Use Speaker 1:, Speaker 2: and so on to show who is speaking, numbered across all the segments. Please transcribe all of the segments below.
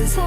Speaker 1: I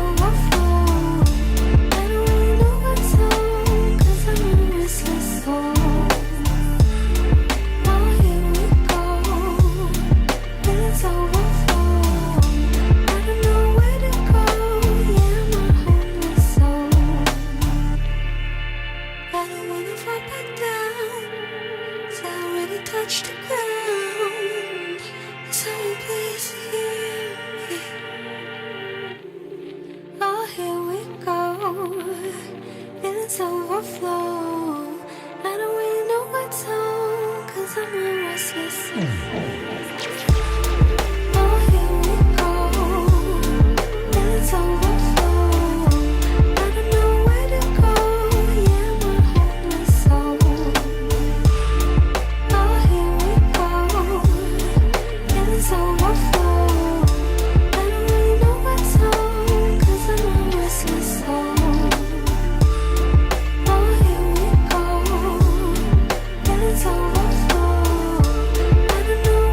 Speaker 1: don't know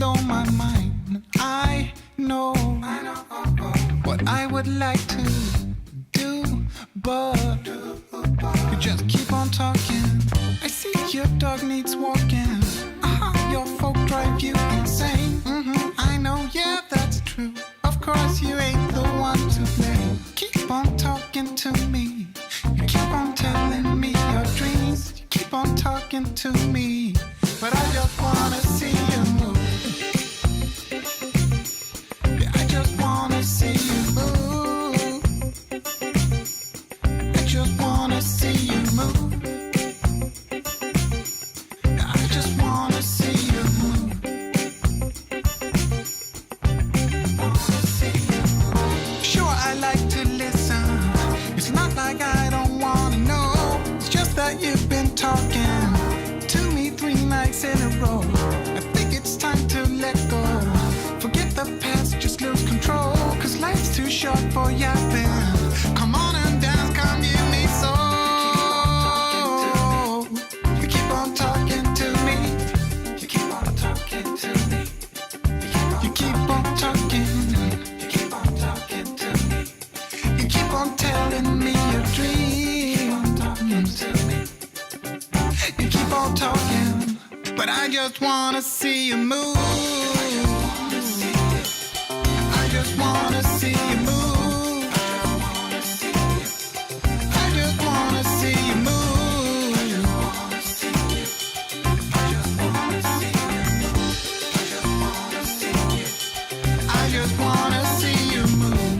Speaker 1: blow my mind. And I know what I would like to do, but you just keep on talking. I see your dog needs walking. Your folk drive you insane. I know, yeah, that's true. Of course, you ain't the one to blame. Keep on talking to me. You keep on telling me your dreams. You keep on talking to me, but I just wanna see you move. Yeah, I just wanna see you move. I just wanna see you move. Yeah, I just wanna see you move. Sure, I like to listen. It's not like I don't wanna know. It's just that you've been talking to me 3 nights in a row. I think it's time to let go. Forget the past, just lose control. Cause life's too short for yapping. Come on and dance, come give me soul. You keep on talking to me. You keep on talking to me. You keep on talking. You keep on talking to me. You keep on telling me your dreams. You keep on talking, but I just wanna see you move. I just wanna see you move. I just wanna see you move. I just wanna see you move.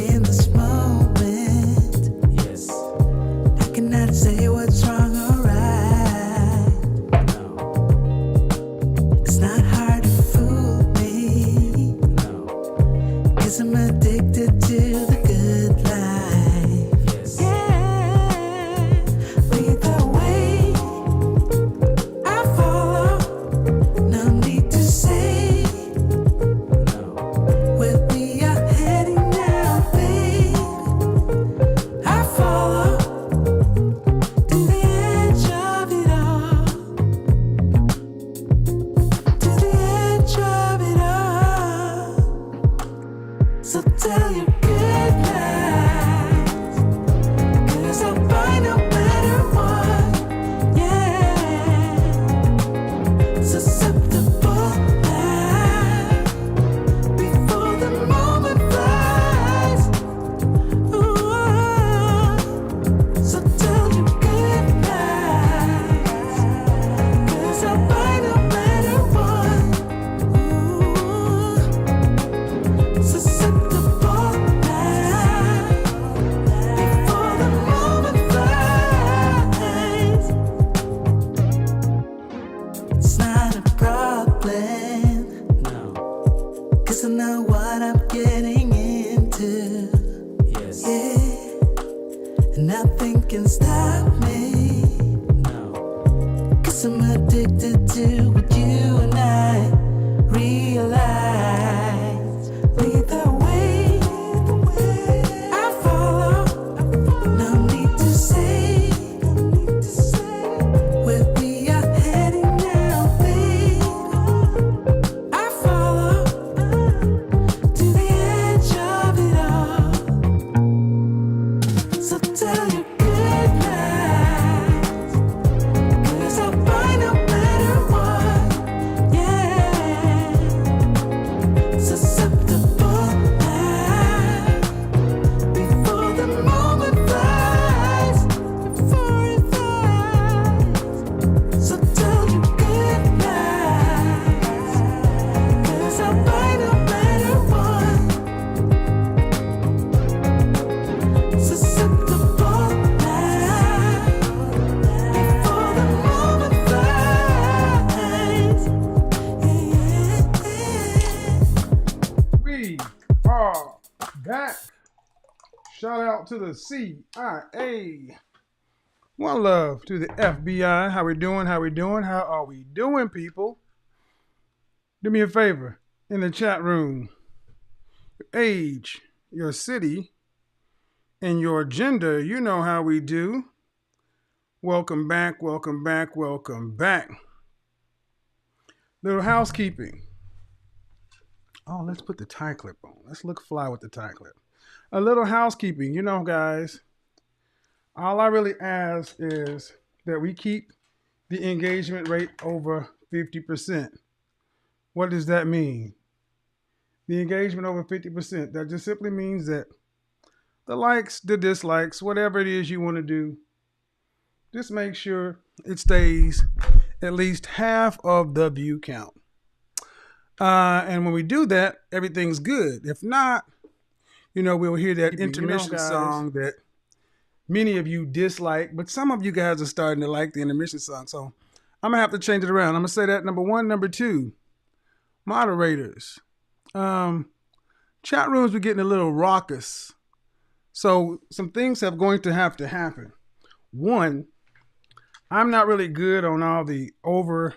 Speaker 2: In this moment,
Speaker 3: Yes.
Speaker 2: I cannot say what's wrong or right.
Speaker 3: No.
Speaker 2: It's not hard to fool me,
Speaker 3: No.
Speaker 2: 'cause I'm addicted to the good life.
Speaker 3: Yes.
Speaker 2: Yeah, lead the way, I follow. No need to say
Speaker 3: No.
Speaker 2: where we are heading now, babe. I follow to the edge of it all, to the edge of it all. So tell your good lies, 'cause I'll find no better one. Yeah, susceptible now, before the moment flies. Ooh, so tell your good lies, 'cause I'll find no better one. Ooh, susceptible now, before the moment flies. It's not a problem,
Speaker 3: No.
Speaker 2: 'cause I know what I'm getting into.
Speaker 3: Yes.
Speaker 2: Yeah, and nothing can stop me,
Speaker 3: No.
Speaker 2: 'cause I'm addicted to what you and I realize. Lead the way, I follow. No need to say where we are heading now, babe. I follow to the edge of it all. So tell your good lies, 'cause I'll find no better one. Yeah,
Speaker 1: back. Shout out to the CIA. One love to the FBI. How we doing? How we doing? How are we doing, people? Do me a favor in the chat room. Your age, your city, and your gender. You know how we do. Welcome back, welcome back, welcome back. Little housekeeping. Oh, let's put the tie clip on. Let's look fly with the tie clip. A little housekeeping. You know, guys, all I really ask is that we keep the engagement rate over 50%. What does that mean? The engagement over 50%. That just simply means that the likes, the dislikes, whatever it is you want to do, just make sure it stays at least half of the view count. And when we do that, everything's good. If not, you know, we'll hear that intermission song that many of you dislike, but some of you guys are starting to like the intermission song. So I'm going to have to change it around. I'm going to say that number one. Number two, moderators. Chat rooms were getting a little raucous. So some things are going to have to happen. One, I'm not really good on all the over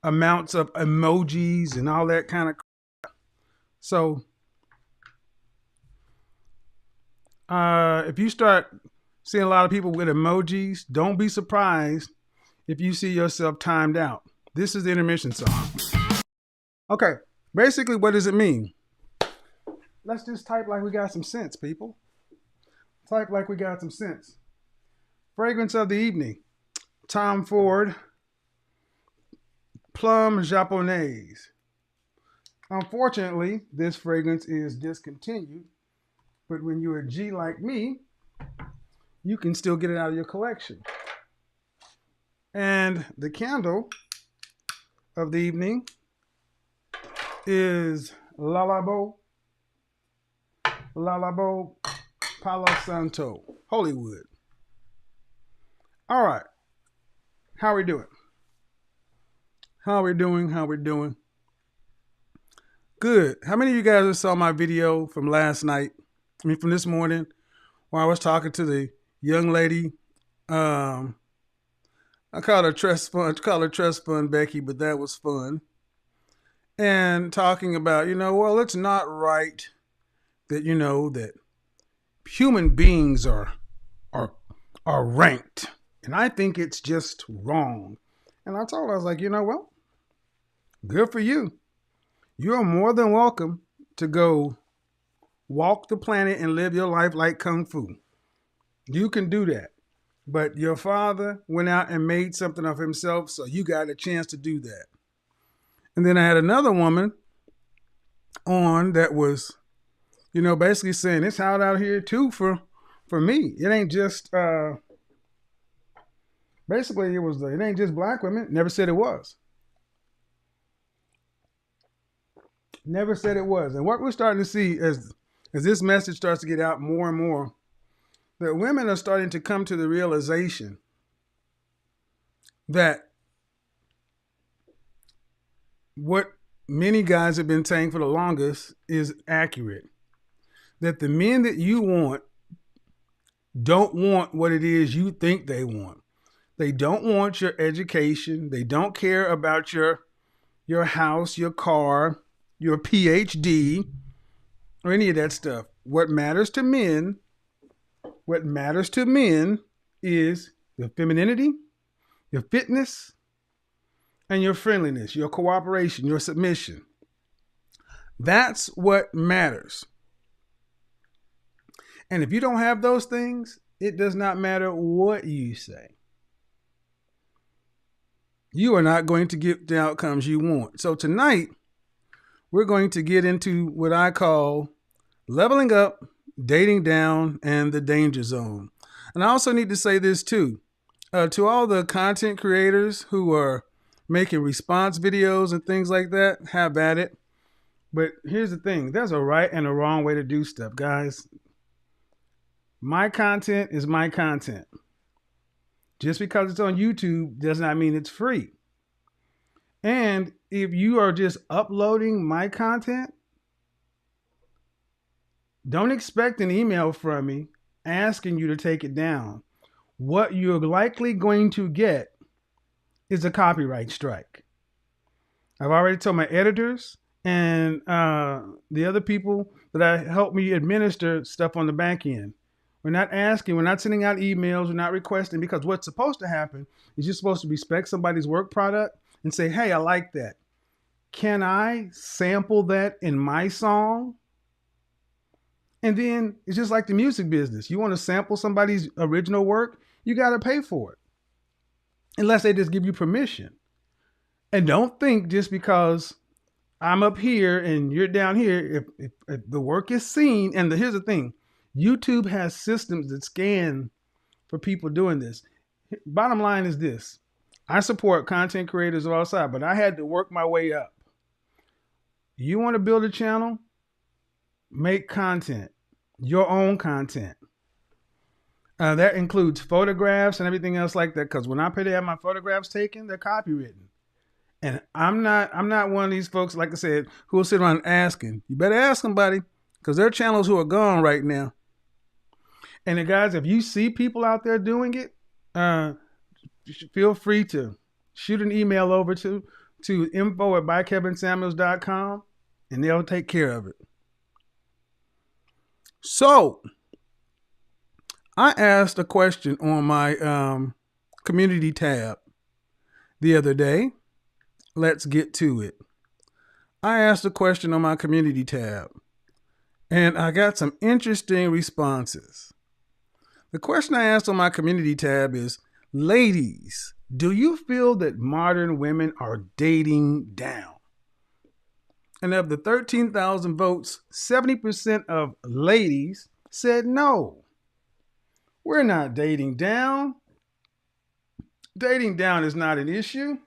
Speaker 1: amounts of emojis and all that kind of crap. So if you start seeing a lot of people with emojis, don't be surprised if you see yourself timed out. This is the intermission song. Okay, basically, what does it mean? Let's just type like we got some sense, people. Type like we got some sense. Fragrance of the evening. Tom Ford. Plum Japonaise. Unfortunately, this fragrance is discontinued, but when you're a G like me, you can still get it out of your collection. And the candle of the evening is Lalabo Palo Santo, Hollywood. All right. How are we doing? How we doing? Good. How many of you guys saw my video from last night? From this morning, where I was talking to the young lady. I call her Trust Fund Becky, but that was fun. And talking about, well, it's not right that, that human beings are ranked. And I think it's just wrong. And I told her, I was like, well, good for you. You're more than welcome to go walk the planet and live your life like Kung Fu. You can do that. But your father went out and made something of himself, so you got a chance to do that. And then I had another woman on that was, basically saying it's hot out here too for me. It ain't just, basically it ain't just black women. Never said it was. Never said it was. And what we're starting to see as this message starts to get out more and more, that women are starting to come to the realization that what many guys have been saying for the longest is accurate. That the men that you want don't want what it is you think they want. They don't want your education. They don't care about your house, your car, your PhD, or any of that stuff. What matters to men is your femininity, your fitness, and your friendliness, your cooperation, your submission. That's what matters. And if you don't have those things, it does not matter what you say. You are not going to get the outcomes you want. So tonight, we're going to get into what I call leveling up, dating down, and the danger zone. And I also need to say this too. To all the content creators who are making response videos and things like that, have at it. But here's the thing. There's a right and a wrong way to do stuff, guys. My content is my content. Just because it's on YouTube does not mean it's free. And if you are just uploading my content,
Speaker 4: Don't expect an email from me asking you to take it down. What you're likely going to get is a copyright strike. I've already told my editors and the other people that I help me administer stuff on the back end. We're not asking, we're not sending out emails, we're not requesting, because what's supposed to happen is you're supposed to respect somebody's work product and say, hey, I like that. Can I sample that in my song? And then it's just like the music business. You want to sample somebody's original work, you got to pay for it. Unless they just give you permission. And don't think just because I'm up here and you're down here, if the work is seen, and here's the thing, YouTube has systems that scan for people doing this. Bottom line is this. I support content creators of all sides, but I had to work my way up. You want to build a channel? Make content, your own content. That includes photographs and everything else like that. Because when I pay to have my photographs taken, they're copywritten. And I'm not one of these folks, like I said, who will sit around asking. You better ask somebody, because there are channels who are gone right now. And then guys, if you see people out there doing it, feel free to shoot an email over to info@bykevinsamuels.com, and they'll take care of it. So I asked a question on my community tab the other day. Let's get to it. I asked a question on my community tab, and I got some interesting responses. The question I asked on my community tab is, ladies, do you feel that modern women are dating down? And of the 13,000 votes, 70% of ladies said no. We're not dating down. Dating down is not an issue.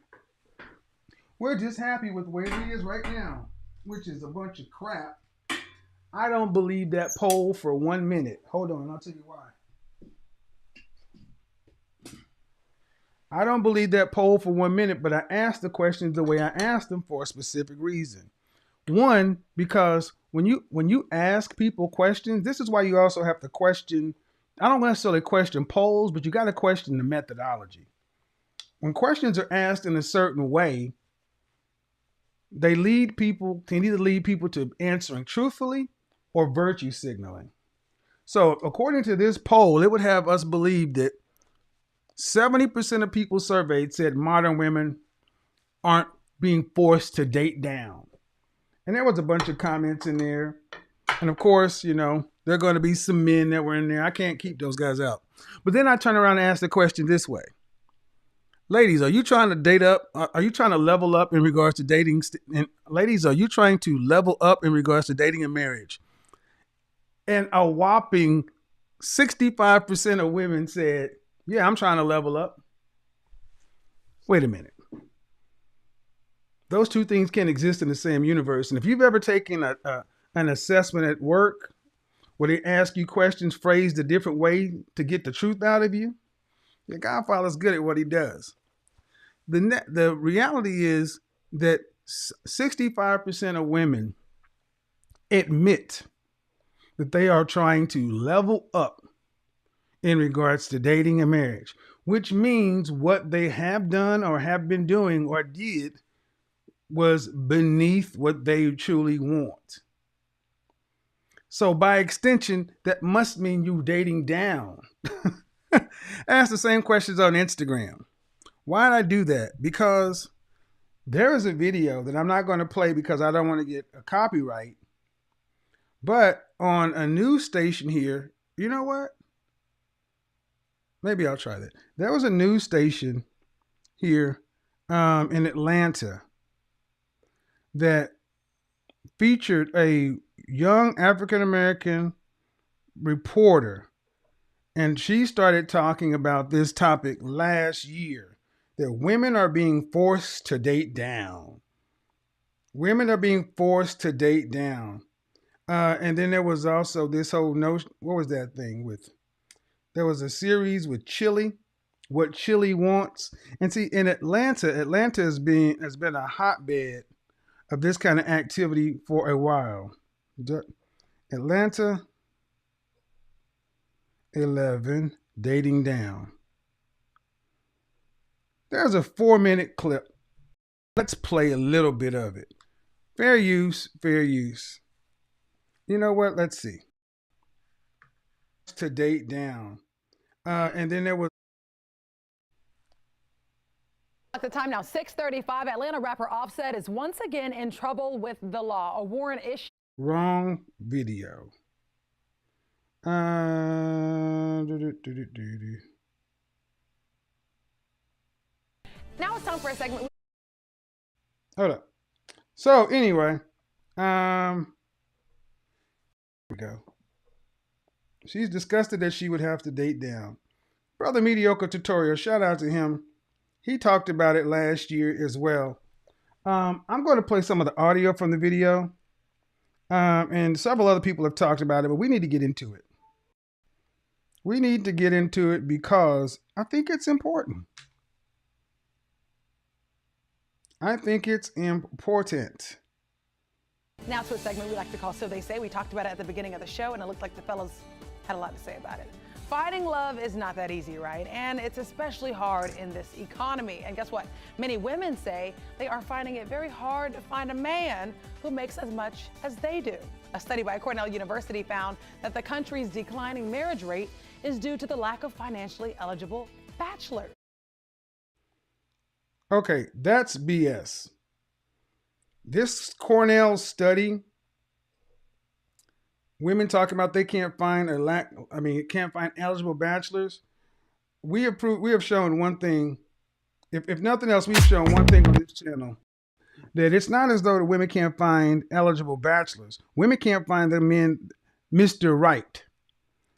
Speaker 4: We're just happy with where it is right now, which is a bunch of crap. I don't believe that poll for 1 minute. Hold on, I'll tell you why. I don't believe that poll for 1 minute, but I asked the questions the way I asked them for a specific reason. One, because when you ask people questions, this is why you also have to question. I don't necessarily question polls, but you got to question the methodology. When questions are asked in a certain way, they can either lead people to answering truthfully or virtue signaling. So according to this poll, it would have us believe that 70% of people surveyed said modern women aren't being forced to date down. And there was a bunch of comments in there. And of course, there are going to be some men that were in there. I can't keep those guys out. But then I turn around and ask the question this way. Ladies, are you trying to date up? Are you trying to level up in regards to dating? And ladies, are you trying to level up in regards to dating and marriage? And a whopping 65% of women said, yeah, I'm trying to level up. Wait a minute. Those two things can't exist in the same universe. And if you've ever taken an assessment at work where they ask you questions phrased a different way to get the truth out of you, your Godfather's good at what he does. The reality is that 65% of women admit that they are trying to level up in regards to dating and marriage, which means what they have done or have been doing or did was beneath what they truly want. So by extension, that must mean you dating down. Ask the same questions on Instagram. Why did I do that? Because there is a video that I'm not going to play because I don't want to get a copyright. But on a news station here, you know what? Maybe I'll try that. There was a news station here in Atlanta that featured a young African-American reporter. And she started talking about this topic last year, that women are being forced to date down. Women are being forced to date down. And then there was also this whole notion, what was that thing with? There was a series with Chili, What Chili Wants. And see, in Atlanta has been a hotbed of this kind of activity for a while. Atlanta 11 dating down. There's a 4-minute clip. Let's play a little bit of it. Fair use, fair use. You know what? Let's see. To date down. And then there was.
Speaker 5: At the time now, 6:35, Atlanta rapper Offset is once again in trouble with the law. A warrant issued.
Speaker 4: Wrong video.
Speaker 5: Now it's time for a segment.
Speaker 4: Hold up. So anyway, here we go. She's disgusted that she would have to date down. Brother Mediocre Tutorial, shout out to him. He talked about it last year as well. I'm going to play some of the audio from the video. And several other people have talked about it, but we need to get into it. We need to get into it because I think it's important. I think it's important.
Speaker 5: Now to a segment we like to call So They Say. We talked about it at the beginning of the show, and it looked like the fellas had a lot to say about it. Finding love is not that easy, right? And it's especially hard in this economy. And guess what? Many women say they are finding it very hard to find a man who makes as much as they do. A study by Cornell University found that the country's declining marriage rate is due to the lack of financially eligible bachelors.
Speaker 4: Okay, that's BS. This Cornell study, women talking about they can't find can't find eligible bachelors. We have shown one thing. If nothing else, we've shown one thing on this channel, that it's not as though the women can't find eligible bachelors. Women can't find the men, Mr. Right,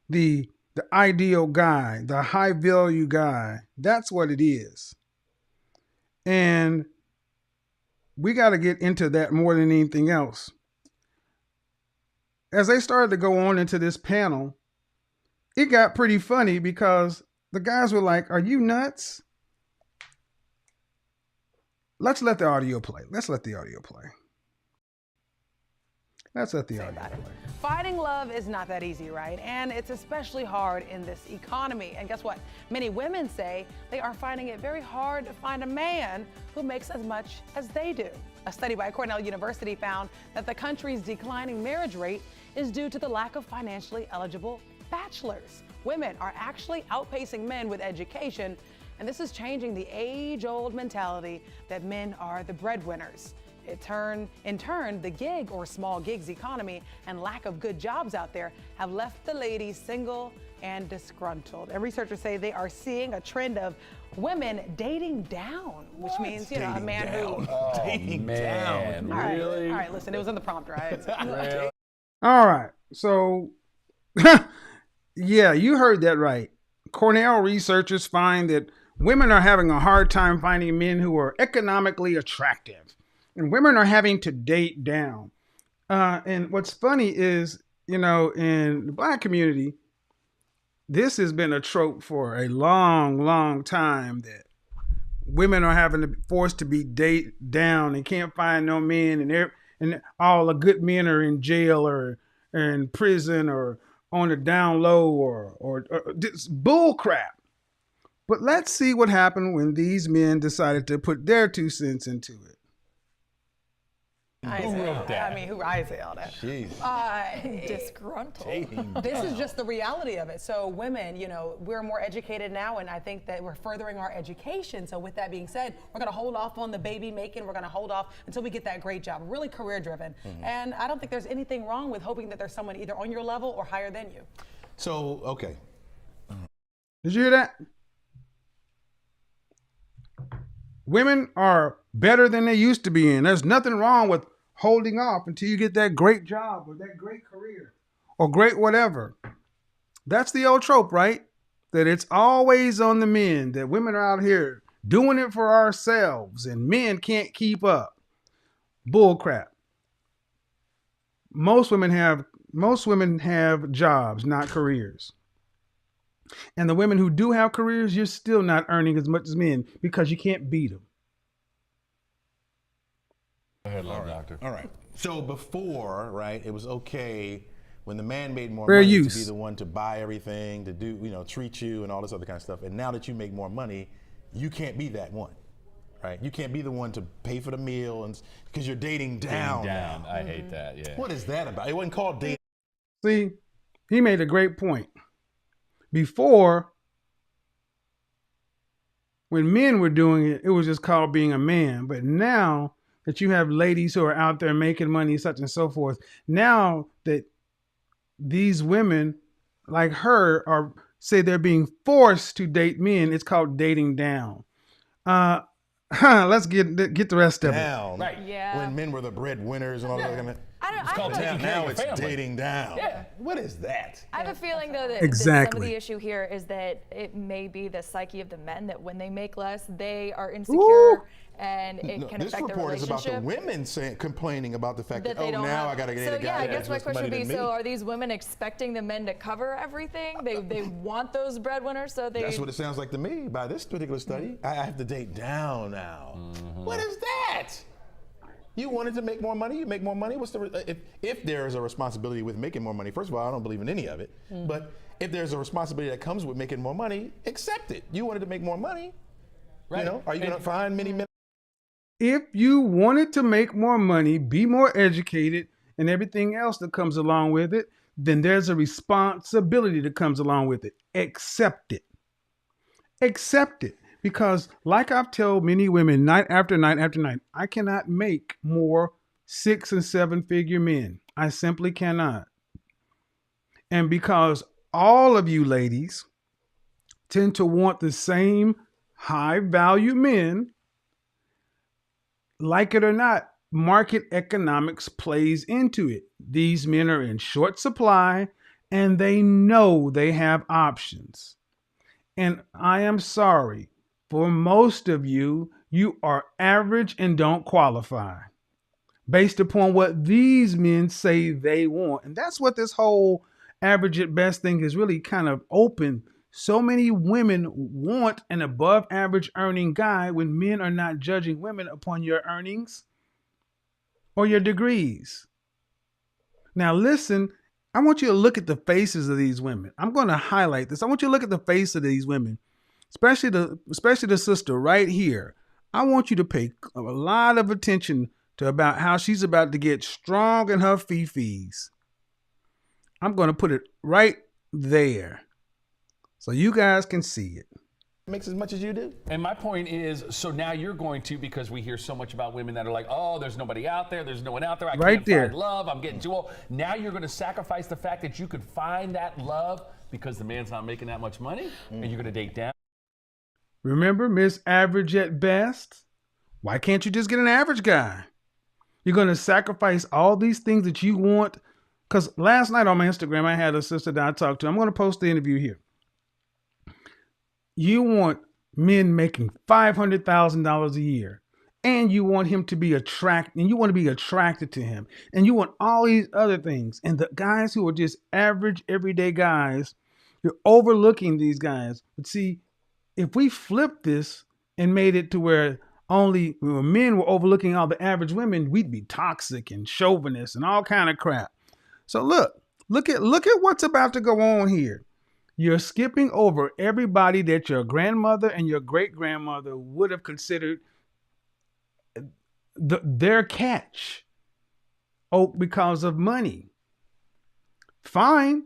Speaker 4: the ideal guy, the high value guy. That's what it is. And we got to get into that more than anything else. As they started to go on into this panel, it got pretty funny because the guys were like, "Are you nuts?" Let's let the audio play. Let's let the audio play.
Speaker 5: Finding love is not that easy, right? And it's especially hard in this economy. And guess what? Many women say they are finding it very hard to find a man who makes as much as they do. A study by Cornell University found that the country's declining marriage rate is due to the lack of financially eligible bachelors. Women are actually outpacing men with education, and this is changing the age-old mentality that men are the breadwinners. In turn, the gig or small gigs economy and lack of good jobs out there have left the ladies single and disgruntled. And researchers say they are seeing a trend of women dating down, which means, you know, a man who...
Speaker 6: Dating down. Really?
Speaker 5: All right, listen, it was in the prompt, right?
Speaker 4: All right. So, yeah, you heard that right. Cornell researchers find that women are having a hard time finding men who are economically attractive. And women are having to date down. And what's funny is, you know, in the Black community, this has been a trope for a long, long time that women are having to forced to be date down and can't find no men, and all the good men are in jail or in prison or on the down low or this bull crap. But let's see what happened when these men decided to put their 2 cents into it.
Speaker 6: Who wrote that?
Speaker 5: I mean, I say all that.
Speaker 6: Jeez.
Speaker 5: Disgruntled.
Speaker 6: Dating
Speaker 5: This is
Speaker 6: down.
Speaker 5: just the reality of it. So women, you know, we're more educated now, and I think that we're furthering our education. So with that being said, we're going to hold off on the baby making. We're going to hold off until we get that great job, really career driven. And I don't think there's anything wrong with hoping that there's someone either on your level or higher than you.
Speaker 6: So, okay.
Speaker 4: Did you hear that? Women are better than they used to be in. There's nothing wrong with holding off until you get that great job or that great career or great whatever. That's the old trope, right? That it's always on the men, that women are out here doing it for ourselves and men can't keep up. Bull crap. Most women have jobs, not careers. And the women who do have careers, you're still not earning as much as men because you can't beat them.
Speaker 6: Go ahead, Love Doctor.
Speaker 7: All right. So before, right, it was okay
Speaker 6: when the man made more
Speaker 4: Fair
Speaker 6: money
Speaker 4: use.
Speaker 6: to be the one to buy everything, to do, treat you and all this other kind of stuff. And now that you make more money, you can't be that one, right? You can't be the one to pay for the meal and because you're dating down.
Speaker 7: Down. I hate that. Yeah.
Speaker 6: What is that about? It wasn't called dating.
Speaker 4: See, he made a great point. Before, when men were doing it, it was just called being a man. But now that you have ladies who are out there making money, such and so forth, now that these women like her are say they're being forced to date men, it's called dating down. Let's get the rest of it.
Speaker 6: Down.
Speaker 7: Right.
Speaker 8: Yeah.
Speaker 6: When men were the breadwinners and all that kind of.
Speaker 7: It's called taking care of
Speaker 6: Now
Speaker 7: your
Speaker 6: it's
Speaker 7: family.
Speaker 6: dating down.
Speaker 7: Yeah.
Speaker 6: What is that?
Speaker 8: I have a feeling though that,
Speaker 4: Exactly.
Speaker 8: some of the issue here is that it may be the psyche of the men that when they make less, they are insecure
Speaker 4: Ooh.
Speaker 8: and it
Speaker 6: No,
Speaker 8: can
Speaker 6: this
Speaker 8: affect their
Speaker 6: report is about the
Speaker 8: relationship.
Speaker 6: women complaining about the fact that,
Speaker 8: That they
Speaker 6: oh,
Speaker 8: don't
Speaker 6: now
Speaker 8: have.
Speaker 6: I got to get
Speaker 8: So
Speaker 6: a guy.
Speaker 8: yeah, I
Speaker 6: that
Speaker 8: guess
Speaker 6: has
Speaker 8: my
Speaker 6: less
Speaker 8: question would
Speaker 6: money
Speaker 8: be:
Speaker 6: than
Speaker 8: so
Speaker 6: me.
Speaker 8: are these women expecting the men to cover everything? They want those breadwinners, so they.
Speaker 6: That's what it sounds like to me by this particular study. I have to date down now. What is that? You wanted to make more money, you make more money. What's the if there is a responsibility with making more money? First of all, I don't believe in any of it. But if there's a responsibility that comes with making more money, accept it. You wanted to make more money.
Speaker 7: Right.
Speaker 6: You know, are you going to find many men?
Speaker 4: If you wanted to make more money, be more educated, and everything else that comes along with it, then there's a responsibility that comes along with it. Accept it. Accept it. Because like I've told many women night after night after night, I cannot make more 6 and 7 figure men. I simply cannot. And because all of you ladies tend to want the same high value men, like it or not, market economics plays into it. These men are in short supply and they know they have options. And I am sorry, for most of you, you are average and don't qualify based upon what these men say they want. And that's what this whole average at best thing is really kind of open. So many women want an above average earning guy when men are not judging women upon your earnings or your degrees. Now listen, I want you to look at the faces of these women. I'm going to highlight this. I want you to look at the face of these women, especially the sister right here. I want you to pay a lot of attention to about how she's about to get strong in her fifis. I'm going to put it right there so you guys can see it.
Speaker 6: Makes as much as you do.
Speaker 7: And my point is, so now you're going to, because we hear so much about women that are like, oh, there's nobody out there, there's no one out there, I
Speaker 4: Right
Speaker 7: can't
Speaker 4: there.
Speaker 7: find love, I'm getting too old. Now you're going to sacrifice the fact that you could find that love because the man's not making that much money, and you're going to date down.
Speaker 4: Remember, Miss Average at best? Why can't you just get an average guy? You're going to sacrifice all these things that you want. Because last night on my Instagram, I had a sister that I talked to. I'm going to post the interview here. You want men making $500,000 a year, and you want him to be attracted, and you want to be attracted to him, and you want all these other things. And the guys who are just average, everyday guys, you're overlooking these guys. But see, if we flip this and made it to where only men were overlooking all the average women, we'd be toxic and chauvinist and all kind of crap. So look at what's about to go on here. You're skipping over everybody that your grandmother and your great-grandmother would have considered their catch. Oh, because of money. Fine.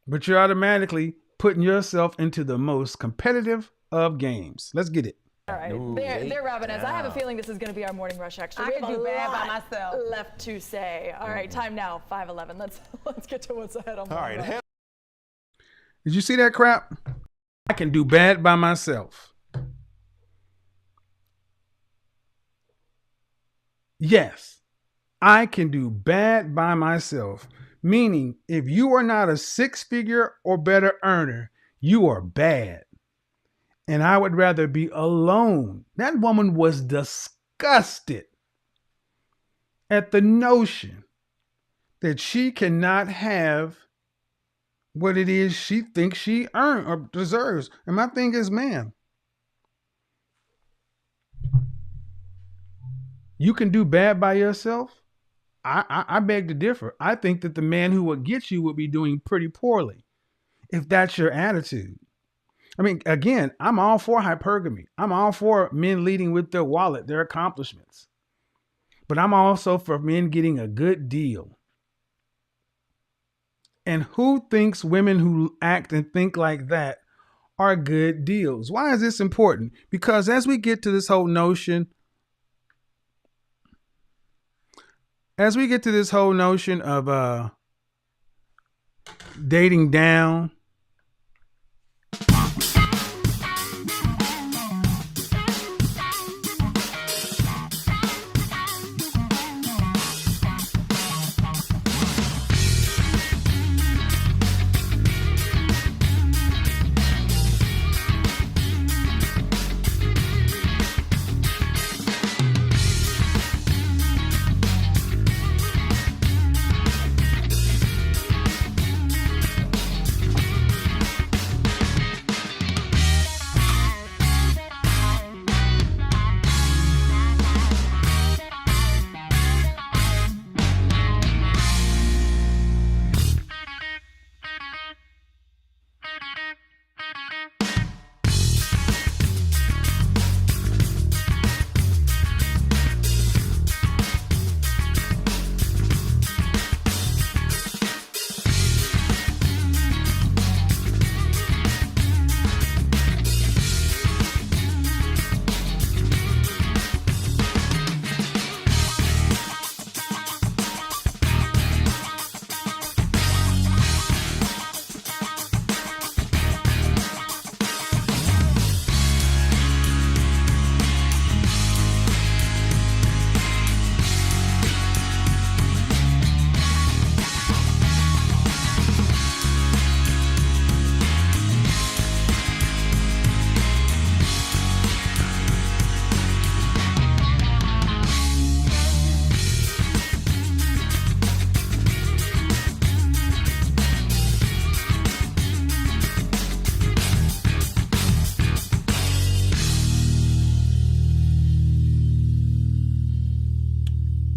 Speaker 4: But you're automatically putting yourself into the most competitive of games. Let's get it.
Speaker 8: All right, they're wrapping us. I have a feeling this is going to be our morning rush extra.
Speaker 5: I
Speaker 8: We
Speaker 5: could
Speaker 8: have a
Speaker 5: do bad by
Speaker 8: lot
Speaker 5: myself.
Speaker 8: left to say. All right, time now, 5:11. Let's get to what's ahead on
Speaker 6: All right.
Speaker 8: Morning Rush.
Speaker 4: Did you see that crap? I can do bad by myself. Yes, I can do bad by myself. Meaning, if you are not a 6-figure or better earner, you are bad. And I would rather be alone. That woman was disgusted at the notion that she cannot have what it is she thinks she earned or deserves. And my thing is, ma'am, you can do bad by yourself. I beg to differ. I think that the man who would get you would be doing pretty poorly if that's your attitude. I mean, again, I'm all for hypergamy. I'm all for men leading with their wallet, their accomplishments. But I'm also for men getting a good deal. And who thinks women who act and think like that are good deals? Why is this important? Because as we get to this whole notion, of dating down,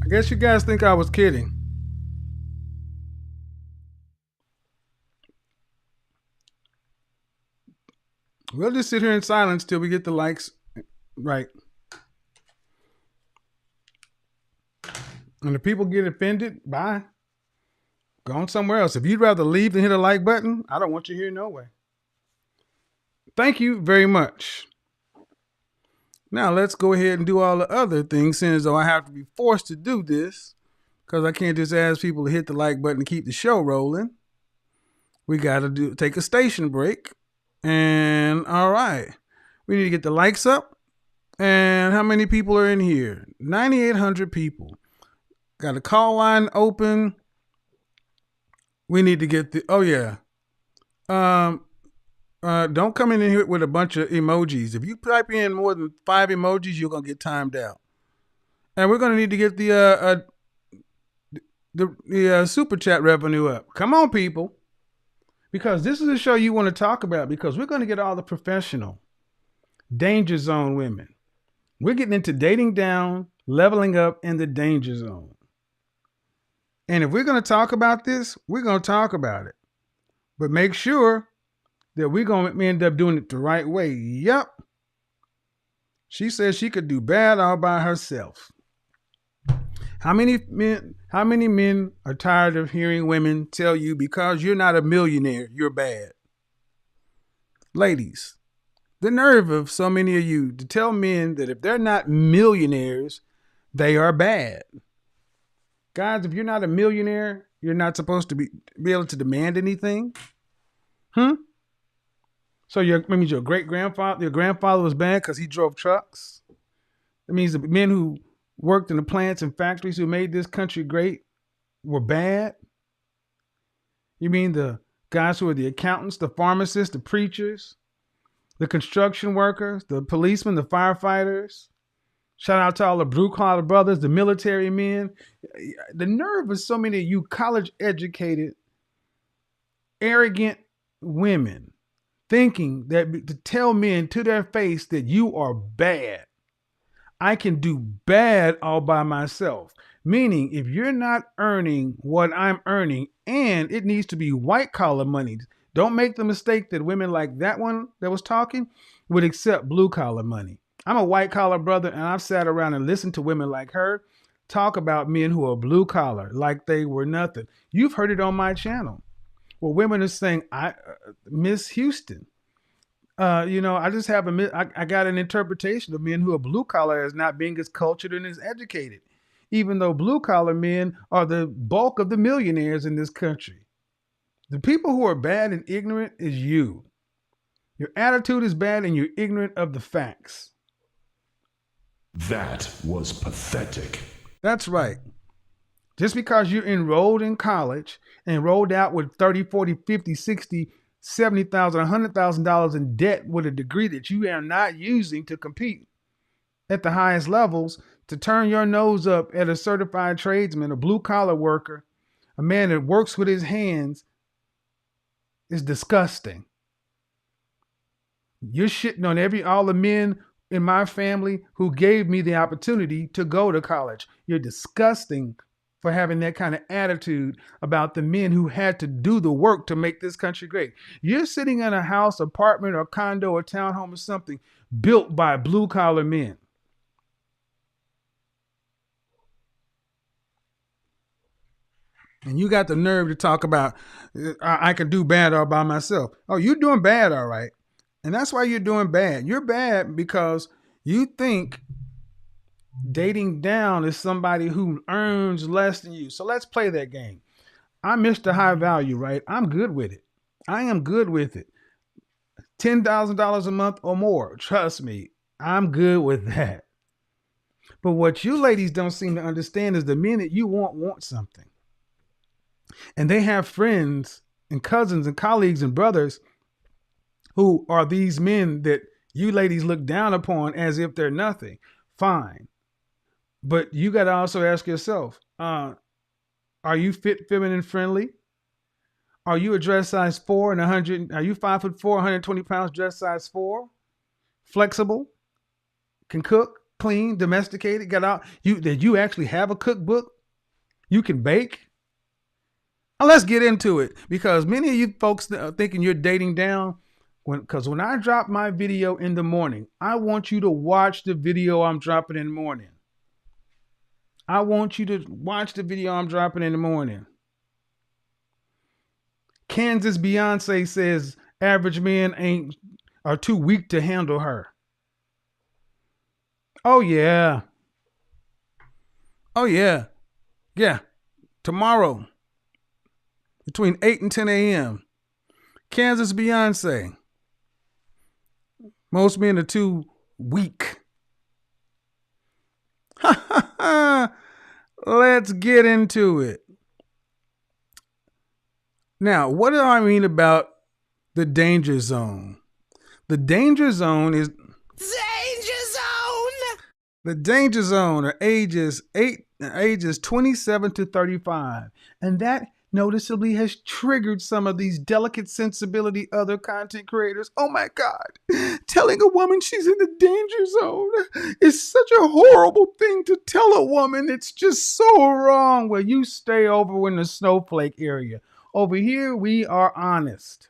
Speaker 4: I guess you guys think I was kidding. We'll just sit here in silence till we get the likes right. And if people get offended, bye. Go on somewhere else. If you'd rather leave than hit a like button, I don't want you here no way. Thank you very much. Now let's go ahead and do all the other things, since though I have to be forced to do this because I can't just ask people to hit the like button to keep the show rolling. We got to take a station break. And all right, we need to get the likes up. And how many people are in here? 9,800 people. Got a call line open. We need to get the, oh yeah. Don't come in here with a bunch of emojis. If you type in more than 5 emojis, you're going to get timed out. And we're going to need to get the super chat revenue up. Come on, people. Because this is a show you want to talk about, because we're going to get all the professional danger zone women. We're getting into dating down, leveling up in the danger zone. And if we're going to talk about this, we're going to talk about it. But make sure that we're going to end up doing it the right way. Yep. She says she could do bad all by herself. How many men are tired of hearing women tell you because you're not a millionaire, you're bad? Ladies, the nerve of so many of you to tell men that if they're not millionaires, they are bad. Guys, if you're not a millionaire, you're not supposed to be able to demand anything. So that means your grandfather was bad because he drove trucks. That means the men who worked in the plants and factories who made this country great were bad. You mean the guys who are the accountants, the pharmacists, the preachers, the construction workers, the policemen, the firefighters? Shout out to all the blue collar brothers, the military men. The nerve of so many of you college educated, arrogant women thinking that to tell men to their face that you are bad. I can do bad all by myself. Meaning, if you're not earning what I'm earning, and it needs to be white collar money, don't make the mistake that women like that one that was talking would accept blue collar money. I'm a white collar brother, and I've sat around and listened to women like her talk about men who are blue collar like they were nothing. You've heard it on my channel where women are saying, Miss Houston, I just have I got an interpretation of men who are blue collar as not being as cultured and as educated, even though blue collar men are the bulk of the millionaires in this country. The people who are bad and ignorant is you. Your attitude is bad and you're ignorant of the facts.
Speaker 9: That was pathetic.
Speaker 4: That's right. Just because you're enrolled in college and enrolled out with 30, 40, 50, 60, $70,000, $100,000 in debt with a degree that you are not using to compete at the highest levels, to turn your nose up at a certified tradesman, a blue collar worker, a man that works with his hands, is disgusting. You're shitting on all the men in my family who gave me the opportunity to go to college. You're disgusting for having that kind of attitude about the men who had to do the work to make this country great. You're sitting in a house, apartment, or condo, or townhome, or something built by blue collar men. And you got the nerve to talk about, I can do bad all by myself. Oh, you're doing bad, all right. And that's why you're doing bad. You're bad because you think dating down is somebody who earns less than you. So let's play that game. I'm Mr. High Value, right? I'm good with it. I am good with it. $10,000 a month or more. Trust me, I'm good with that. But what you ladies don't seem to understand is the men that you want something. And they have friends and cousins and colleagues and brothers who are these men that you ladies look down upon as if they're nothing. Fine. But you got to also ask yourself, are you fit, feminine, friendly? Are you a dress size 4 and 100? Are you 5'4", 120 pounds, dress size 4? Flexible? Can cook, clean, domesticated, that you actually have a cookbook? You can bake? Now let's get into it, because many of you folks are thinking you're dating down. Because when I drop my video in the morning, I want you to watch the video I'm dropping in the morning. I want you to watch the video I'm dropping in the morning. Kansas Beyonce says average men are too weak to handle her. Oh yeah. Oh yeah. Yeah. Tomorrow, between 8 and 10 a.m., Kansas Beyonce. Most men are too weak. Let's get into it. Now, what do I mean about the danger zone? The danger zone is the danger zone are ages 27 to 35. And that noticeably has triggered some of these delicate sensibility other content creators. Oh my God. Telling a woman she's in the danger zone is such a horrible thing to tell a woman. It's just so wrong. Well, you stay over in the snowflake area. Over here, we are honest.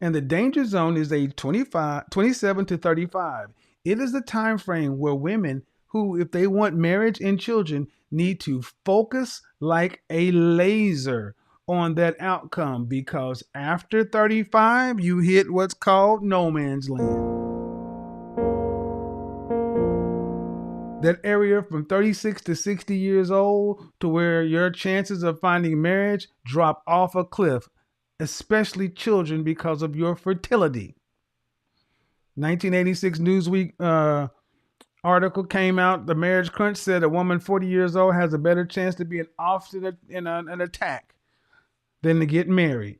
Speaker 4: And the danger zone is age 27 to 35. It is the time frame where women who, if they want marriage and children, need to focus like a laser on that outcome, because after 35, you hit what's called no man's land. That area from 36 to 60 years old, to where your chances of finding marriage drop off a cliff, especially children, because of your fertility. 1986 Newsweek article came out. The Marriage Crunch said a woman 40 years old has a better chance to be an officer in an attack than to get married.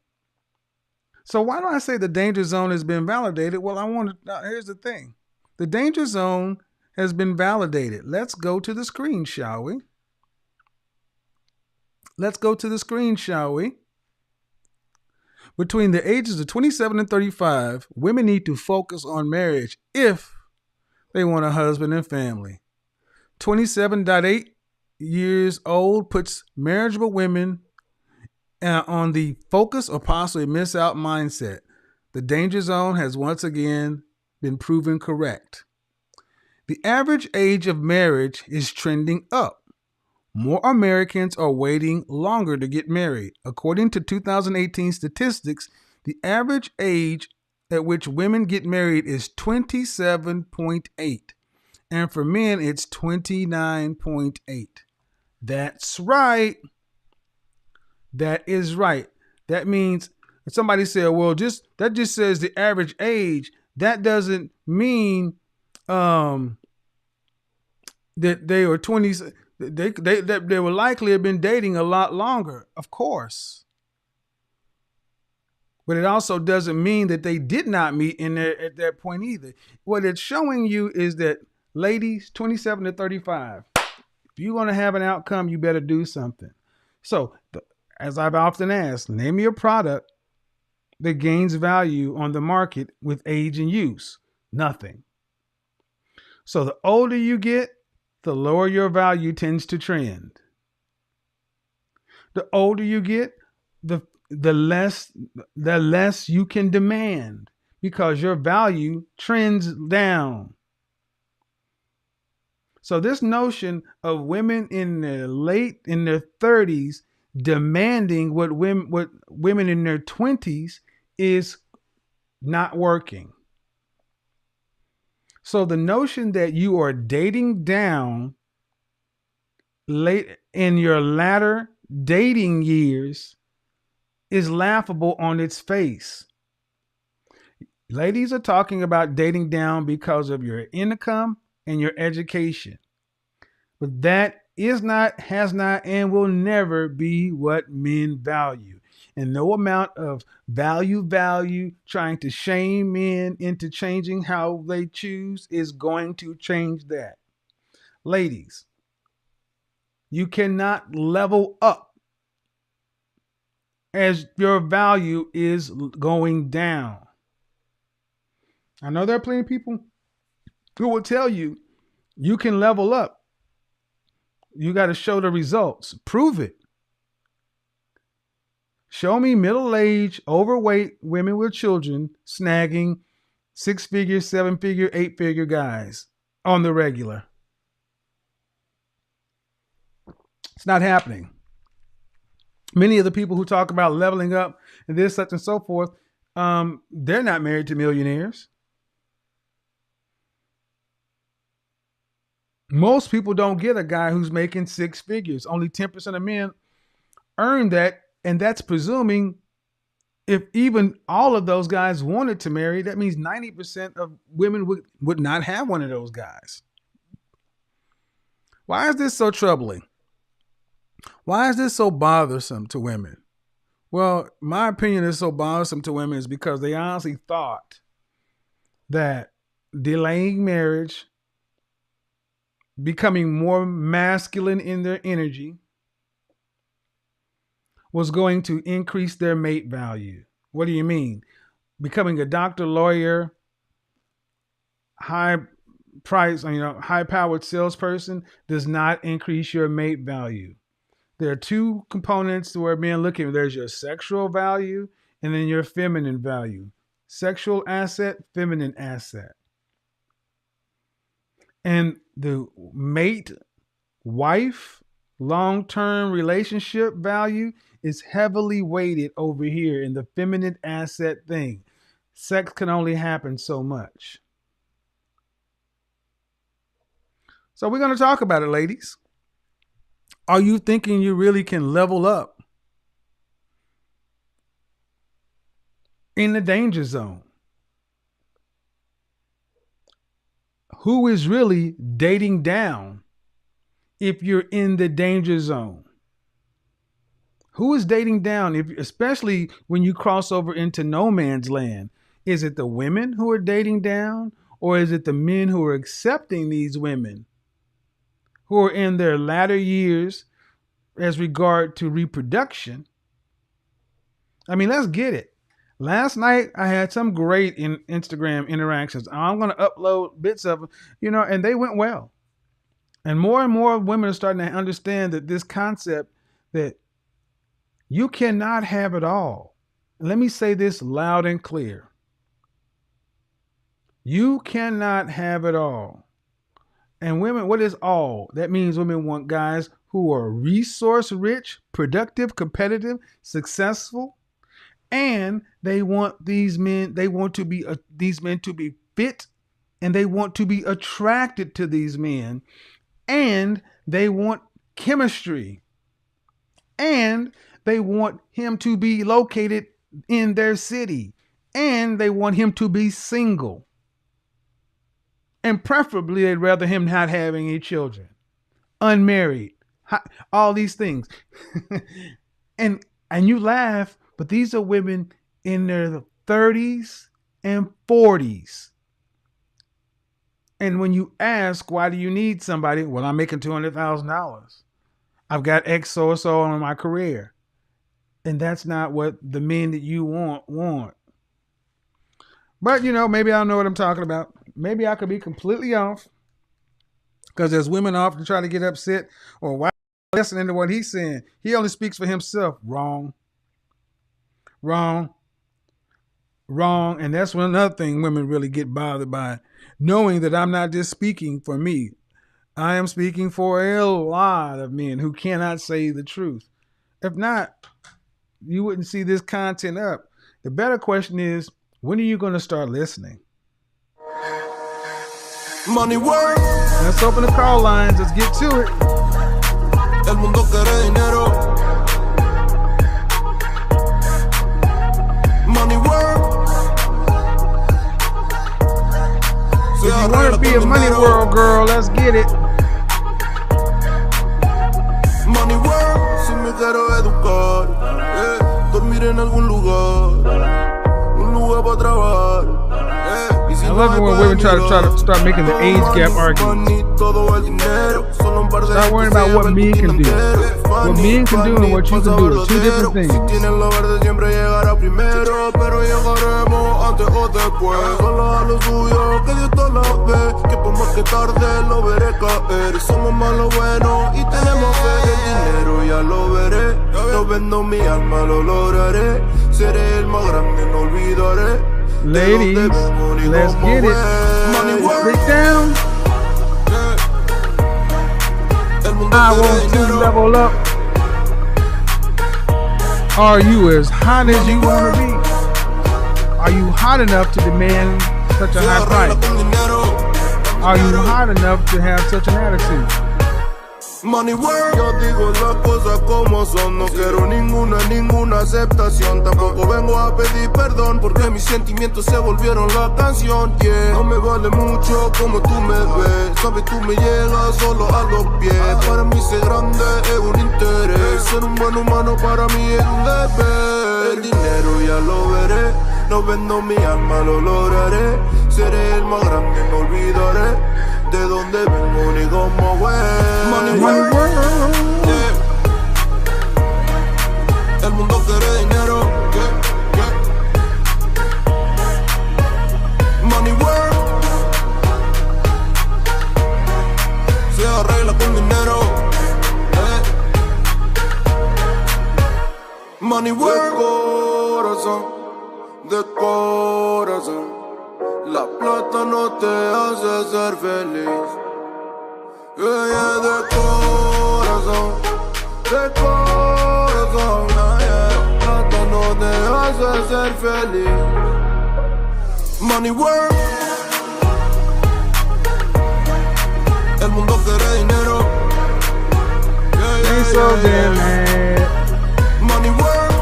Speaker 4: So why do I say the danger zone has been validated? Well, here's the thing. The danger zone has been validated. Let's go to the screen, shall we? Let's go to the screen, shall we? Between the ages of 27 and 35, women need to focus on marriage if they want a husband and family. 27.8 years old puts marriageable women on the focus or possibly miss out mindset. The danger zone has once again been proven correct. The average age of marriage is trending up. More Americans are waiting longer to get married. According to 2018 statistics, the average age at which women get married is 27.8. And for men, it's 29.8. That's right. That is right. That means somebody said, well, that just says the average age. That doesn't mean that they were 20. They were likely have been dating a lot longer, of course. But it also doesn't mean that they did not meet at that point either. What it's showing you is that ladies, 27 to 35, if you want to have an outcome, you better do something. So, as I've often asked, name me a product that gains value on the market with age and use. Nothing. So the older you get, the lower your value tends to trend. The older you get, the less you can demand because your value trends down. So this notion of women in their 30s demanding what women in their 20s is not working. So the notion that you are dating down late in your latter dating years is laughable on its face. Ladies are talking about dating down because of your income and your education. But that is not, has not, and will never be what men value. And no amount of value trying to shame men into changing how they choose is going to change that. Ladies, you cannot level up as your value is going down. I know there are plenty of people who will tell you you can level up. You got to show the results. Prove it. Show me middle-aged, overweight women with children snagging 6-figure, 7-figure, 8-figure guys on the regular. It's not happening. Many of the people who talk about leveling up and this, such and so forth, they're not married to millionaires. Most people don't get a guy who's making 6 figures. Only 10% of men earn that. And that's presuming if even all of those guys wanted to marry, that means 90% of women would not have one of those guys. Why is this so troubling? Why is this so bothersome to women? Well, my opinion is so bothersome to women is because they honestly thought that delaying marriage, becoming more masculine in their energy, was going to increase their mate value. What do you mean? Becoming a doctor, lawyer, high-powered salesperson does not increase your mate value. There are two components to where men look at. There's your sexual value and then your feminine value. Sexual asset, feminine asset. And the mate, wife, long-term relationship value is heavily weighted over here in the feminine asset thing. Sex can only happen so much. So we're going to talk about it, ladies. Are you thinking you really can level up in the danger zone? Who is really dating down if you're in the danger zone? Who is dating down, especially when you cross over into no man's land? Is it the women who are dating down, or is it the men who are accepting these women who are in their latter years as regard to reproduction? I mean, let's get it. Last night, I had some great Instagram interactions. I'm going to upload bits of them, and they went well. And more women are starting to understand that this concept that you cannot have it all. Let me say this loud and clear. You cannot have it all. And women, what is all? That means women want guys who are resource rich, productive, competitive, successful, and they want these men to be fit, and they want to be attracted to these men, and they want chemistry, and they want him to be located in their city, and they want him to be single. And preferably, they'd rather him not have any children, unmarried, all these things. and you laugh, but these are women in their 30s and 40s. And when you ask, why do you need somebody? Well, I'm making $200,000. I've got X so in my career. And that's not what the men that you want. But, maybe I don't know what I'm talking about. Maybe I could be completely off. Because there's women often try to get upset or why listening to what he's saying. He only speaks for himself. Wrong. And that's another thing women really get bothered by. Knowing that I'm not just speaking for me. I am speaking for a lot of men who cannot say the truth. If not, you wouldn't see this content up. The better question is, when are you going to start listening?
Speaker 2: Money work.
Speaker 4: Let's open the call lines. Let's get to it.
Speaker 2: El mundo quiere dinero. Money work.
Speaker 4: If you want to be a money world girl, let's get it.
Speaker 2: Money work. Si me quiero educar, dormir en algún lugar, un lugar para trabajar.
Speaker 4: I love it when women try to start making the age gap argument. Stop worrying about what men can do. What men can do and what you can do are two different things. Ladies, let's get it. Break down. I want to level up. Are you as hot as you want to be? Are you hot enough to demand such a high price? Are you hot enough to have such an attitude?
Speaker 2: Money work. Yo digo las cosas como son. No quiero ninguna aceptación. Tampoco vengo a pedir perdón porque mis sentimientos se volvieron la canción. Yeah. No me vale mucho como tú me ves. Sabes, tú me llegas solo a los pies. Para mí ser grande es un interés. Ser un buen humano para mí es un deber. El dinero ya lo veré. No vendo mi alma, lo lograré. Seré el más grande, no olvidaré de dónde vengo ni cómo voy. Money work. Yeah. El mundo quiere dinero. Yeah. Money work. Se arregla con dinero. Money work. De corazón. La plata no te hace ser feliz. Yeah, de corazón. Yeah. La plata no te hace ser feliz. Money work. El mundo quiere dinero.
Speaker 4: Ain't so damn mad.
Speaker 2: Money work.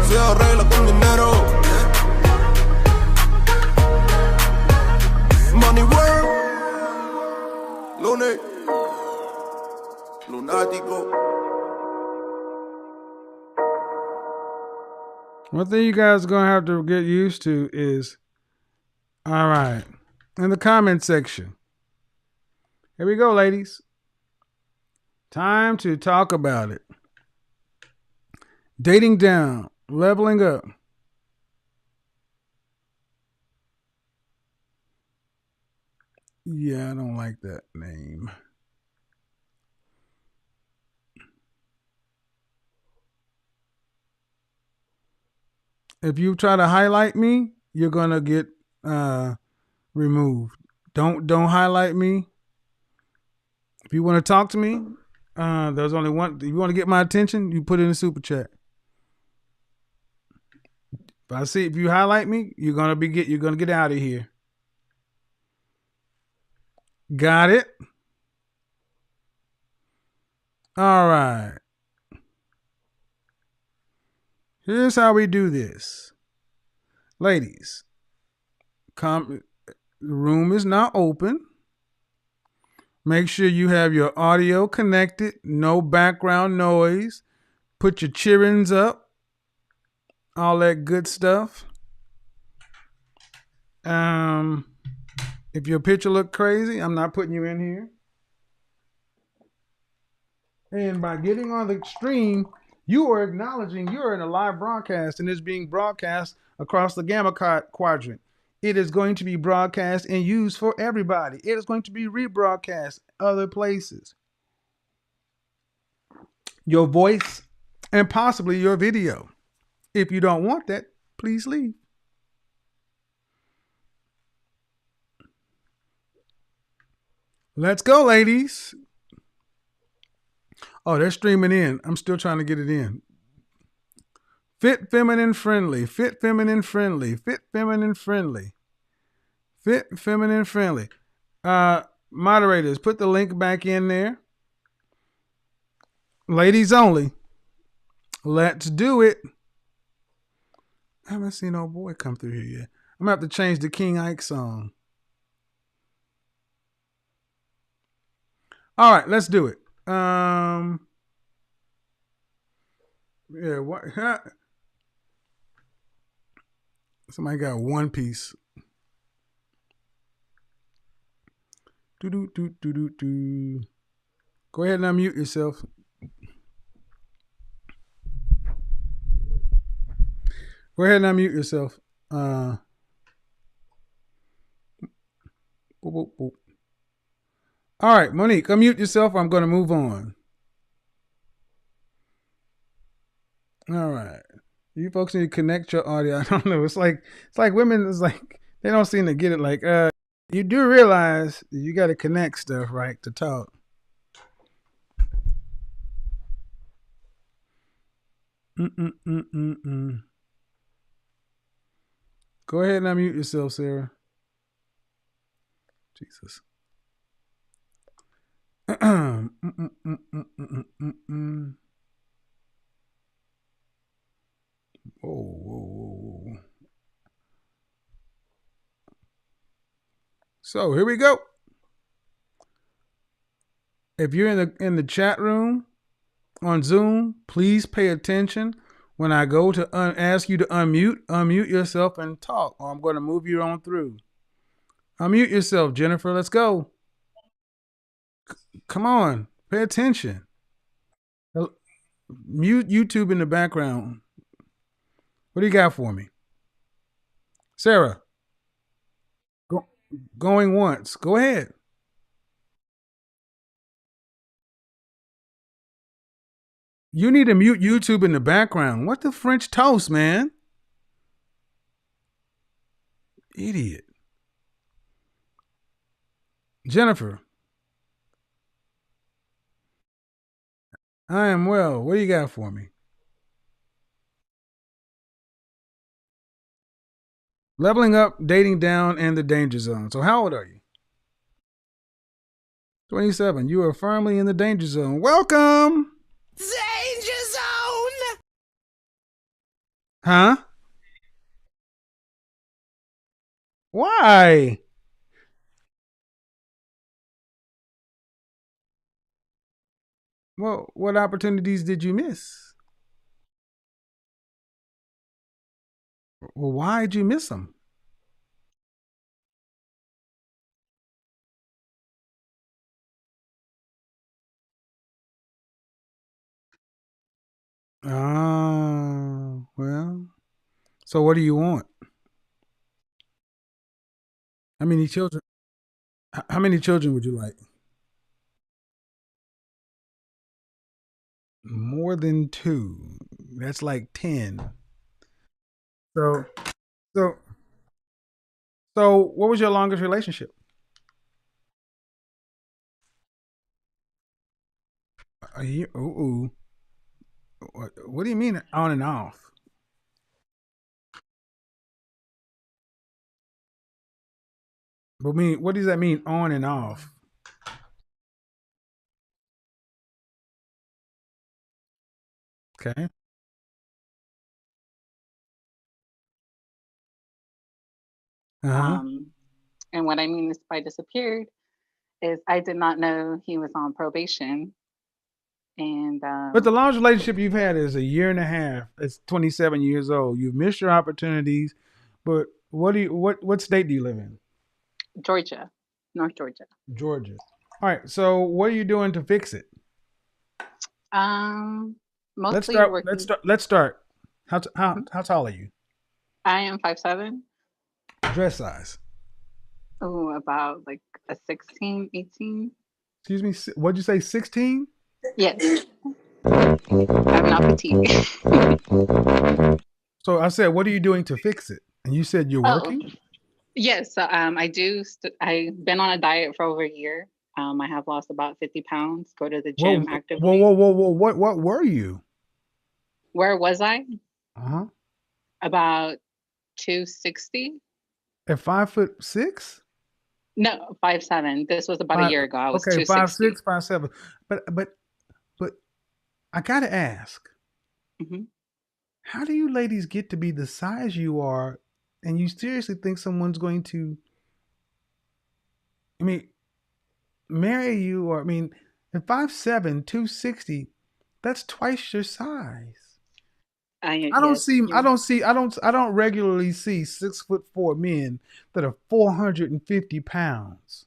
Speaker 2: Se arregla con dinero. Money work. Lunático.
Speaker 4: One thing you guys are going to have to get used to is, all right, in the comment section. Here we go, ladies. Time to talk about it. Dating down, leveling up. Yeah, I don't like that name. If you try to highlight me, you're gonna get removed. Don't highlight me. If you want to talk to me, there's only one. If you want to get my attention, you put it in a super chat. If you highlight me, you're gonna get out of here. Got it? All right. Here's how we do this. Ladies, the room is now open. Make sure you have your audio connected, no background noise. Put your cheerings up, all that good stuff. If your picture look crazy, I'm not putting you in here. And by getting on the stream, you are acknowledging you're in a live broadcast and it's being broadcast across the Gamma Quadrant. It is going to be broadcast and used for everybody. It is going to be rebroadcast other places. Your voice and possibly your video. If you don't want that, please leave. Let's go, ladies. Oh, they're streaming in. I'm still trying to get it in. Fit, feminine, friendly. Fit, feminine, friendly. Fit, feminine, friendly. Fit, feminine, friendly. Moderators, put the link back in there. Ladies only. Let's do it. I haven't seen no boy come through here yet. I'm going to have to change the King Ike song. All right, let's do it. Yeah, what? Somebody got One Piece. Do. Go ahead and unmute yourself. Go ahead and unmute yourself. Boop, boop, boop. All right, Monique, unmute yourself. I'm going to move on. All right. You folks need to connect your audio. I don't know. It's like women, it's like they don't seem to get it. Like, you do realize you got to connect stuff, right, to talk. Go ahead and unmute yourself, Sarah. Jesus. Whoa. So here we go. If you're in the chat room on Zoom, please pay attention when I go to ask you to unmute yourself and talk, or I'm going to move you on through. Unmute yourself, Jennifer. Let's go. Come on, pay attention. Mute YouTube in the background. What do you got for me? Sarah. Going once. Go ahead. You need to mute YouTube in the background. What the French toast, man? Idiot. Jennifer. I am well. What do you got for me? Leveling up, dating down, and the danger zone. So how old are you? 27. You are firmly in the danger zone. Welcome.
Speaker 1: Danger zone!
Speaker 4: Huh? Why? Well, what opportunities did you miss? Well, why did you miss them? Oh, well. So what do you want? How many children? How many children would you like? More than two. That's like 10. So, so, so, what was your longest relationship? A year. Ooh. What do you mean on and off? But what does that mean on and off? Okay. Uh huh.
Speaker 10: And what I mean is by disappeared is I did not know he was on probation. And
Speaker 4: But the longest relationship you've had is a year and a half. It's 27 years old. You've missed your opportunities. But what state do you live in?
Speaker 10: Georgia, North Georgia.
Speaker 4: Georgia. All right. So what are you doing to fix it?
Speaker 10: Mostly working.
Speaker 4: Let's start. How tall are you?
Speaker 10: I am 5'7".
Speaker 4: Dress size.
Speaker 10: Oh, about like a 16, 18.
Speaker 4: Excuse me. What'd you say? 16?
Speaker 10: Yes. I'm not petite.
Speaker 4: So I said, what are you doing to fix it? And you said you're working?
Speaker 10: Yes. So I do. I've been on a diet for over a year. I have lost about 50 pounds. Go to the gym actively.
Speaker 4: Whoa. What were you?
Speaker 10: Where was I?
Speaker 4: Uh-huh.
Speaker 10: About 260.
Speaker 4: At 5'6"?
Speaker 10: No, 5'7". This was about a year ago. I was
Speaker 4: okay,
Speaker 10: 260.
Speaker 4: 5'6", 5'7". But I gotta ask, how do you ladies get to be the size you are, and you seriously think someone's going to, marry you? Or at 5'7", 260, that's twice your size. I don't regularly see 6'4" men that are 450 pounds.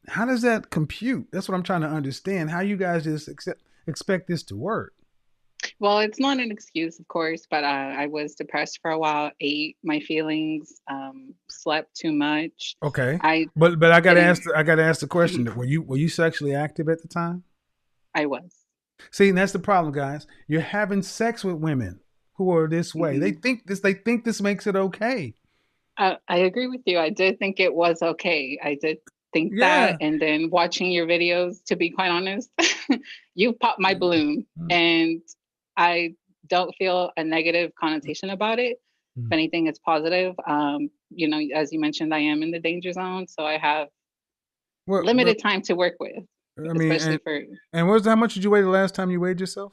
Speaker 4: How does that compute? That's what I'm trying to understand. How you guys just expect this to work?
Speaker 10: Well, it's not an excuse, of course, but I was depressed for a while, ate my feelings, slept too much.
Speaker 4: Okay. But I gotta ask the question. Were you sexually active at the time?
Speaker 10: I was.
Speaker 4: See, and that's the problem, guys. You're having sex with women who are this way. They think this makes it okay.
Speaker 10: I agree with you. I did think it was okay. I did think that. And then watching your videos, to be quite honest, you popped my balloon. And I don't feel a negative connotation about it. If anything, it's positive. As you mentioned, I am in the danger zone. So I have limited time to work with.
Speaker 4: How much did you weigh the last time you weighed yourself?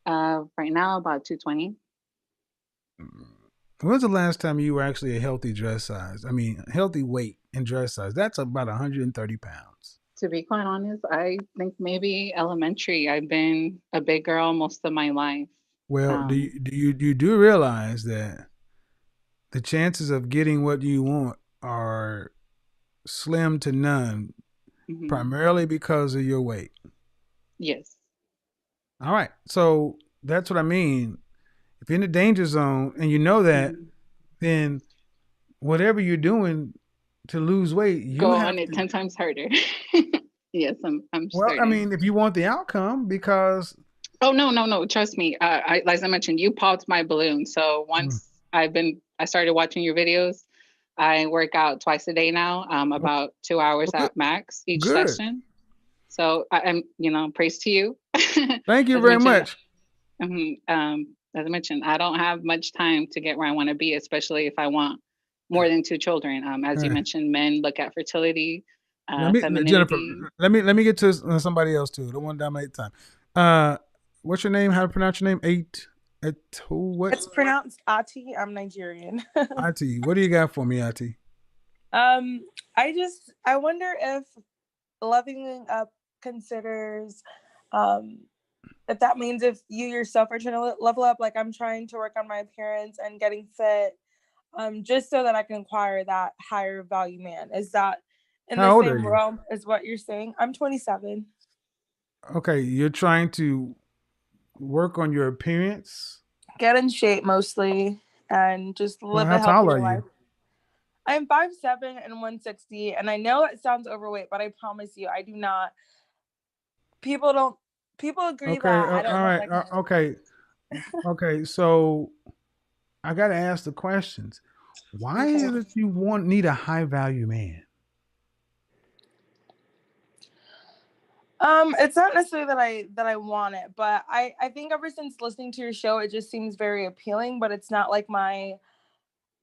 Speaker 10: Right now, about 220.
Speaker 4: When was the last time you were actually a healthy dress size? Healthy weight and dress size. That's about 130 pounds.
Speaker 10: To be quite honest, I think maybe elementary. I've been a big girl most of my life.
Speaker 4: Well, do you realize that the chances of getting what you want are slim to none, primarily because of your weight?
Speaker 10: Yes.
Speaker 4: All right. So that's what I mean. If you're in the danger zone and you know that, then whatever you're doing to lose weight, you
Speaker 10: go
Speaker 4: have
Speaker 10: on it 10 times harder. Yes, I'm
Speaker 4: well,
Speaker 10: certain.
Speaker 4: if you want the outcome, because
Speaker 10: oh no, trust me. As I mentioned, you popped my balloon. So once I started watching your videos. I work out twice a day now, about 2 hours at max each session. So I'm, praise to you.
Speaker 4: Thank you very much.
Speaker 10: As I mentioned, I don't have much time to get where I want to be, especially if I want more than 2 children. As you mentioned, men look at fertility, femininity.
Speaker 4: Jennifer, let me get to somebody else too. Don't want to dominate time. What's your name? How to pronounce your name? What?
Speaker 11: It's pronounced Ati. I'm Nigerian.
Speaker 4: Ati, what do you got for me, Ati?
Speaker 11: I wonder if loving up considers, if that means if you yourself are trying to level up, like I'm trying to work on my appearance and getting fit, just so that I can acquire that higher value man. Is that in the same realm as what you're saying? I'm 27.
Speaker 4: Okay, you're trying to work on your appearance,
Speaker 11: get in shape mostly, and just live a healthier life. I'm 5'7" and 160, and I know it sounds overweight, but I promise you, I do not. People agree
Speaker 4: Okay,
Speaker 11: that I don't
Speaker 4: all
Speaker 11: look
Speaker 4: right,
Speaker 11: like my
Speaker 4: okay. So I got to ask the questions. Why is it
Speaker 11: Okay.
Speaker 4: that you need a high value man?
Speaker 11: It's not necessarily that I want it, but I think ever since listening to your show, it just seems very appealing, but it's not like my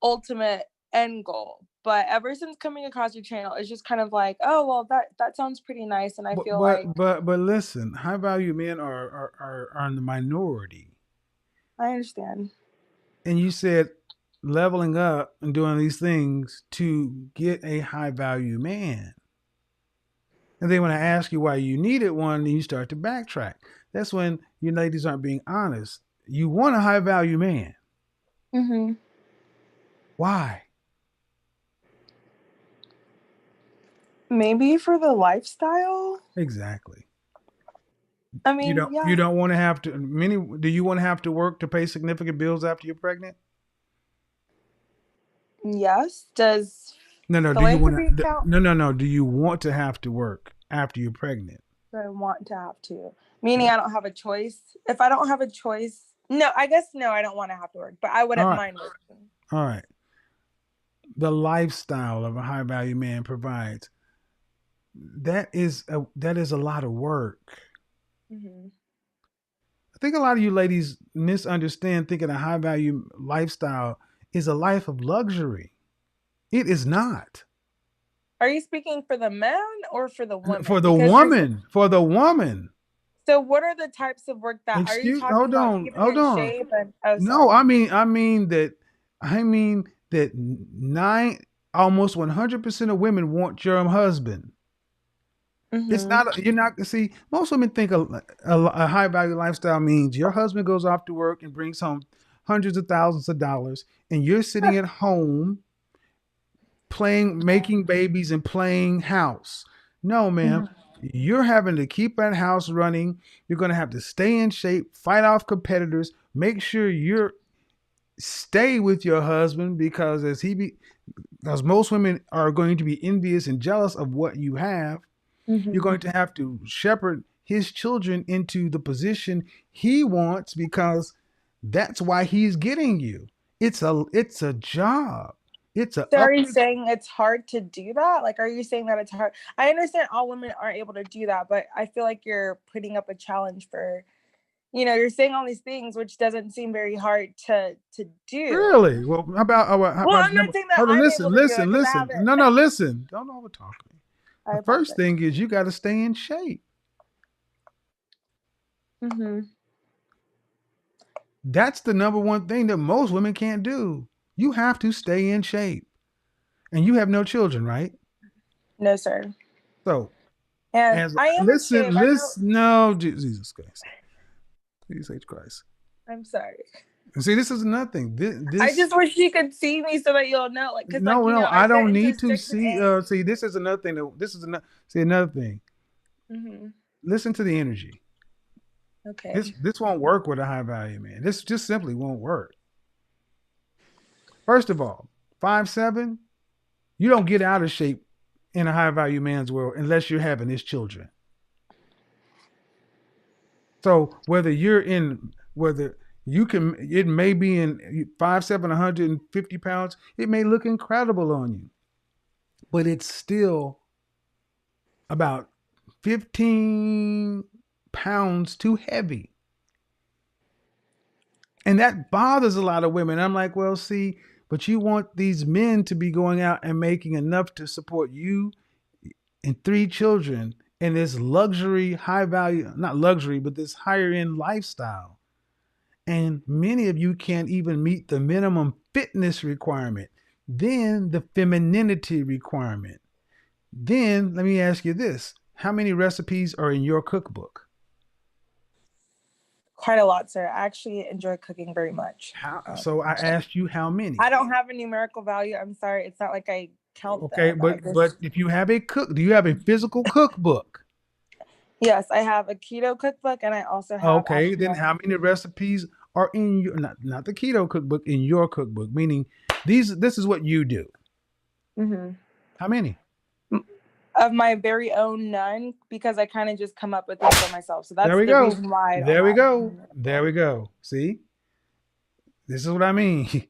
Speaker 11: ultimate end goal. But ever since coming across your channel, it's just kind of like, oh well, that sounds pretty nice, and I
Speaker 4: But
Speaker 11: feel like
Speaker 4: but listen, high value men are in the minority.
Speaker 11: I understand.
Speaker 4: And you said leveling up and doing these things to get a high value man. And then when I ask you why you needed one, then you start to backtrack. That's when you ladies aren't being honest. You want a high value man.
Speaker 11: Mm-hmm.
Speaker 4: Why?
Speaker 11: Maybe for the lifestyle.
Speaker 4: Exactly.
Speaker 11: I mean, yeah.
Speaker 4: You don't want to have to do you want to have to work to pay significant bills after you're pregnant?
Speaker 11: Yes. Does
Speaker 4: No, do you want
Speaker 11: philanthropy
Speaker 4: to
Speaker 11: count?
Speaker 4: no, do you want to have to work after you're pregnant?
Speaker 11: Do I want to have to? Meaning I don't have a choice. If I don't have a choice, no, I guess no, I don't want to have to work, but I wouldn't mind working.
Speaker 4: All right. The lifestyle of a high value man provides. That is a lot of work.
Speaker 11: Mm-hmm.
Speaker 4: I think a lot of you ladies misunderstand thinking a high value lifestyle is a life of luxury. It is not.
Speaker 11: Are you speaking for the man or for the woman?
Speaker 4: For the woman. For the woman.
Speaker 11: So what are the types of work that are you talking about? Keeping in shape and
Speaker 4: no, I mean that almost 100% of women want your husband.
Speaker 11: Mm-hmm.
Speaker 4: It's not, you're not, see, most women think a high value lifestyle means your husband goes off to work and brings home hundreds of thousands of dollars, and you're sitting at home making babies and playing house. No, ma'am. Mm-hmm. You're having to keep that house running. You're going to have to stay in shape, fight off competitors, make sure stay with your husband because most women are going to be envious and jealous of what you have. Mm-hmm. You're going to have to shepherd his children into the position he wants because that's why he's getting you. It's a job.
Speaker 11: So are you saying it's hard to do that? Like, are you saying that it's hard? I understand all women aren't able to do that, but I feel like you're putting up a challenge for, you're saying all these things, which doesn't seem very hard to do.
Speaker 4: Really? Well, how about
Speaker 11: I'm not saying that
Speaker 4: listen. No, listen. Don't overtalk me. The first thing is you got to stay in shape.
Speaker 11: Mm-hmm.
Speaker 4: That's the number one thing that most women can't do. You have to stay in shape. And you have no children, right?
Speaker 11: No, sir.
Speaker 4: So,
Speaker 11: and I am
Speaker 4: listen, no, Jesus Christ. Jesus Christ.
Speaker 11: I'm sorry.
Speaker 4: See, this is nothing.
Speaker 11: I just wish you could see me so that you'll know. Like,
Speaker 4: I don't need to see. See, this is another thing. Another thing.
Speaker 11: Mm-hmm.
Speaker 4: Listen to the energy.
Speaker 11: Okay.
Speaker 4: This won't work with a high value man. This just simply won't work. First of all, 5'7", you don't get out of shape in a high value man's world unless you're having his children. So it may be in 5'7", 150 pounds. It may look incredible on you, but it's still about 15 pounds too heavy. And that bothers a lot of women. I'm like, well, see, but you want these men to be going out and making enough to support you and 3 children in this luxury, high value, not luxury, but this higher end lifestyle. And many of you can't even meet the minimum fitness requirement, then the femininity requirement. Then let me ask you this. How many recipes are in your cookbook?
Speaker 11: Quite a lot, sir. I actually enjoy cooking very much.
Speaker 4: So I asked you how many.
Speaker 11: I don't have a numerical value. I'm sorry. It's not like I count them.
Speaker 4: But if you have do you have a physical cookbook?
Speaker 11: Yes, I have a keto cookbook and I also have.
Speaker 4: Okay, then how many recipes are in your not the keto cookbook, in your cookbook? Meaning this is what you do.
Speaker 11: Mm-hmm.
Speaker 4: How many?
Speaker 11: Of my very own, none, because I kind of just come up with things for myself. So that's
Speaker 4: There we
Speaker 11: the
Speaker 4: go.
Speaker 11: reason why I don't
Speaker 4: There we
Speaker 11: have
Speaker 4: go.
Speaker 11: any.
Speaker 4: There we go. See? This is what I mean.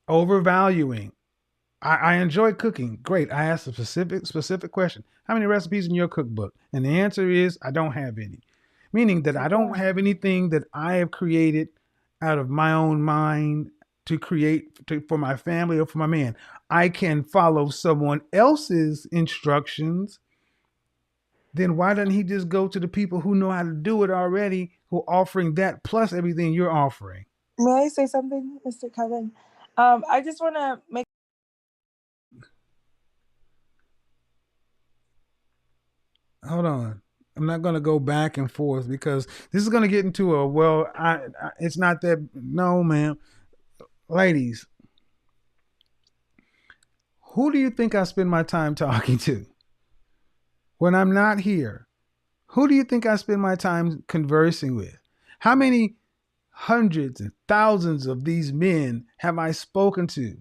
Speaker 4: Overvaluing. I enjoy cooking. Great. I asked a specific question. How many recipes in your cookbook? And the answer is I don't have any. Meaning that I don't have anything that I have created out of my own mind to create for my family or for my man. I can follow someone else's instructions. Then why doesn't he just go to the people who know how to do it already, who are offering that plus everything you're offering?
Speaker 11: May I say something, Mr. Kevin? I just want to make.
Speaker 4: Hold on. I'm not going to go back and forth because this is going to get into it's not that. No, ma'am. Ladies, who do you think I spend my time talking to when I'm not here? Who do you think I spend my time conversing with? How many hundreds and thousands of these men have I spoken to?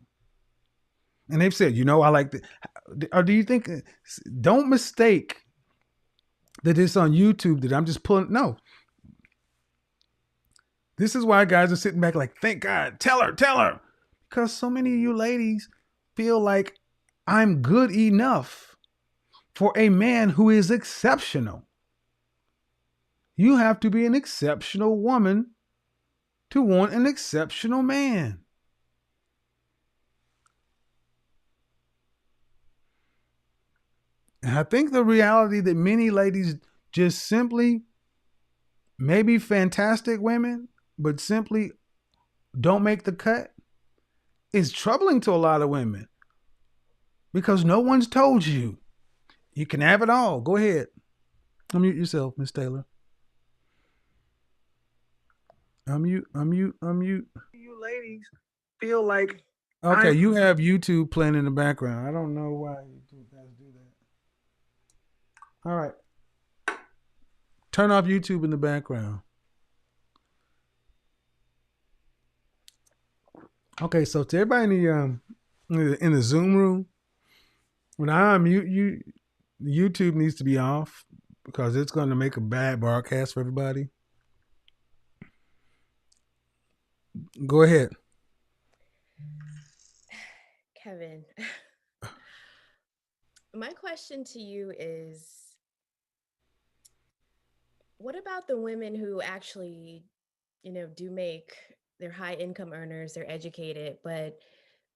Speaker 4: And they've said, I like that. Or do you think, don't mistake that it's on YouTube that I'm just pulling. No. This is why guys are sitting back like, thank God, tell her. Because so many of you ladies feel like I'm good enough for a man who is exceptional. You have to be an exceptional woman to want an exceptional man. And I think the reality that many ladies just simply, maybe fantastic women, but simply don't make the cut is troubling to a lot of women because no one's told you. You can have it all. Go ahead. Unmute yourself, Miss Taylor. Unmute. You ladies feel like... Okay, you have YouTube playing in the background. I don't know why you guys do that. All right. Turn off YouTube in the background. Okay, so to everybody in the Zoom room, when I unmute you, YouTube needs to be off because it's going to make a bad broadcast for everybody. Go ahead.
Speaker 12: Kevin, my question to you is, what about the women who actually, do make, they're high income earners, they're educated, but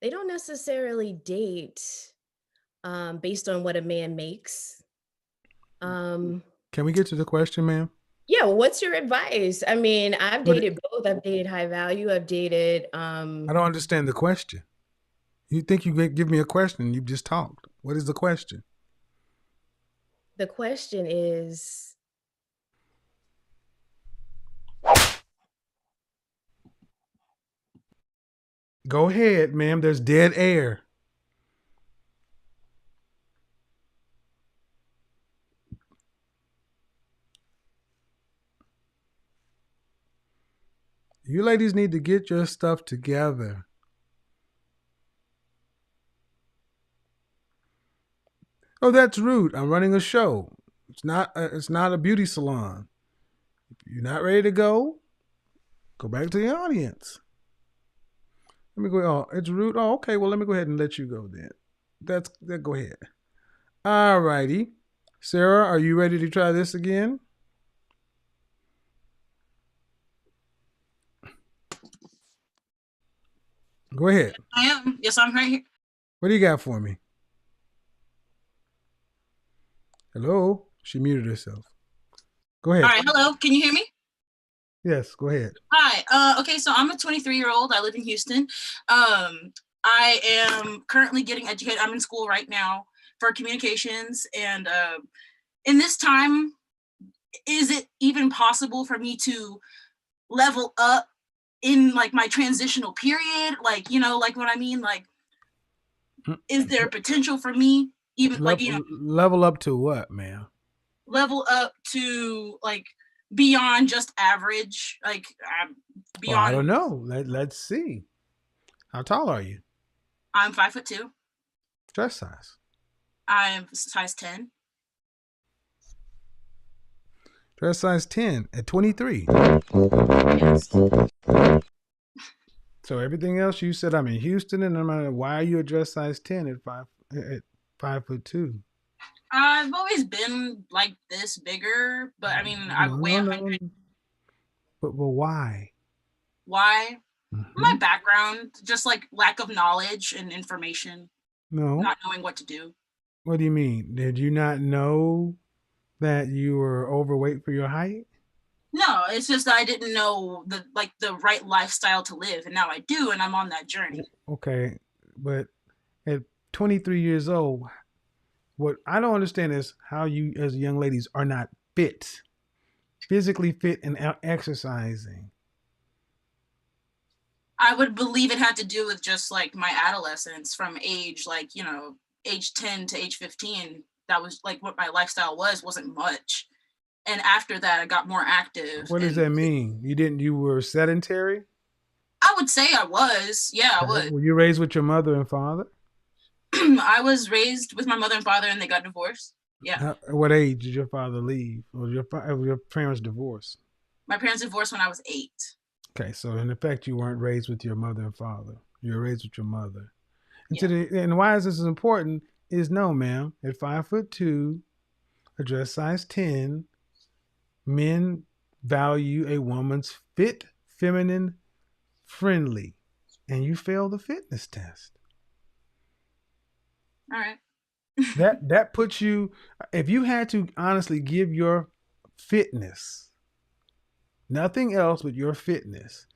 Speaker 12: they don't necessarily date based on what a man makes?
Speaker 4: Can we get to the question, ma'am?
Speaker 12: Yeah, well, what's your advice? I mean, I've dated both. I've dated high value. I've dated...
Speaker 4: I don't understand the question. You think you give me a question, you just talked. What is the question?
Speaker 12: The question is...
Speaker 4: Go ahead, ma'am. There's dead air. You ladies need to get your stuff together. Oh, that's rude. I'm running a show. It's not a beauty salon. If you're not ready to go back to the audience. Let me go. Oh, it's rude. Oh, okay. Well, let me go ahead and let you go then. Go ahead. All righty. Sarah, are you ready to try this again? Go ahead.
Speaker 13: I am. Yes, I'm right here.
Speaker 4: What do you got for me? Hello? She muted herself. Go ahead.
Speaker 13: All right. Hello. Can you hear me?
Speaker 4: Yes, go ahead.
Speaker 13: Hi. Okay, so I'm a 23-year-old. I live in Houston. I am currently getting educated. I'm in school right now for communications. And in this time, is it even possible for me to level up in like my transitional period? Like, like what I mean? Like, is there potential for me even
Speaker 4: level up to what, ma'am?
Speaker 13: Level up to like beyond just average, like beyond.
Speaker 4: Well, I don't know. Let's see. How tall are you?
Speaker 13: I'm 5'2".
Speaker 4: Dress size.
Speaker 13: I'm size 10.
Speaker 4: Dress size 10 at 23.
Speaker 13: Yes.
Speaker 4: So everything else you said, I'm in Houston, and no matter why are you a dress size 10 at 5'2"?
Speaker 13: I've always been like this bigger, but I mean, I weigh 100.
Speaker 4: But why?
Speaker 13: Why?
Speaker 4: Mm-hmm.
Speaker 13: My background, just like lack of knowledge and information.
Speaker 4: No.
Speaker 13: Not knowing what to do.
Speaker 4: What do you mean? Did you not know that you were overweight for your height?
Speaker 13: No, it's just that I didn't know the right lifestyle to live, and now I do, and I'm on that journey.
Speaker 4: Okay, but at 23 years old, what I don't understand is how you, as young ladies, are not fit, physically fit and exercising.
Speaker 13: I would believe it had to do with just like my adolescence from age, like, age 10 to age 15. That was like what my lifestyle wasn't much. And after that, I got more active.
Speaker 4: What does that mean? You were sedentary?
Speaker 13: I would say I was. Yeah, I was.
Speaker 4: Were you raised with your mother and father?
Speaker 13: I was raised with my mother and father, and they got divorced. Yeah.
Speaker 4: At what age did your father leave, or your parents divorced?
Speaker 13: My parents divorced when I was 8.
Speaker 4: Okay, so in effect, you weren't raised with your mother and father. You were raised with your mother.
Speaker 13: Yeah.
Speaker 4: And why is this important? Is no, ma'am. At 5'2", a dress size 10, men value a woman's fit, feminine, friendly, and you fail the fitness test.
Speaker 13: All right.
Speaker 4: that puts you, if you had to honestly give your fitness, nothing else but your fitness,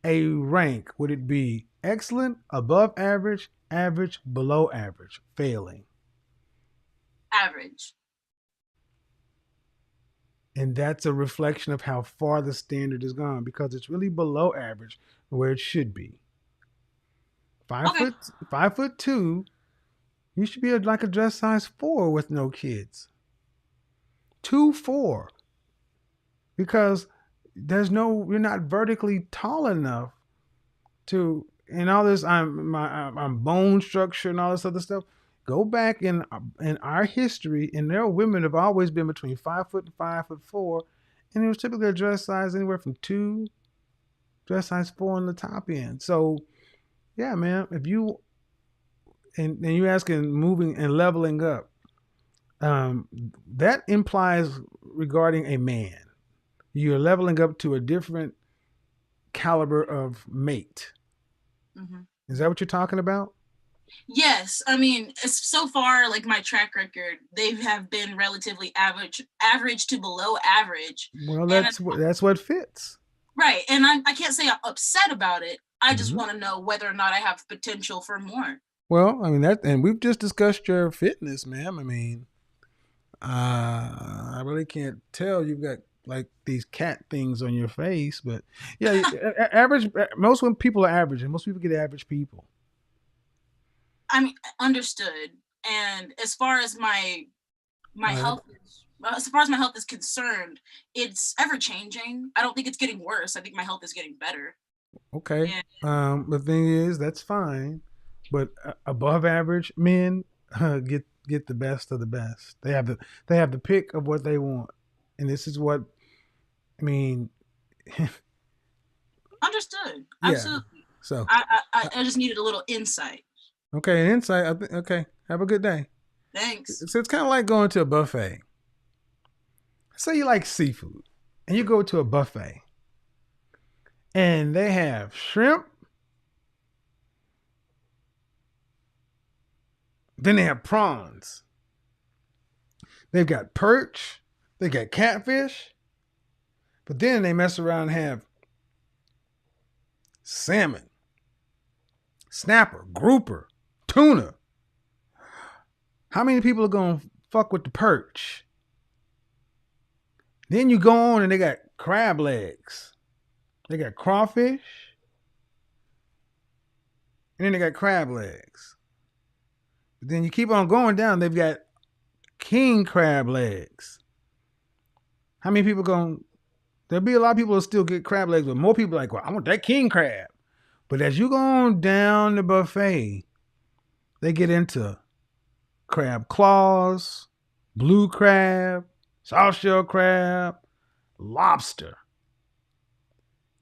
Speaker 4: a rank, would it be excellent, above average, average, below average, failing?
Speaker 13: Average.
Speaker 4: And that's a reflection of how far the standard has gone, because it's really below average where it should be. 5'2", you should be like a dress size 4 with no kids. 2'4", because you're not vertically tall enough to, and all this, I'm bone structure and all this other stuff. Go back in our history, and there are women have always been between 5 foot and 5'4", and it was typically a dress size anywhere from 2, dress size 4 on the top end. So, yeah, man, if you and you asking moving and leveling up, that implies regarding a man, you're leveling up to a different caliber of mate.
Speaker 13: Mm-hmm.
Speaker 4: Is that what you're talking about?
Speaker 13: Yes, I mean, so far, like my track record, they have been relatively average to below average.
Speaker 4: Well, that's what fits.
Speaker 13: Right, and I can't say I'm upset about it. I just want to know whether or not I have potential for more.
Speaker 4: Well, I mean and we've just discussed your fitness, ma'am. I mean, I really can't tell. You've got like these cat things on your face, but yeah, average. Most people are average, and most people get average people.
Speaker 13: I mean, understood. And as far as my health, as far as my health is concerned, it's ever changing. I don't think it's getting worse. I think my health is getting better.
Speaker 4: Okay. The thing is, that's fine, but above average men get the best of the best. They have the pick of what they want, and this is what I mean.
Speaker 13: Understood.
Speaker 4: Yeah.
Speaker 13: Absolutely.
Speaker 4: So
Speaker 13: I just needed a little insight.
Speaker 4: Okay, an insight. Okay, have a good day.
Speaker 13: Thanks.
Speaker 4: So it's kind of like going to a buffet. Say you like seafood, and you go to a buffet, and they have shrimp, then they have prawns, they've got perch, they got catfish, but then they mess around and have salmon, snapper, grouper, tuna. How many people are going to fuck with the perch? Then you go on and they got crab legs. They got crawfish. And then they got crab legs. But then you keep on going down, they've got king crab legs. How many people there'll be a lot of people who still get crab legs, but more people are like, well, I want that king crab. But as you go on down the buffet, They get into crab claws, blue crab, soft shell crab, lobster.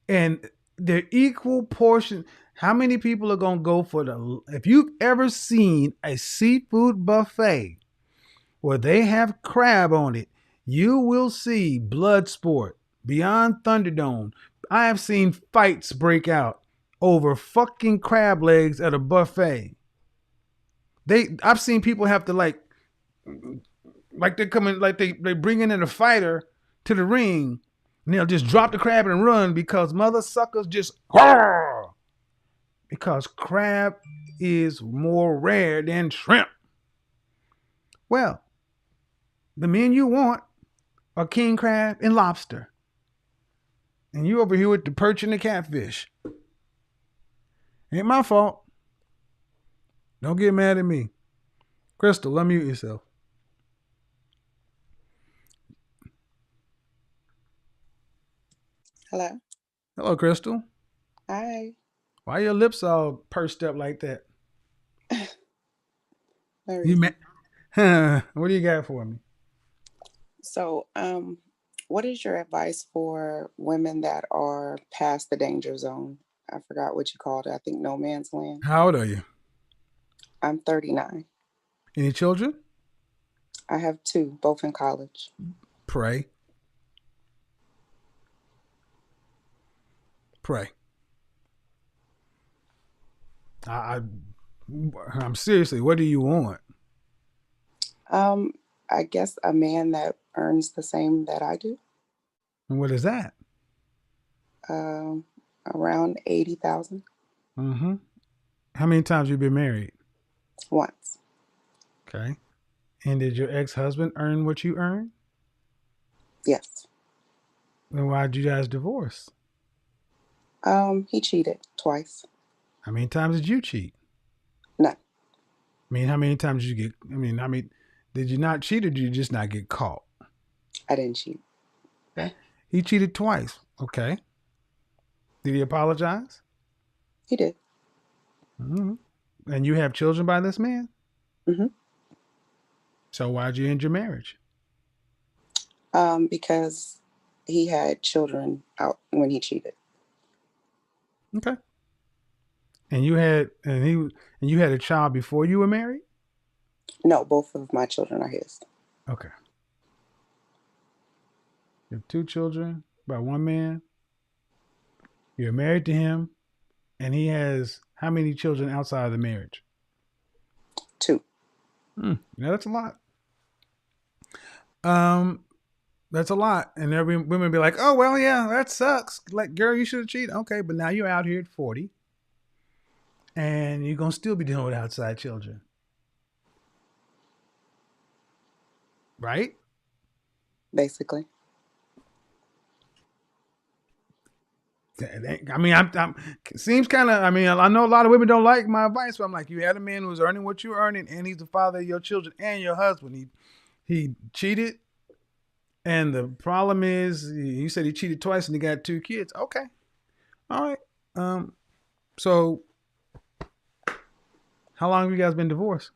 Speaker 4: And they're equal portion. How many people are going to go for if you've ever seen a seafood buffet where they have crab on it, you will see Bloodsport, Beyond Thunderdome. I have seen fights break out over fucking crab legs at a buffet. I've seen people have to like they're coming, like they bringing in a fighter to the ring, and they'll just drop the crab and run because mother suckers just because crab is more rare than shrimp. Well, the men you want are king crab and lobster, and you over here with the perch and the catfish. Ain't my fault. Don't get mad at me. Crystal, unmute yourself.
Speaker 14: Hello.
Speaker 4: Hello, Crystal.
Speaker 14: Hi.
Speaker 4: Why your lips all pursed up like that?
Speaker 14: You
Speaker 4: what do you got for me?
Speaker 14: So, what is your advice for women that are past the danger zone? I forgot what you called it. I think no man's land.
Speaker 4: How old are you?
Speaker 14: I'm 39.
Speaker 4: Any children?
Speaker 14: I have 2, both in college.
Speaker 4: Pray. I'm seriously, what do you want?
Speaker 14: I guess a man that earns the same that I do.
Speaker 4: And what is that?
Speaker 14: Around 80,000.
Speaker 4: Mm-hmm. How many times you been married?
Speaker 14: Once.
Speaker 4: Okay. And did your ex-husband earn what you earn?
Speaker 14: Yes.
Speaker 4: Then why'd you guys divorce?
Speaker 14: He cheated twice.
Speaker 4: How many times did you cheat?
Speaker 14: None.
Speaker 4: I mean, how many times did you get, did you not cheat or did you just not get caught?
Speaker 14: I didn't cheat.
Speaker 4: Okay. He cheated twice. Okay. Did he apologize?
Speaker 14: He did.
Speaker 4: Mm-hmm. And you have children by this man?
Speaker 14: Mm-hmm.
Speaker 4: So why'd you end your marriage?
Speaker 14: Because he had children out when he cheated.
Speaker 4: Okay. And you had a child before you were married?
Speaker 14: No, both of my children are his.
Speaker 4: Okay. You have 2 children by one man. You're married to him, and he has how many children outside of the marriage?
Speaker 14: 2.
Speaker 4: Yeah, that's a lot. That's a lot. And every women be like, oh, well, yeah, that sucks. Like, girl, you should have cheated. Okay, but now you're out here at 40. And you're going to still be dealing with outside children. Right?
Speaker 14: Basically.
Speaker 4: I mean, seems kind of, I know a lot of women don't like my advice, but I'm like, you had a man who's earning what you're earning, and he's the father of your children and your husband. He cheated. And the problem is, you said he cheated twice and he got 2 kids. Okay. All right. So how long have you guys been divorced?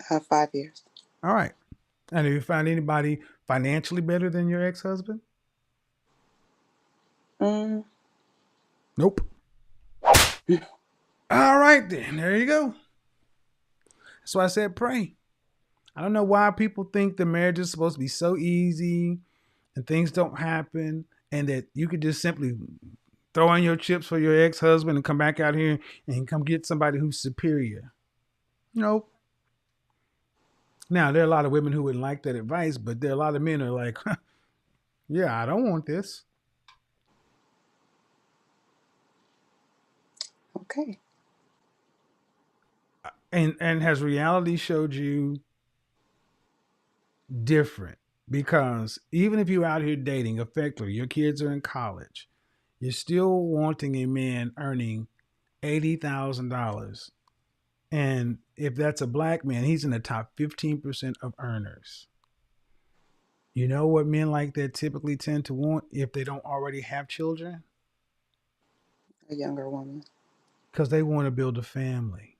Speaker 14: 5 years.
Speaker 4: All right. And have you found anybody financially better than your ex-husband? Nope. All right, then. There you go. That's why I said pray. I don't know why people think the marriage is supposed to be so easy and things don't happen and that you could just simply throw in your chips for your ex-husband and come back out here and come get somebody who's superior. Nope. Now, there are a lot of women who wouldn't like that advice, but there are a lot of men who are like, yeah, I don't want this.
Speaker 14: Okay.
Speaker 4: And has reality showed you different? Because even if you're out here dating effectively, your kids are in college, you're still wanting a man earning $80,000. And if that's a black man, he's in the top 15% of earners. You know what men like that typically tend to want if they don't already have children?
Speaker 14: A younger woman.
Speaker 4: Because they want to build a family.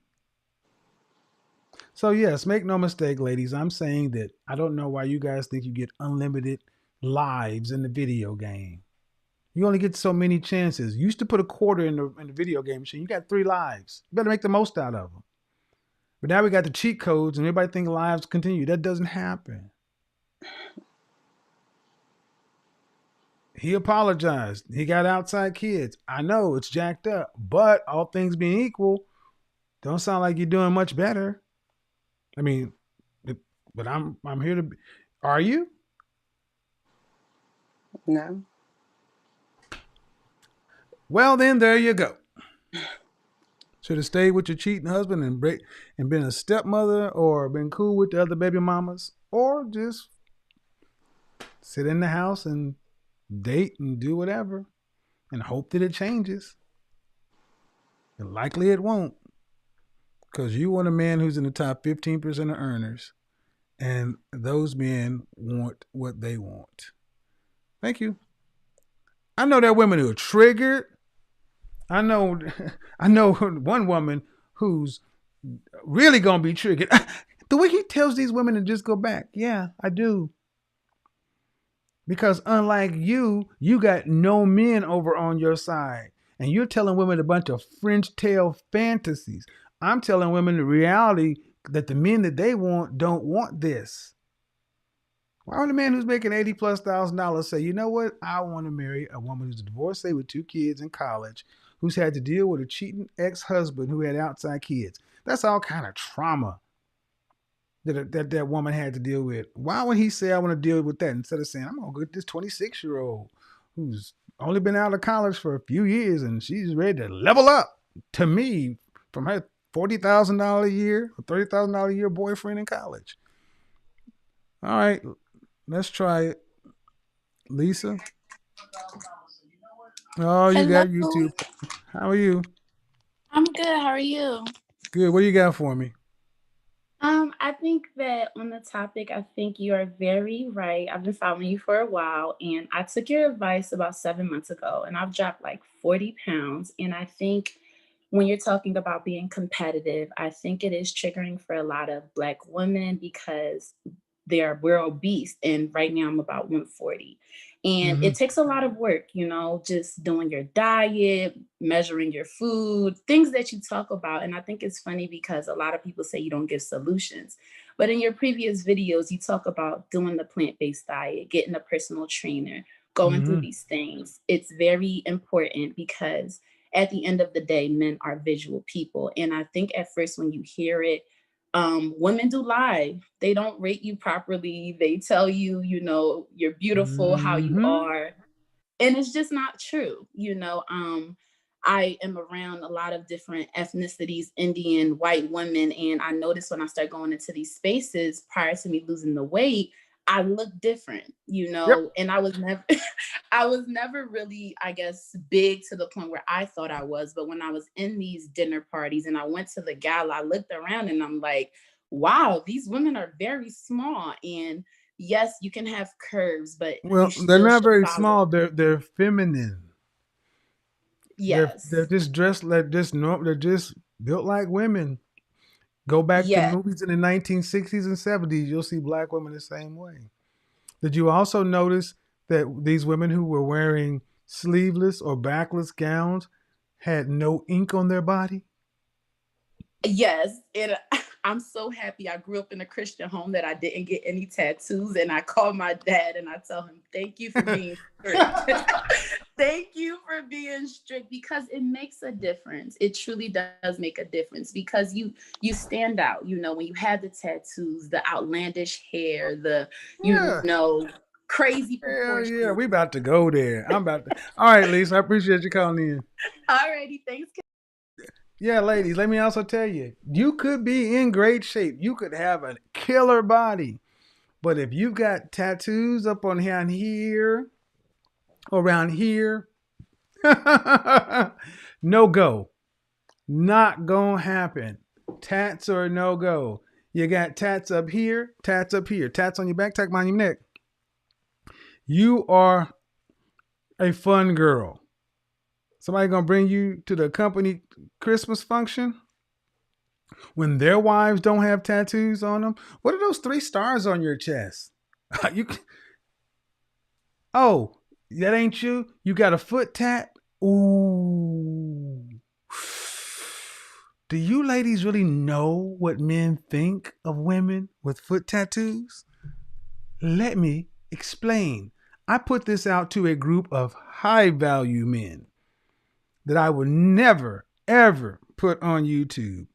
Speaker 4: So yes, make no mistake, ladies. I'm saying that I don't know why you guys think you get unlimited lives in the video game. You only get so many chances. You used to put a quarter in the video game machine. You got 3 lives. You better make the most out of them. But now we got the cheat codes, and everybody think lives continue. That doesn't happen. He apologized. He got outside kids. I know it's jacked up, but all things being equal, don't sound like you're doing much better. I mean, but I'm here to. Are you?
Speaker 14: No.
Speaker 4: Well, then there you go. Should have stayed with your cheating husband and been a stepmother, or been cool with the other baby mamas, or just sit in the house and date and do whatever and hope that it changes. And likely it won't, because you want a man who's in the top 15% of earners, and those men want what they want. Thank you. I know there are women who are triggered. I know one woman who's really gonna be triggered. The way he tells these women to just go back. Yeah, I do. Because unlike you got no men over on your side. And you're telling women a bunch of French tale fantasies. I'm telling women the reality that the men that they want don't want this. Why would a man who's making $80,000+ say, you know what? I want to marry a woman who's a divorcee with 2 kids in college, who's had to deal with a cheating ex-husband who had outside kids. That's all kind of trauma that woman had to deal with. Why would he say, I want to deal with that, instead of saying, I'm going to get this 26-year-old who's only been out of college for a few years and she's ready to level up to me from her $40,000 a year or $30,000 a year boyfriend in college. All right, let's try it. Lisa? Oh, you
Speaker 15: Hello.
Speaker 4: got YouTube. How are you?
Speaker 15: I'm good. How are you?
Speaker 4: Good. What do you got for me?
Speaker 15: I think that on the topic, I think you are very right. I've been following you for a while, and I took your advice about 7 months ago, and I've dropped like 40 pounds. And I think when you're talking about being competitive, I think it is triggering for a lot of Black women because we're obese, and right now I'm about 140. And it takes a lot of work, just doing your diet, measuring your food, things that you talk about. And I think it's funny because a lot of people say you don't give solutions. But in your previous videos, you talk about doing the plant-based diet, getting a personal trainer, going through these things. It's very important because at the end of the day, men are visual people. And I think at first when you hear it, women do lie. They don't rate you properly. They tell you, you're beautiful, how you are. And it's just not true. I am around a lot of different ethnicities, Indian, white women. And I noticed when I started going into these spaces prior to me losing the weight, I look different, and I was never, I was never really, I guess, big to the point where I thought I was. But when I was in these dinner parties and I went to the gala, I looked around and I'm like, wow, these women are very small. And yes, you can have curves, but
Speaker 4: well, they're not very small. They're feminine.
Speaker 15: Yes,
Speaker 4: they're just dressed like this. They're just built like women. Go back to movies in the 1960s and 70s. You'll see Black women the same way. Did you also notice that these women who were wearing sleeveless or backless gowns had no ink on their body?
Speaker 15: Yes, and I'm so happy I grew up in a Christian home that I didn't get any tattoos, and I call my dad and I tell him, thank you for being strict. Thank you for being strict, because it makes a difference. It truly does make a difference because you stand out, when you have the tattoos, the outlandish hair, the, crazy proportions.
Speaker 4: Yeah, we about to go there. All right, Lisa, I appreciate you calling in.
Speaker 15: Alrighty, thanks.
Speaker 4: Yeah, ladies, let me also tell you, you could be in great shape. You could have a killer body. But if you've got tattoos up on here, around here, no go. Not gonna happen. Tats are no go. You got tats up here, tats up here, tats on your back, tats on your neck. You are a fun girl. Somebody gonna bring you to the company Christmas function? when their wives don't have tattoos on them? What are those 3 stars on your chest? Oh, that ain't you? You got a foot tat? Ooh. Do you ladies really know what men think of women with foot tattoos? Let me explain. I put this out to a group of high value men that I would never, ever put on YouTube.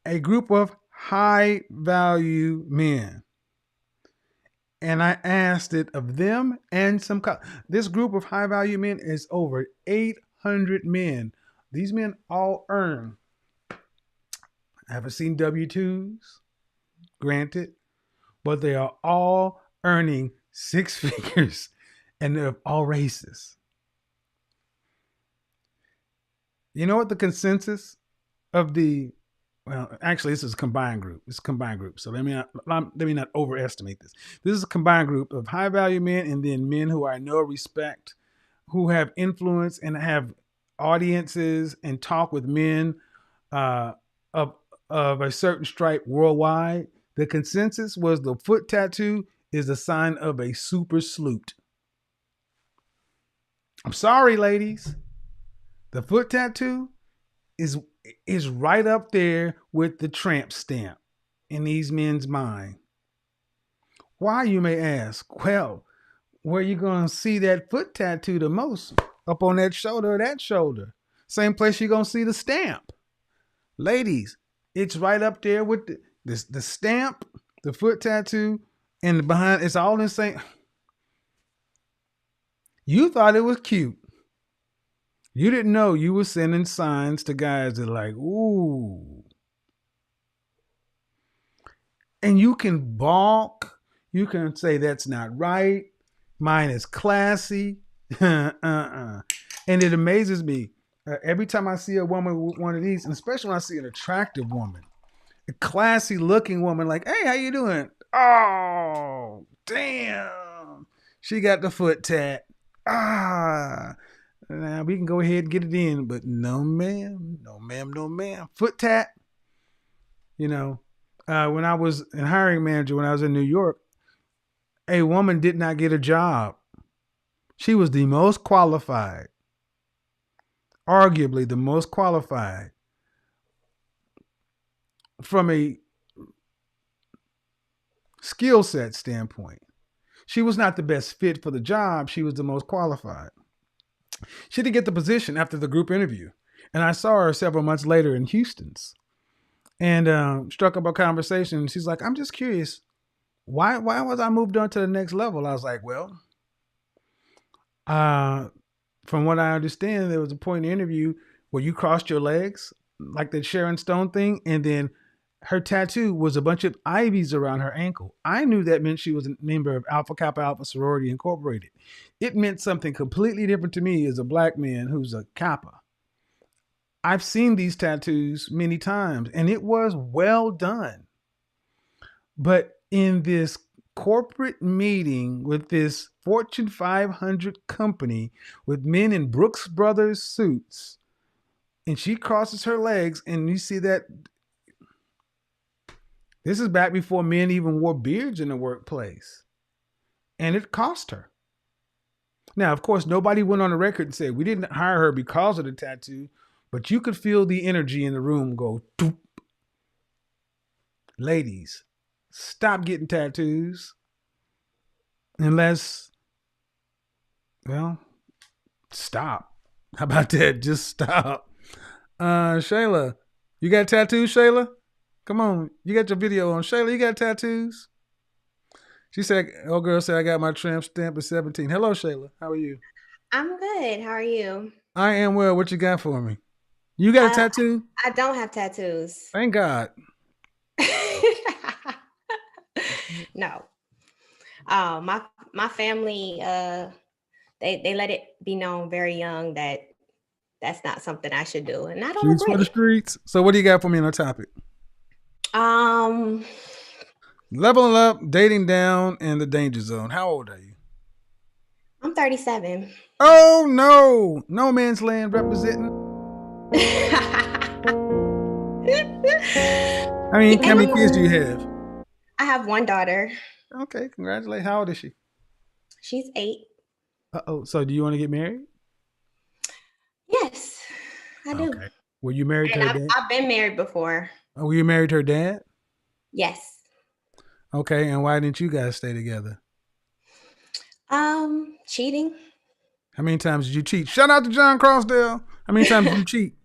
Speaker 4: A group of high value men. And I asked it of them and some. This group of high value men is over 800 men. These men all earn. I haven't seen W-2s, granted, but they are all earning 6 figures and they're of all races. You know what the consensus of actually, this is a combined group. It's a combined group. So let me not overestimate this. This is a combined group of high value men and then men who I know respect, who have influence and have audiences and talk with men of a certain stripe worldwide. The consensus was the foot tattoo is a sign of a super sloot. I'm sorry, ladies. The foot tattoo is right up there with the tramp stamp in these men's mind. Why, you may ask? Well, where you going to see that foot tattoo the most? Up on that shoulder or that shoulder. Same place you're going to see the stamp. Ladies, it's right up there with the stamp, the foot tattoo, and the behind. It's all in the same. You thought it was cute. You didn't know you were sending signs to guys that are like, ooh. And you can balk. You can say that's not right. Mine is classy. And it amazes me. Every time I see a woman with one of these, and especially when I see an attractive woman, a classy looking woman, like, hey, how you doing? Oh, damn. She got the foot tat. Now we can go ahead and get it in, but no ma'am, no ma'am, no ma'am. Foot tat. You know, when I was a hiring manager, when I was in New York, a woman did not get a job. She was the most qualified, arguably the most qualified from a skill set standpoint. She was not the best fit for the job. She was the most qualified. She didn't get the position after the group interview. And I saw her several months later in Houston's and struck up a conversation. She's like, I'm just curious, why was I moved on to the next level? I was like, well, from what I understand, there was a point in the interview where you crossed your legs, like that Sharon Stone thing, and then her tattoo was a bunch of ivies around her ankle. I knew that meant she was a member of Alpha Kappa Alpha Sorority Incorporated. It meant something completely different to me as a black man who's a Kappa. I've seen these tattoos many times, and it was well done. But in this corporate meeting with this Fortune 500 company with men in Brooks Brothers suits, and she crosses her legs, and you see that. This is back before men even wore beards in the workplace. And it cost her. Now, of course, nobody went on the record and said, we didn't hire her because of the tattoo, but you could feel the energy in the room go, doop. Ladies, stop getting tattoos. Unless, well, stop. How about that? Just stop. Shayla, you got tattoos, Shayla? Come on, you got your video on. Shayla, you got tattoos? She said, old girl said, I got my tramp stamp at 17. Hello, Shayla. How are you?
Speaker 16: I'm good. How are you?
Speaker 4: I am well. What you got for me? You got a tattoo?
Speaker 16: I don't have tattoos.
Speaker 4: Thank God.
Speaker 16: No. My family, they let it be known very young that that's not something I should do. And I don't
Speaker 4: Streets for the streets. So what do you got for me on the topic? Leveling up, dating down, and the danger zone. How old are you?
Speaker 16: I'm 37.
Speaker 4: Oh, no. No man's land representing. How many kids do you have?
Speaker 16: I have one daughter.
Speaker 4: Okay, congratulations. How old is she?
Speaker 16: She's 8.
Speaker 4: So do you want to get married?
Speaker 16: Yes, I do.
Speaker 4: Okay. Were you married to
Speaker 16: And
Speaker 4: her dad?
Speaker 16: I've been married before.
Speaker 4: Oh, were you married to her dad?
Speaker 16: Yes.
Speaker 4: Okay, and why didn't you guys stay together?
Speaker 16: Cheating.
Speaker 4: How many times did you cheat? Shout out to John Crossdale. How many times did you cheat?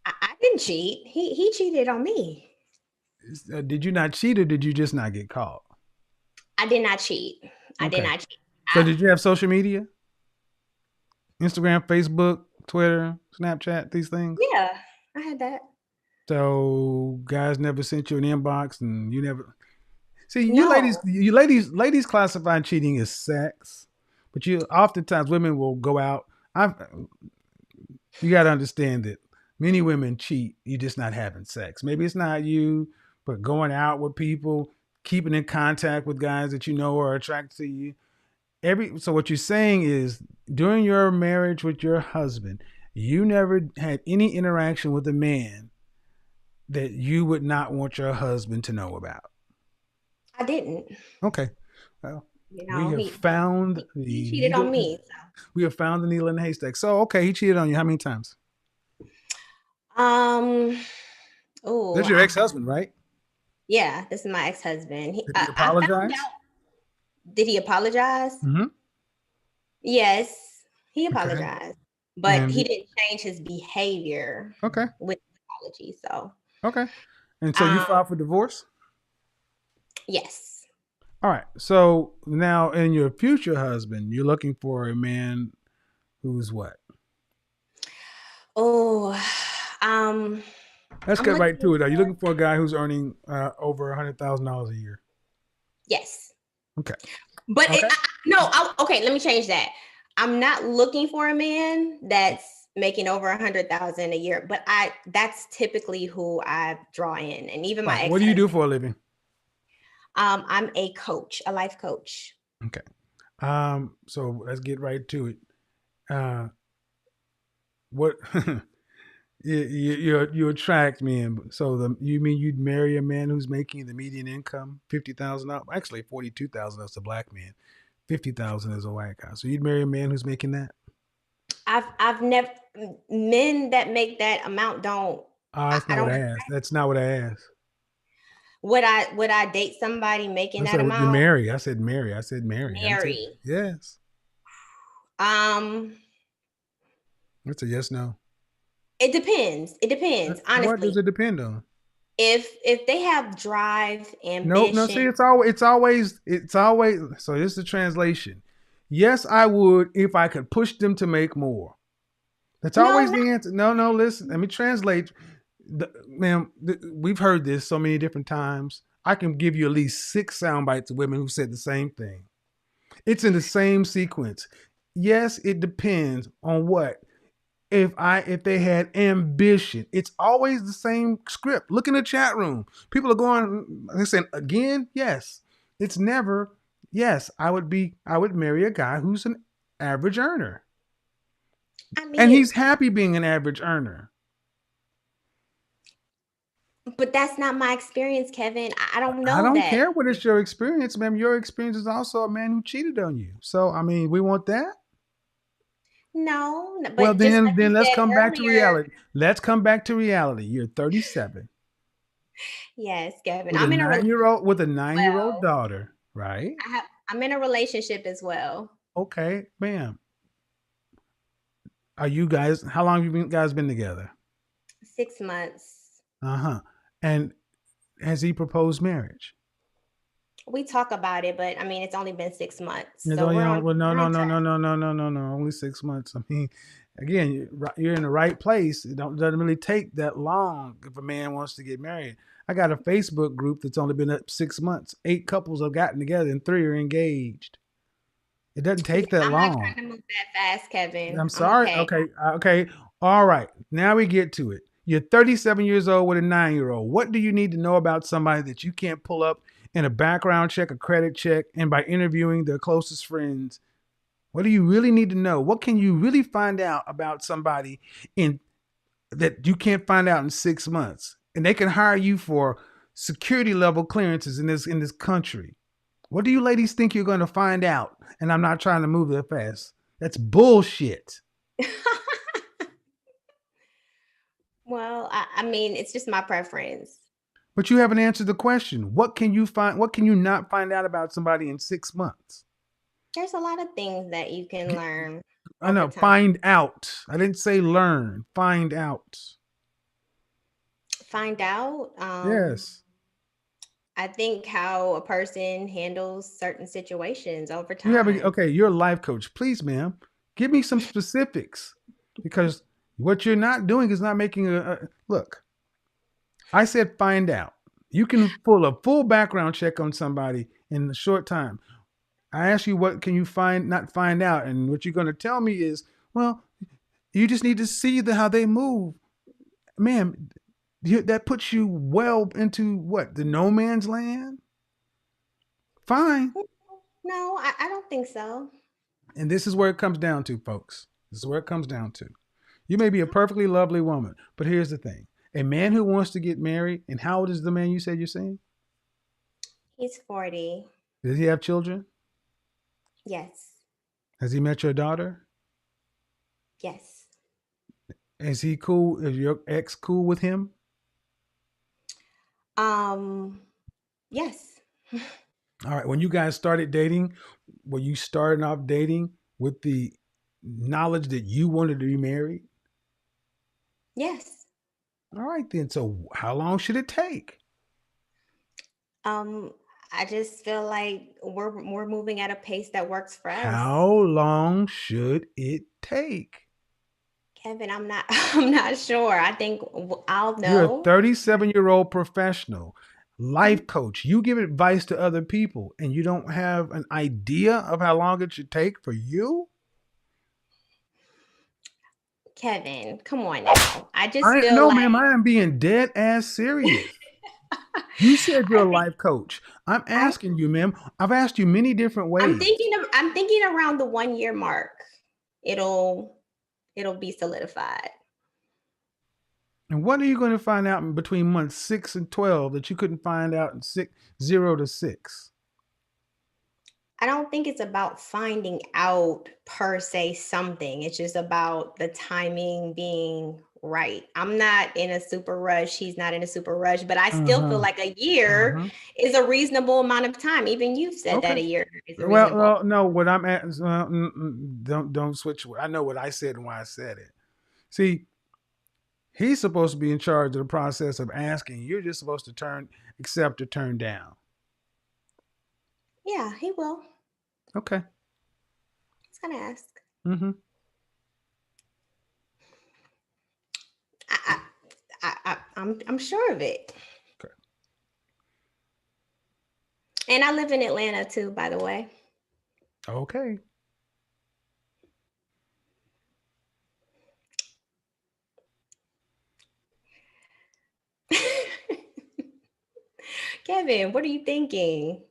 Speaker 16: I didn't cheat. He cheated on me.
Speaker 4: Did you not cheat or did you just not get caught?
Speaker 16: I did not cheat. I did
Speaker 4: Okay.
Speaker 16: not cheat.
Speaker 4: So did you have social media? Instagram, Facebook, Twitter, Snapchat, these things?
Speaker 16: Yeah, I had that.
Speaker 4: So guys never sent you an inbox and you never see
Speaker 16: No.
Speaker 4: you ladies classify cheating as sex, but you oftentimes women will go out. You got to understand that many women cheat. You're just not having sex. Maybe it's not you, but going out with people, keeping in contact with guys that you know are attracted to you. So what you're saying is during your marriage with your husband, you never had any interaction with a man that you would not want your husband to know about.
Speaker 16: I didn't.
Speaker 4: Okay. Well,
Speaker 16: You know,
Speaker 4: we have found
Speaker 16: he cheated on me.
Speaker 4: We have found the needle in the haystack. So, okay, he cheated on you how many times?
Speaker 16: Oh,
Speaker 4: That's your ex-husband, right?
Speaker 16: Yeah, this is my ex-husband.
Speaker 4: Did he apologize?
Speaker 16: Did he apologize?
Speaker 4: Mm-hmm.
Speaker 16: Yes, he apologized, but
Speaker 4: And
Speaker 16: he didn't change his behavior.
Speaker 4: Okay.
Speaker 16: With the apology, so
Speaker 4: Okay. And so you filed for divorce?
Speaker 16: yes.
Speaker 4: All right. So now in your future husband, you're looking for a man who's what?
Speaker 16: Oh,
Speaker 4: Let's
Speaker 16: I'm
Speaker 4: get right
Speaker 16: looking
Speaker 4: to it. Are you looking for a guy who's earning over $100,000 a year?
Speaker 16: Yes.
Speaker 4: Okay.
Speaker 16: But
Speaker 4: Okay.
Speaker 16: okay, let me change that. I'm not looking for a man that's making over 100,000 a year, but that's typically who I draw in. And even my ex.
Speaker 4: What do you do for a living?
Speaker 16: I'm a coach, a life coach.
Speaker 4: Okay. So let's get right to it. What you attract men? So you mean you'd marry a man who's making the median income $50,000? Actually, 42,000 is a black man. 50,000 is a white guy. So you'd marry a man who's making that?
Speaker 16: I've never men that make that amount don't.
Speaker 4: That's not what I asked. That's not what I asked.
Speaker 16: Would I date somebody making that amount?
Speaker 4: Marry. I said marry. I said marry.
Speaker 16: Marry.
Speaker 4: Yes. That's a yes, no.
Speaker 16: It depends. It depends. Honestly.
Speaker 4: What does it depend on?
Speaker 16: If they have drive, ambition.
Speaker 4: No. See, it's always. So this is the translation. Yes, I would if I could push them to make more. That's always the answer. No. Listen, let me translate. Ma'am, we've heard this so many different times. I can give you at least 6 sound bites of women who said the same thing. It's in the same sequence. Yes, it depends on what. If they had ambition, it's always the same script. Look in the chat room. People are going, they're saying again, yes. It's never, yes, I would marry a guy who's an average earner. And he's happy being an average earner.
Speaker 16: But that's not my experience, Kevin. I don't know.
Speaker 4: I don't care what is your experience, ma'am. Your experience is also a man who cheated on you. So, I mean, we want that?
Speaker 16: No. But
Speaker 4: well, then let's come back to
Speaker 16: earlier,
Speaker 4: reality. Let's come back to reality. You're 37.
Speaker 16: Yes, Kevin.
Speaker 4: With
Speaker 16: I'm in a
Speaker 4: 9-year-old with a 9-year-old daughter, right?
Speaker 16: I'm in a relationship as well.
Speaker 4: Okay, ma'am. Are you guys? How long have you guys been together?
Speaker 16: 6 months.
Speaker 4: And has he proposed marriage?
Speaker 16: We talk about it, but I mean, it's only been 6 months. So
Speaker 4: No.
Speaker 16: no.
Speaker 4: Only 6 months. I mean, again, you're in the right place. It doesn't really take that long if a man wants to get married. I got a Facebook group that's only been up 6 months. 8 couples have gotten together and 3 are engaged. It doesn't take that long.
Speaker 16: I'm not trying to move that fast, Kevin.
Speaker 4: I'm sorry. Okay. All right. Now we get to it. You're 37 years old with a 9-year-old. What do you need to know about somebody that you can't pull up in a background check, a credit check, and by interviewing their closest friends? What do you really need to know? What can you really find out about somebody that you can't find out in 6 months? and they can hire you for security level clearances in this country. What do you ladies think you're going to find out? And I'm not trying to move that fast. That's bullshit.
Speaker 16: Well, I mean, it's just my preference.
Speaker 4: But you haven't answered the question. What can you find? What can you not find out about somebody in 6 months?
Speaker 16: There's a lot of things that you can learn.
Speaker 4: I know. Find out. I didn't say learn. Find out.
Speaker 16: Find out.
Speaker 4: Yes.
Speaker 16: I think how a person handles certain situations over
Speaker 4: You have
Speaker 16: time.
Speaker 4: okay. You're a life coach. Please, ma'am, give me some specifics, because what you're not doing is not making a look. I said find out. You can pull a full background check on somebody in a short time. I ask you, what can you not find out? And what you're going to tell me is, well, you just need to see how they move. Ma'am, that puts you well into what? The no man's land? Fine.
Speaker 16: No, I don't think so.
Speaker 4: And this is where it comes down to, folks. This is where it comes down to. You may be a perfectly lovely woman, but here's the thing. A man who wants to get married, and how old is the man you said you're seeing?
Speaker 16: He's 40.
Speaker 4: Does he have children?
Speaker 16: Yes.
Speaker 4: Has he met your daughter?
Speaker 16: Yes.
Speaker 4: Is he cool? Is your ex cool with him?
Speaker 16: Yes.
Speaker 4: All right. When you guys started dating, were you starting off dating with the knowledge that you wanted to be married?
Speaker 16: Yes.
Speaker 4: All right then. So how long should it take?
Speaker 16: I just feel like we're moving at a pace that works for us.
Speaker 4: How long should it take?
Speaker 16: Kevin, I'm not sure. I think I'll know.
Speaker 4: You're a 37-year-old professional life coach. You give advice to other people and you don't have an idea of how long it should take for you?
Speaker 16: Kevin, come on now. I just feel
Speaker 4: no,
Speaker 16: like
Speaker 4: ma'am, I am being dead ass serious. You said you're a life coach. I'm asking you, ma'am. I've asked you many different ways.
Speaker 16: I'm thinking around the 1 year mark. It'll be solidified.
Speaker 4: And what are you going to find out in between months 6 and 12 that you couldn't find out in 0 to 6?
Speaker 16: I don't think it's about finding out per se something. It's just about the timing being right. I'm not in a super rush. He's not in a super rush, but I still feel like a year is a reasonable amount of time. Even you've said that a year is reasonable.
Speaker 4: Well, no, what I'm at, don't switch. I know what I said and why I said it. See, he's supposed to be in charge of the process of asking. You're just supposed to accept or turn down.
Speaker 16: Yeah, he will.
Speaker 4: Okay.
Speaker 16: He's gonna ask.
Speaker 4: Mm-hmm.
Speaker 16: I'm sure of it.
Speaker 4: Okay.
Speaker 16: And I live in Atlanta too, by the way.
Speaker 4: Okay.
Speaker 16: Kevin, what are you thinking?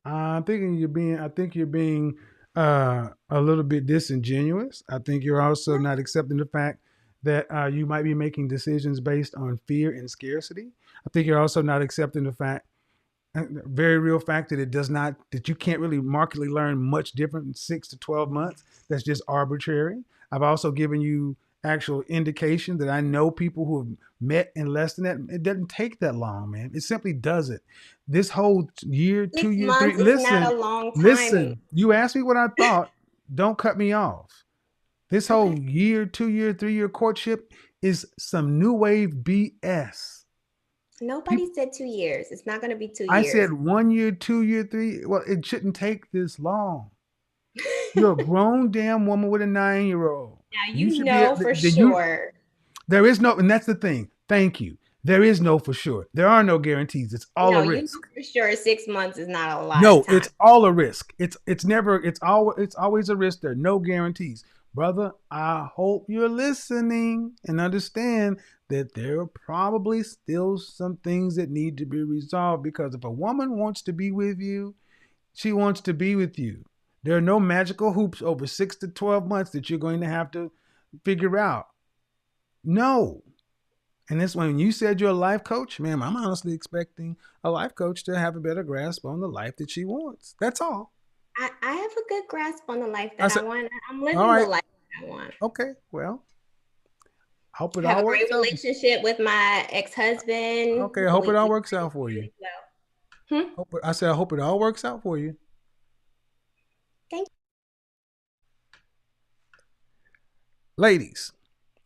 Speaker 4: I think you're being a little bit disingenuous. I think you're also not accepting the fact that you might be making decisions based on fear and scarcity. I think you're also not accepting the very real fact that you can't really markedly learn much different in 6 to 12 months. That's just arbitrary. I've also given you actual indication that I know people who have met in less than that. It doesn't take that long, man. It simply doesn't. This whole year, 2 years, 3
Speaker 16: is not a long time.
Speaker 4: Listen, you asked me what I thought. Don't cut me off. This whole year, 2 year, 3 year courtship is some new wave BS.
Speaker 16: Nobody said 2 years. It's not going to be 2 years.
Speaker 4: I said 1 year, 2 year, 3. Well, it shouldn't take this long. You're a grown damn woman with a 9-year-old.
Speaker 16: Now you know for sure.
Speaker 4: There is no, and that's the thing. Thank you. There is no for sure. There are no guarantees. It's all a risk.
Speaker 16: You know for sure 6 months is not a lot.
Speaker 4: No,
Speaker 16: of time.
Speaker 4: it's all a risk. It's always a risk. There are no guarantees. Brother, I hope you're listening and understand that there are probably still some things that need to be resolved, because if a woman wants to be with you, she wants to be with you. There are no magical hoops over 6 to 12 months that you're going to have to figure out. No. And this when you said you're a life coach, ma'am, I'm honestly expecting a life coach to have a better grasp on the life that she wants. That's all.
Speaker 16: I have a good grasp on the life that I want. I'm living
Speaker 4: all right.
Speaker 16: the life that I want.
Speaker 4: Okay, well, hope it
Speaker 16: I have
Speaker 4: all
Speaker 16: a
Speaker 4: works
Speaker 16: great
Speaker 4: out.
Speaker 16: relationship with my ex-husband.
Speaker 4: Okay, I hope it all works out for you.
Speaker 16: Well.
Speaker 4: I said I hope it all works out for you.
Speaker 16: Thank you.
Speaker 4: Ladies,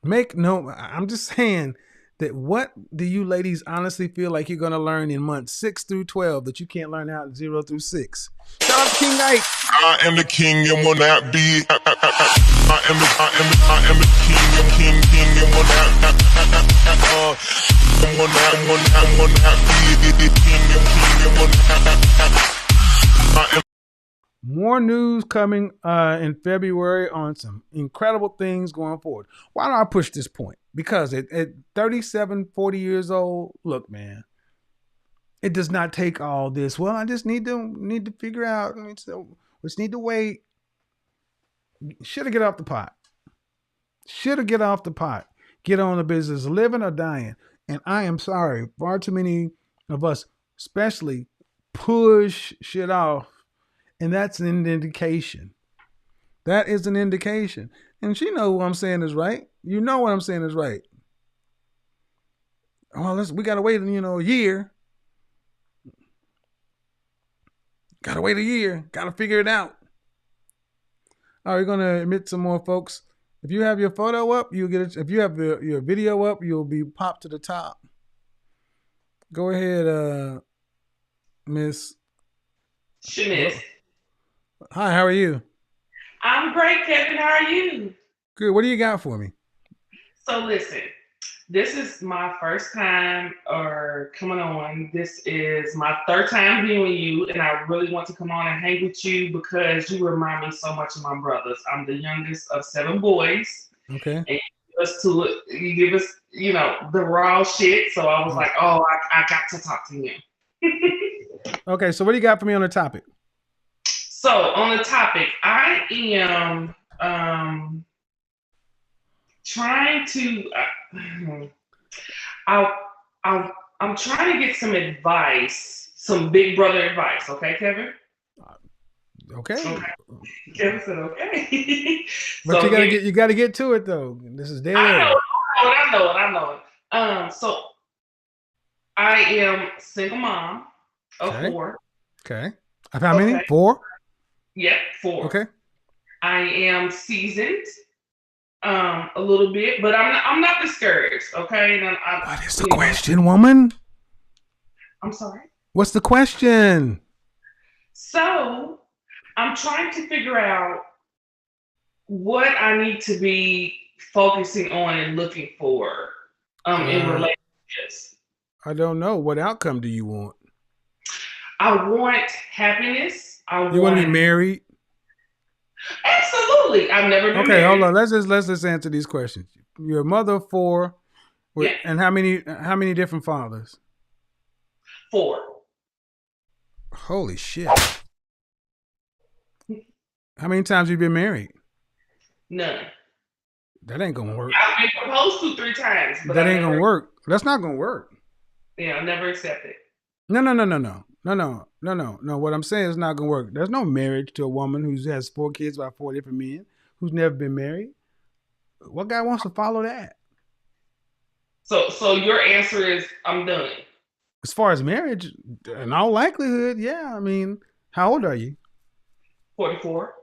Speaker 4: make no. I'm just saying that. What do you ladies honestly feel like you're gonna learn in months 6 through 12 that you can't learn out in 0 through 6? Shout out to King Ike.
Speaker 2: I am the king and will not be. I am the king and will not.
Speaker 4: More news coming in February on some incredible things going forward. Why do I push this point? Because at 37, 40 years old, look, man, it does not take all this. Well, I just need to figure out. So we just need to wait. Should have get off the pot. Should have get off the pot. Get on the business, living or dying. And I am sorry, far too many of us, especially, push shit off. And that's an indication. That is an indication. And she knows what I'm saying is right. You know what I'm saying is right. Well, we got to wait, a year. Got to wait a year. Got to figure it out. All right, we're going to admit some more folks. If you have your photo up, you'll get it. If you have your video up, you'll be popped to the top. Go ahead, Miss
Speaker 17: Shanice.
Speaker 4: Hi, how are you?
Speaker 17: I'm great, Kevin. How are you?
Speaker 4: Good. What do you got for me?
Speaker 17: So listen, this is my first time coming on. This is my third time viewing you, and I really want to come on and hang with you because you remind me so much of my brothers. I'm the youngest of 7 boys.
Speaker 4: Okay.
Speaker 17: And you give us, the raw shit. So I was like, oh, I got to talk to you.
Speaker 4: Okay, so what do you got for me on the topic?
Speaker 17: So on the topic, I am trying to. I'm trying to get some advice, some big brother advice. Okay, Kevin.
Speaker 4: Okay.
Speaker 17: Kevin said okay.
Speaker 4: But
Speaker 17: so
Speaker 4: you gotta get to it though. This is dead.
Speaker 17: I know it. So I am single mom of 4.
Speaker 4: Okay. How many? 4?
Speaker 17: Yep, 4.
Speaker 4: Okay.
Speaker 17: I am seasoned a little bit, but I'm not discouraged. Okay.
Speaker 4: What is the question, woman?
Speaker 17: I'm sorry.
Speaker 4: What's the question?
Speaker 17: So I'm trying to figure out what I need to be focusing on and looking for in relationships.
Speaker 4: I don't know. What outcome do you want?
Speaker 17: I want happiness.
Speaker 4: You want to be married?
Speaker 17: Absolutely. I've never been married.
Speaker 4: Okay, hold on. Let's just answer these questions. You're a mother of 4.
Speaker 17: Yeah.
Speaker 4: And how many different fathers?
Speaker 17: 4.
Speaker 4: Holy shit. How many times have you been married?
Speaker 17: None.
Speaker 4: That ain't gonna work.
Speaker 17: I've been proposed to 3 times. But
Speaker 4: that ain't gonna work. That's not gonna work.
Speaker 17: Yeah, I never accepted.
Speaker 4: No. What I'm saying is not gonna work. There's no marriage to a woman who has 4 kids by 4 different men who's never been married. What guy wants to follow that?
Speaker 17: So your answer is I'm done.
Speaker 4: As far as marriage, in all likelihood, yeah. I mean, how old are you?
Speaker 17: 44.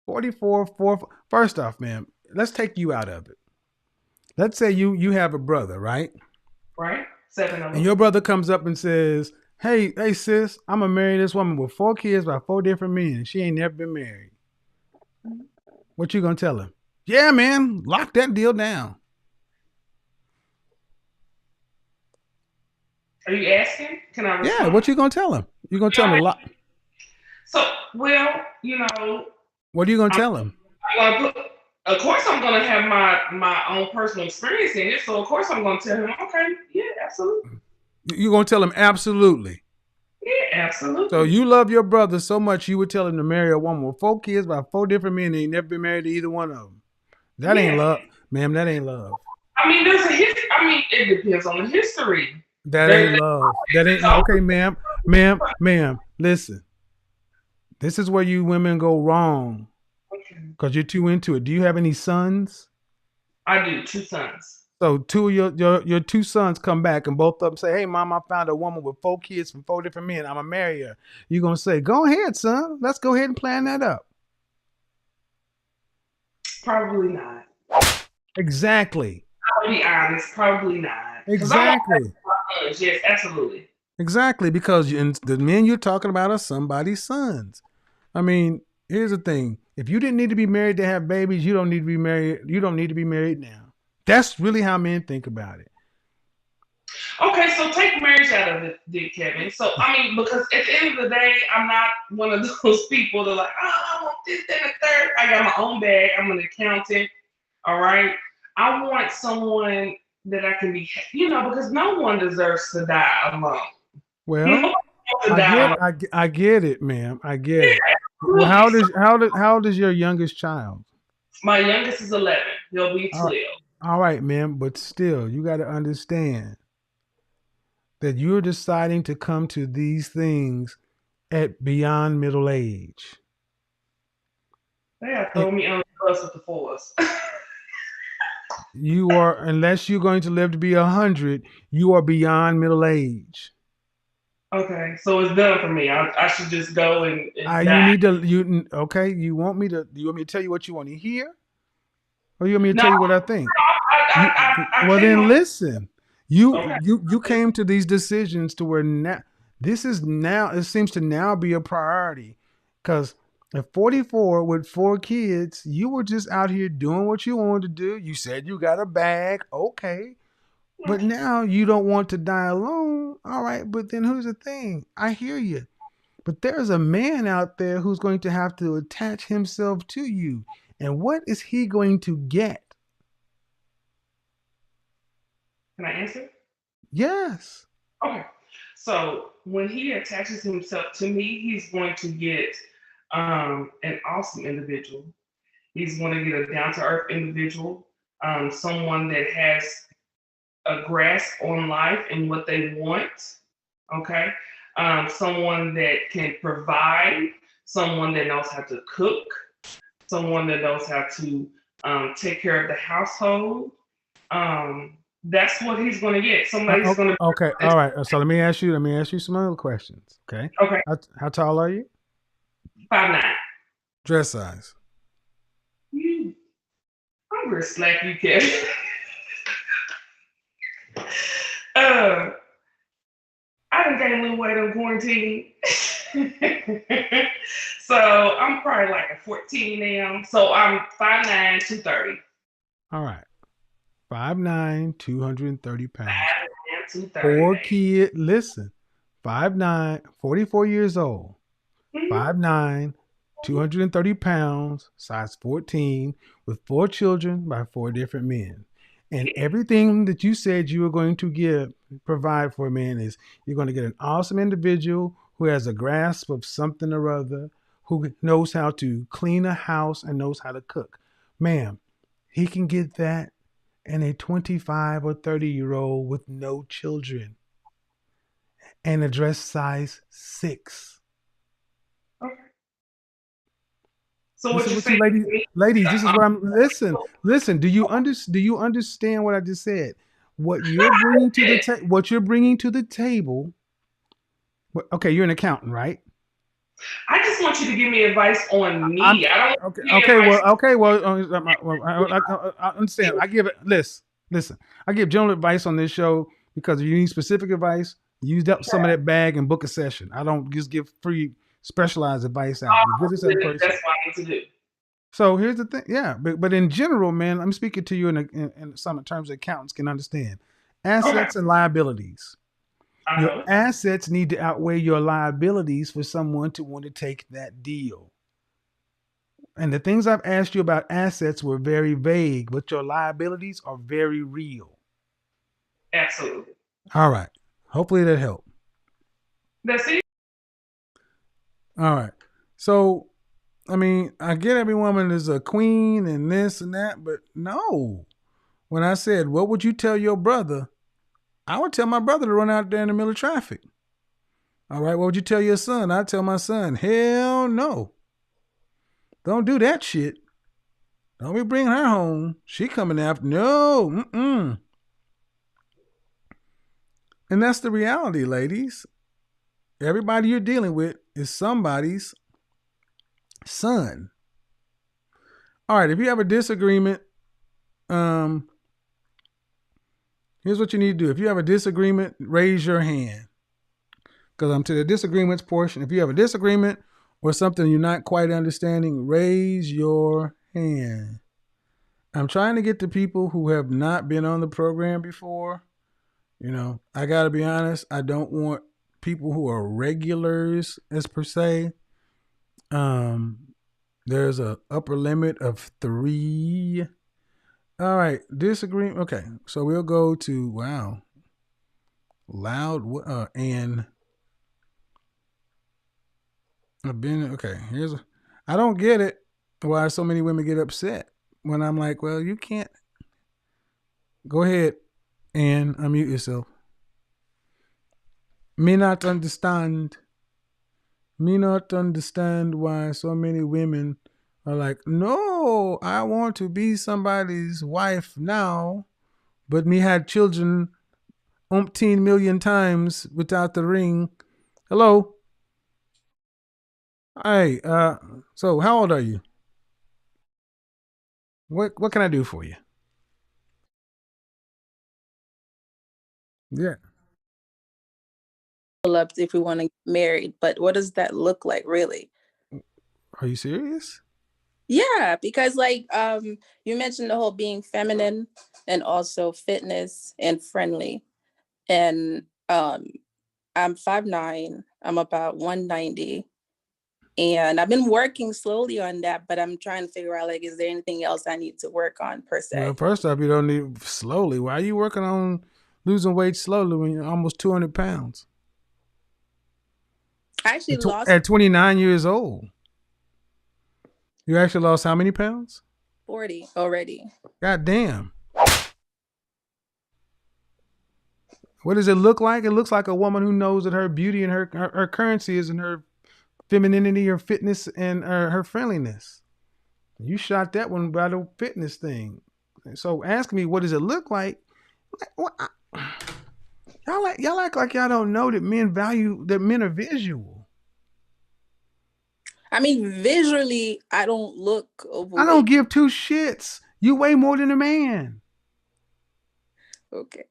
Speaker 4: 44. First off, man, let's take you out of it. Let's say you have a brother, right?
Speaker 17: Right. 7 of them.
Speaker 4: And your brother comes up and says, Hey, sis, I'm gonna marry this woman with 4 kids by 4 different men. She ain't never been married. What you gonna tell him? Yeah, man, lock that deal down.
Speaker 17: Are you asking? Can I respond?
Speaker 4: Yeah, what you gonna tell him? You gonna tell him a lot?
Speaker 17: So, well,
Speaker 4: What are you gonna tell him?
Speaker 17: Of course, I'm gonna have my own personal experience in it. So, of course, I'm gonna tell him, okay, yeah, absolutely.
Speaker 4: You're gonna tell him absolutely.
Speaker 17: Yeah, absolutely.
Speaker 4: So you love your brother so much you would tell him to marry a woman with 4 kids by 4 different men. They ain't never been married to either one of them. That ain't love, ma'am. That ain't love.
Speaker 17: I mean, there's a history. I mean, it depends on the history.
Speaker 4: That ain't love. That ain't okay, ma'am. Listen, this is where you women go wrong because you're too into it. Do you have any sons?
Speaker 17: I do, 2 sons.
Speaker 4: So two of your 2 sons come back and both of them say, "Hey, mom, I found a woman with 4 kids from 4 different men. I'm gonna marry her." You're gonna say, "Go ahead, son. Let's go ahead and plan that up."
Speaker 17: Probably not.
Speaker 4: Exactly.
Speaker 17: I'll be honest, probably not.
Speaker 4: Exactly.
Speaker 17: Yes, absolutely.
Speaker 4: Exactly, because the men you're talking about are somebody's sons. I mean, here's the thing: if you didn't need to be married to have babies, you don't need to be married. You don't need to be married now. That's really how men think about it.
Speaker 17: Okay, so take marriage out of it, Kevin. So, I mean, because at the end of the day, I'm not one of those people that are like, oh, I want this, that, and the third. I got my own bag. I'm an accountant. All right. I want someone that I can be, because no one deserves to die alone.
Speaker 4: Well, I get it, ma'am. I get it. Well, how old is your youngest child?
Speaker 17: My youngest is 11. He'll be 12.
Speaker 4: All right, ma'am. But still, you got to understand that you're deciding to come to these things at beyond middle age.
Speaker 17: They have thrown me on the bus with the force.
Speaker 4: You are, unless you're going to live to be 100, you are beyond middle age.
Speaker 17: Okay, so it's done for me. I should just go and die.
Speaker 4: You want me to tell you what you want to hear? Or you want me to tell you what I think? Well, then listen. You came to these decisions to where it seems to now be a priority. Because at 44 with 4 kids, you were just out here doing what you wanted to do. You said you got a bag. Okay. But now you don't want to die alone. All right. But then here's the thing. I hear you. But there's a man out there who's going to have to attach himself to you. And what is he going to get?
Speaker 17: Can I answer?
Speaker 4: Yes.
Speaker 17: Okay. So when he attaches himself to me, he's going to get an awesome individual. He's going to get a down-to-earth individual, someone that has a grasp on life and what they want. Okay. Someone that can provide, someone that knows how to cook, someone that knows how to take care of the household. That's what he's going to get. Somebody's going to.
Speaker 4: Okay. All right. So let me ask you some other questions. Okay.
Speaker 17: Okay.
Speaker 4: How tall are you?
Speaker 17: 5'9".
Speaker 4: Dress size?
Speaker 17: I'm real slack, you Kevin. I done gained a little weight on quarantine. So I'm probably like a 14 now. So I'm 5'9", 230.
Speaker 4: All right. 5'9", 230 pounds.
Speaker 17: 5'9", 230.
Speaker 4: 4 kids. Listen. 5'9", 44 years old. 5'9", 230 pounds, size 14, with 4 children by 4 different men. And everything that you said you were going to provide for a man is you're going to get an awesome individual who has a grasp of something or other, who knows how to clean a house and knows how to cook. Ma'am, he can get that and a 25 or 30-year-old with no children and a dress size 6.
Speaker 17: Okay. So what you saying,
Speaker 4: ladies, this is what I'm. Listen. Do you understand what I just said? What you're bringing to the table. Okay, you're an accountant, right?
Speaker 17: I just want you to give me advice on me. I
Speaker 4: understand. I give it. Listen. I give general advice on this show because if you need specific advice, use up some of that bag and book a session. I don't just give free specialized advice out.
Speaker 17: That's what I need to do.
Speaker 4: So here's the thing. Yeah, but in general, man, I'm speaking to you in some terms that accountants can understand. Assets and liabilities. Your assets need to outweigh your liabilities for someone to want to take that deal. And the things I've asked you about assets were very vague, but your liabilities are very real.
Speaker 17: Absolutely.
Speaker 4: All right. Hopefully that helped.
Speaker 17: That's it.
Speaker 4: All right. So, I mean, I get every woman is a queen and this and that, but no. when I said, what would you tell your brother? I would tell my brother to run out there in the middle of traffic. All right, what would you tell your son? I'd tell my son, hell no. Don't do that shit. Don't be bringing her home. She coming after. No. Mm-mm. And that's the reality, ladies. Everybody you're dealing with is somebody's son. All right, if you have a disagreement, here's what you need to do. If you have a disagreement, raise your hand. Because I'm to the disagreements portion. If you have a disagreement or something you're not quite understanding, raise your hand. I'm trying to get to people who have not been on the program before. You know, I got to be honest. I don't want people who are regulars as per se. There's a upper limit of 3. All right, disagreement. Okay, so we'll go to loud and I've been okay. I don't get it. Why so many women get upset when I'm like, well, you can't. Go ahead and unmute yourself. Me not understand why so many women are like, no, I want to be somebody's wife now, but me had children umpteen million times without the ring. Hello. Hey, so how old are you? What can I do for you? Yeah.
Speaker 18: Up if we want to get married, but what does that look like really?
Speaker 4: Are you serious?
Speaker 18: Yeah, because like you mentioned the whole being feminine and also fitness and friendly. And I'm 5'9", I'm about 190. And I've been working slowly on that, but I'm trying to figure out like, is there anything else I need to work on per se?
Speaker 4: Well, first off, you don't need slowly. Why are you working on losing weight slowly when you're almost 200 pounds?
Speaker 18: I actually lost
Speaker 4: at 29 years old. You actually lost how many pounds?
Speaker 18: 40 already.
Speaker 4: God damn. What does it look like? It looks like a woman who knows that her beauty and her currency is in her femininity, her fitness, and her friendliness. You shot that one by the fitness thing. So ask me, what does it look like? Y'all act like y'all don't know that men are visual.
Speaker 18: I mean, visually, I don't look overweight.
Speaker 4: I don't give two shits. You weigh more than a man.
Speaker 18: Okay.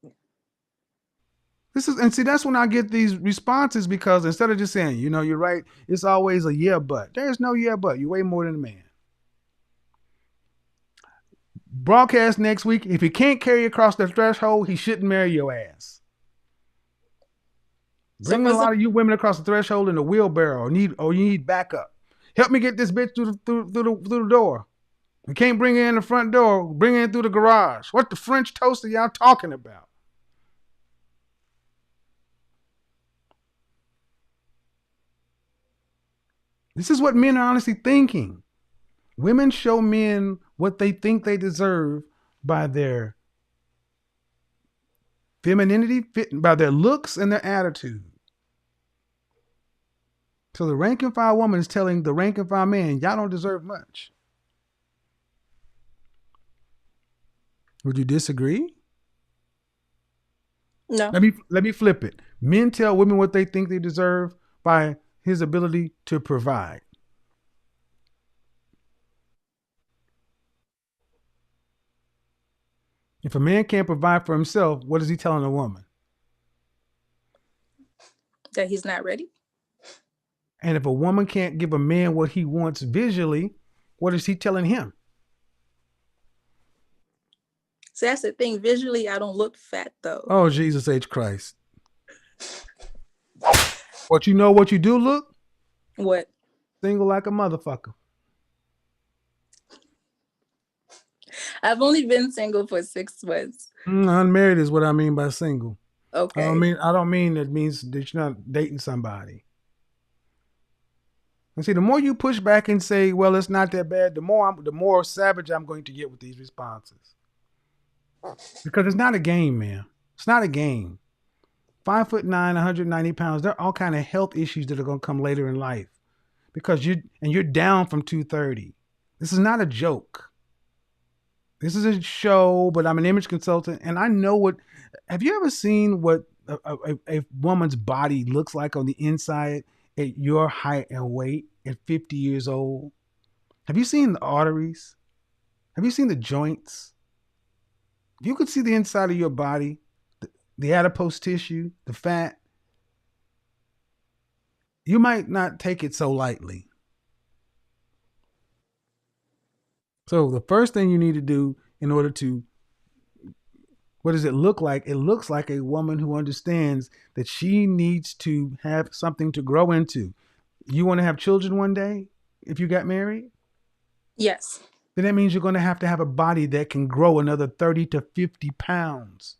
Speaker 4: That's when I get these responses, because instead of just saying, you know, you're right, it's always a yeah, but. There's no yeah, but. You weigh more than a man. Broadcast next week. If he can't carry you across the threshold, he shouldn't marry your ass. Bringing a lot of you women across the threshold in a wheelbarrow, or you need backup. Help me get this bitch through the door. You can't bring her in the front door. Bring her in through the garage. What the French toast are y'all talking about? This is what men are honestly thinking. Women show men what they think they deserve by their femininity, by their looks and their attitude. So the rank and file woman is telling the rank and file man, y'all don't deserve much. Would you disagree?
Speaker 18: No.
Speaker 4: Let me flip it. Men tell women what they think they deserve by his ability to provide. If a man can't provide for himself, what is he telling a woman?
Speaker 18: That he's not ready.
Speaker 4: And if a woman can't give a man what he wants visually, what is he telling him?
Speaker 18: So that's the thing. Visually, I don't look fat though.
Speaker 4: Oh, Jesus H. Christ. But you know what you do look?
Speaker 18: What?
Speaker 4: Single like a motherfucker.
Speaker 18: I've only been single for 6 months.
Speaker 4: Unmarried is what I mean by single.
Speaker 18: Okay.
Speaker 4: I don't mean that means that you're not dating somebody. And see, the more you push back and say, well, it's not that bad, the more savage I'm going to get with these responses. Because it's not a game, man. It's not a game. 5'9", 190 pounds. There are all kind of health issues that are going to come later in life because you're down from 230. This is not a joke. This is a show, but I'm an image consultant, and I know what. Have you ever seen what a woman's body looks like on the inside at your height and weight at 50 years old? Have you seen the arteries? Have you seen the joints? If you could see the inside of your body, the adipose tissue, the fat, you might not take it so lightly. So the first thing you need to do in order to, what does it look like? It looks like a woman who understands that she needs to have something to grow into. You want to have children one day if you got married?
Speaker 18: Yes.
Speaker 4: Then that means you're going to have a body that can grow another 30 to 50 pounds.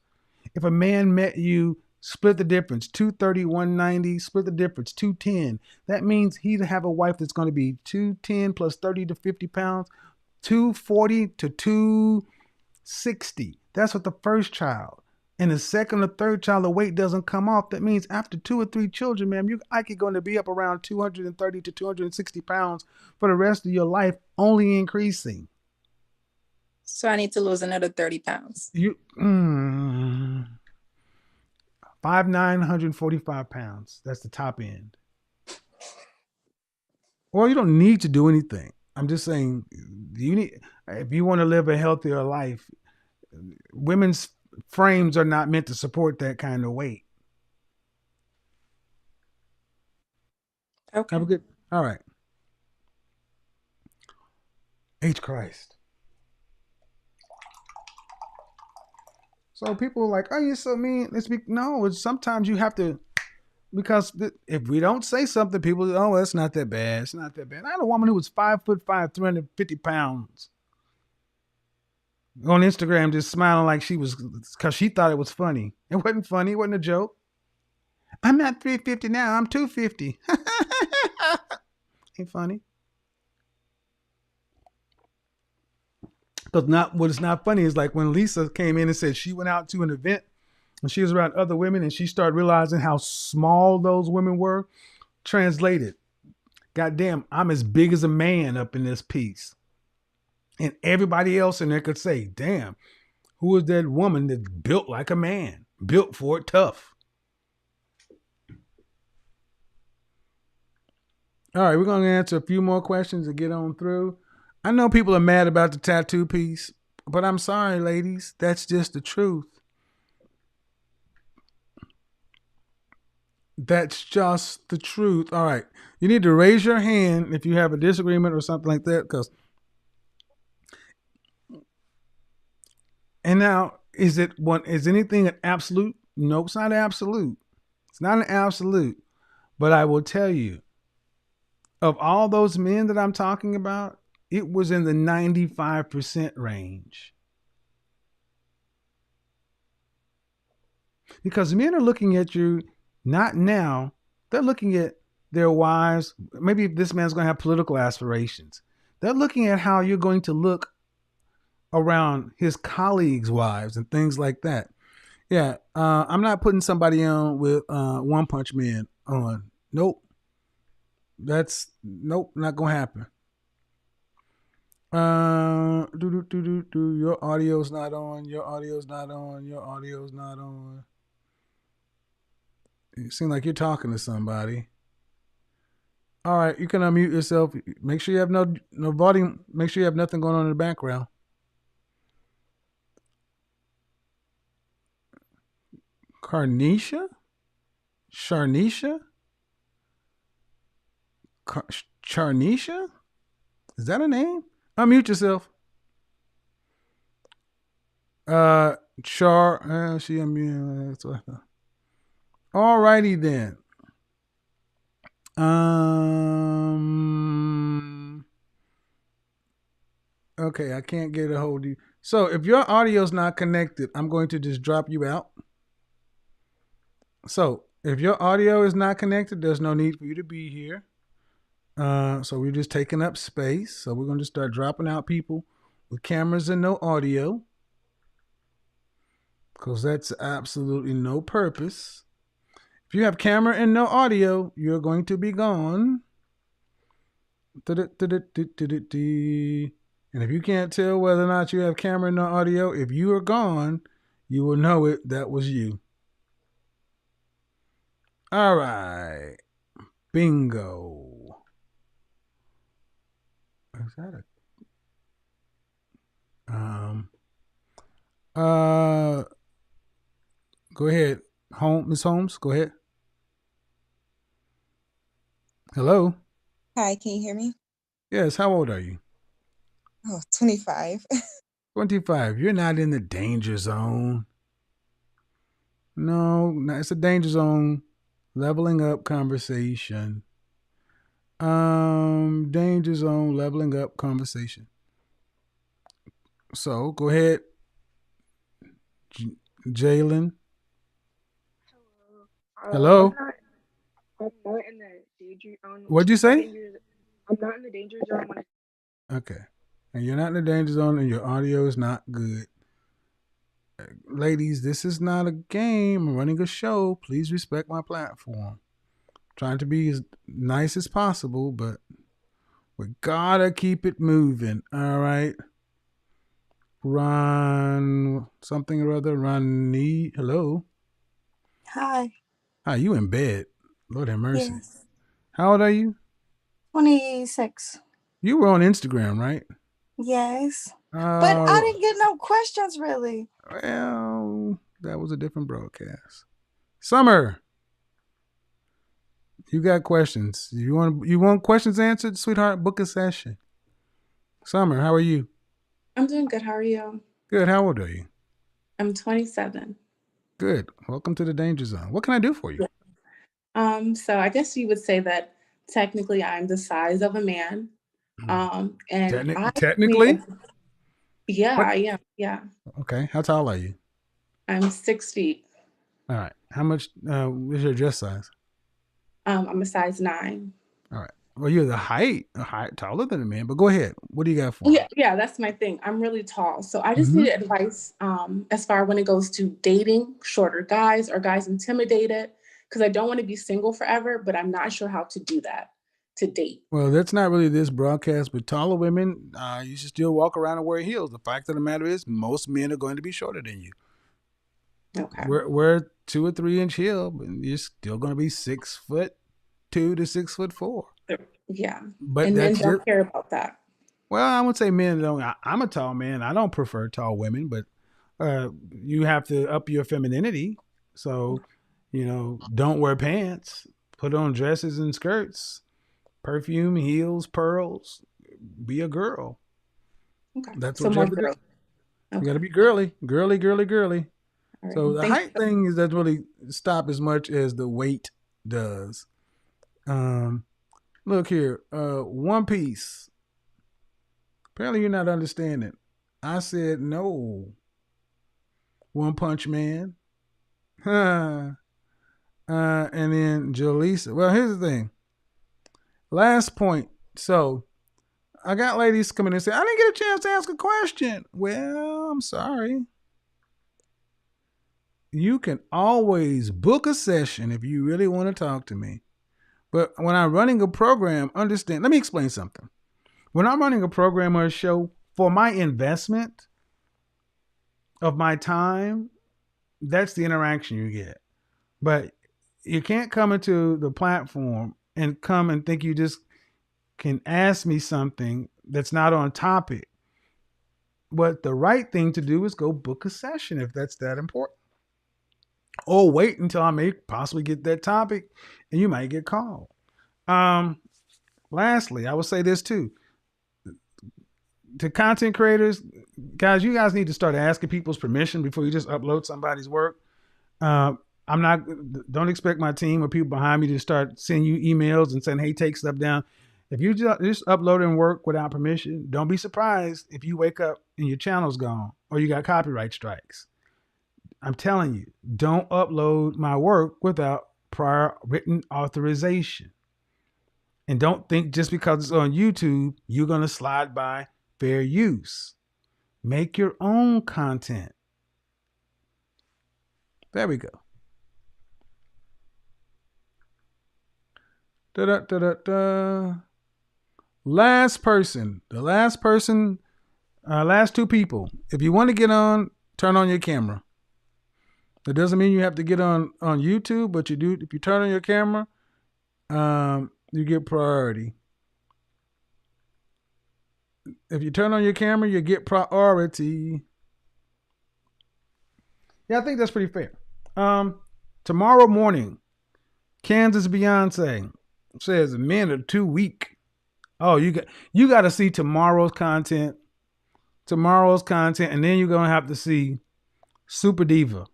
Speaker 4: If a man met you, split the difference, 230, 190, split the difference, 210. That means he'd have a wife that's going to be 210 plus 30 to 50 pounds, 240 to 260. That's with the first child. And the second or third child, the weight doesn't come off. That means after 2 or 3 children, ma'am, you're likely going to be up around 230 to 260 pounds for the rest of your life, only increasing.
Speaker 18: So I need to lose another 30 pounds.
Speaker 4: 5'9", 145 pounds. That's the top end. Well, you don't need to do anything. I'm just saying, if you want to live a healthier life, women's frames are not meant to support that kind of weight.
Speaker 18: Okay.
Speaker 4: Have a good. All right. H Christ. So people are like, "Oh, you're so mean." No. It's sometimes you have to, because if we don't say something, people, oh, it's not that bad. It's not that bad. I had a woman who was 5'5", 350 pounds on Instagram, just smiling like she was, because she thought it was funny. It wasn't funny. It wasn't a joke. I'm not 350 now. I'm 250. Ain't funny. Because what is not funny is like when Lisa came in and said she went out to an event and she was around other women and she started realizing how small those women were. Translated, goddamn, I'm as big as a man up in this piece. And everybody else in there could say, damn, who is that woman that's built like a man, built for it tough? All right, we're going to answer a few more questions and get on through. I know people are mad about the tattoo piece, but I'm sorry, ladies. That's just the truth. That's just the truth. All right. You need to raise your hand if you have a disagreement or something like that. And now, is anything an absolute? No, it's not absolute. It's not an absolute. But I will tell you, of all those men that I'm talking about, it was in the 95% range. Because men are looking at you, not now, they're looking at their wives. Maybe this man's going to have political aspirations. They're looking at how you're going to look around his colleagues' wives and things like that. Yeah, I'm not putting somebody on with One Punch Man on. Nope. Not going to happen. Your audio's not on. Your audio's not on. Your audio's not on. You seem like you're talking to somebody. All right, you can unmute yourself. Make sure you have no volume. Make sure you have nothing going on in the background. Sharnisha? Charnisha? Is that a name? Unmute yourself. She unmuted. That's what I thought. All righty then. Okay, I can't get a hold of you. So if your audio's not connected, I'm going to just drop you out. So if your audio is not connected, there's no need for you to be here. So we're just taking up space. So we're going to start dropping out people with cameras and no audio. because that's absolutely no purpose. If you have camera and no audio, you're going to be gone. And if you can't tell whether or not you have camera and no audio, if you are gone, you will know it. That was you. All right. Bingo. Is that go ahead. Miss Holmes, go ahead. Hello?
Speaker 19: Hi, can you hear me?
Speaker 4: Yes, how old are you?
Speaker 19: Oh, 25.
Speaker 4: 25. You're not in the danger zone. No, it's a danger zone. Leveling up conversation. Danger zone, leveling up conversation. So go ahead, Jalen. Hello.
Speaker 20: I'm not in the danger zone.
Speaker 4: What'd you say?
Speaker 20: I'm not in the danger zone when
Speaker 4: Okay. And you're not in the danger zone and your audio is not good. Ladies, this is not a game. I'm running a show. Please respect my platform. Trying to be as nice as possible, but we gotta keep it moving. All right. Run something or other. Hello.
Speaker 21: Hi.
Speaker 4: Hi, you in bed? Lord have mercy.
Speaker 21: Yes.
Speaker 4: How old are you?
Speaker 21: 26.
Speaker 4: You were on Instagram, right?
Speaker 21: Yes. But I didn't get no questions really.
Speaker 4: Well, that was a different broadcast. Summer, you got questions. You want questions answered, sweetheart? Book a session. Summer, how are you?
Speaker 15: I'm doing good. How are you?
Speaker 4: Good. How old are you?
Speaker 15: I'm 27.
Speaker 4: Good. Welcome to the danger zone. What can I do for you?
Speaker 15: So I guess you would say that technically I'm the size of a man. And
Speaker 4: Technically?
Speaker 15: Yeah,
Speaker 4: What?
Speaker 15: I am. Yeah.
Speaker 4: Okay. How tall are you?
Speaker 15: I'm 6 feet.
Speaker 4: All right. How much is your dress size?
Speaker 15: I'm a size 9.
Speaker 4: All right. Well, you're a height taller than a man, but go ahead. What do you got for me?
Speaker 15: Yeah, that's my thing. I'm really tall. So I just
Speaker 4: Mhm.
Speaker 15: need advice as far when it goes to dating shorter guys or guys intimidated, because I don't want to be single forever, but I'm not sure how to do that to date.
Speaker 4: Well, that's not really this broadcast, but taller women, you should still walk around and wear heels. The fact of the matter is, most men are going to be shorter than you.
Speaker 15: Okay.
Speaker 4: Wear 2 or 3 inch heel, but you're still going to be 6'2" to 6'4".
Speaker 15: Yeah.
Speaker 4: But
Speaker 15: and men
Speaker 4: that's
Speaker 15: don't
Speaker 4: just,
Speaker 15: care about that.
Speaker 4: well, I would say men don't. I'm a tall man. I don't prefer tall women, but you have to up your femininity. So, don't wear pants. Put on dresses and skirts, perfume, heels, pearls. Be a girl.
Speaker 15: Okay.
Speaker 4: That's
Speaker 15: So
Speaker 4: what you
Speaker 15: more
Speaker 4: have to do.
Speaker 15: girl.
Speaker 4: You got to be girly.
Speaker 15: All
Speaker 4: So
Speaker 15: right.
Speaker 4: the
Speaker 15: Thank
Speaker 4: height thing doesn't really stop as much as the weight does. Look here, One Piece. Apparently you're not understanding. I said no. One Punch Man. And then Jaleesa. Well, here's the thing. Last point. So I got ladies coming in and say, I didn't get a chance to ask a question. Well, I'm sorry. You can always book a session if you really want to talk to me. But when I'm running a program, understand, let me explain something. When I'm running a program or a show, for my investment of my time, that's the interaction you get. But you can't come into the platform and come and think you just can ask me something that's not on topic. But the right thing to do is go book a session if that's that important. Or wait until I may possibly get that topic and you might get called. Lastly, I will say this too. To content creators, guys, you guys need to start asking people's permission before you just upload somebody's work. Don't expect my team or people behind me to start sending you emails and saying, hey, take stuff down. If you just uploading work without permission, don't be surprised if you wake up and your channel's gone or you got copyright strikes. I'm telling you, don't upload my work without prior written authorization. And don't think just because it's on YouTube, you're going to slide by fair use. Make your own content. There we go. Da-da-da-da-da. Last person. The last person, last two people. If you want to get on, turn on your camera. It doesn't mean you have to get on YouTube, but you do. If you turn on your camera, you get priority. If you turn on your camera, you get priority. Yeah, I think that's pretty fair. Tomorrow morning, Kansas Beyonce says men are too weak. Oh, you got to see tomorrow's content, and then you're gonna have to see Super Diva.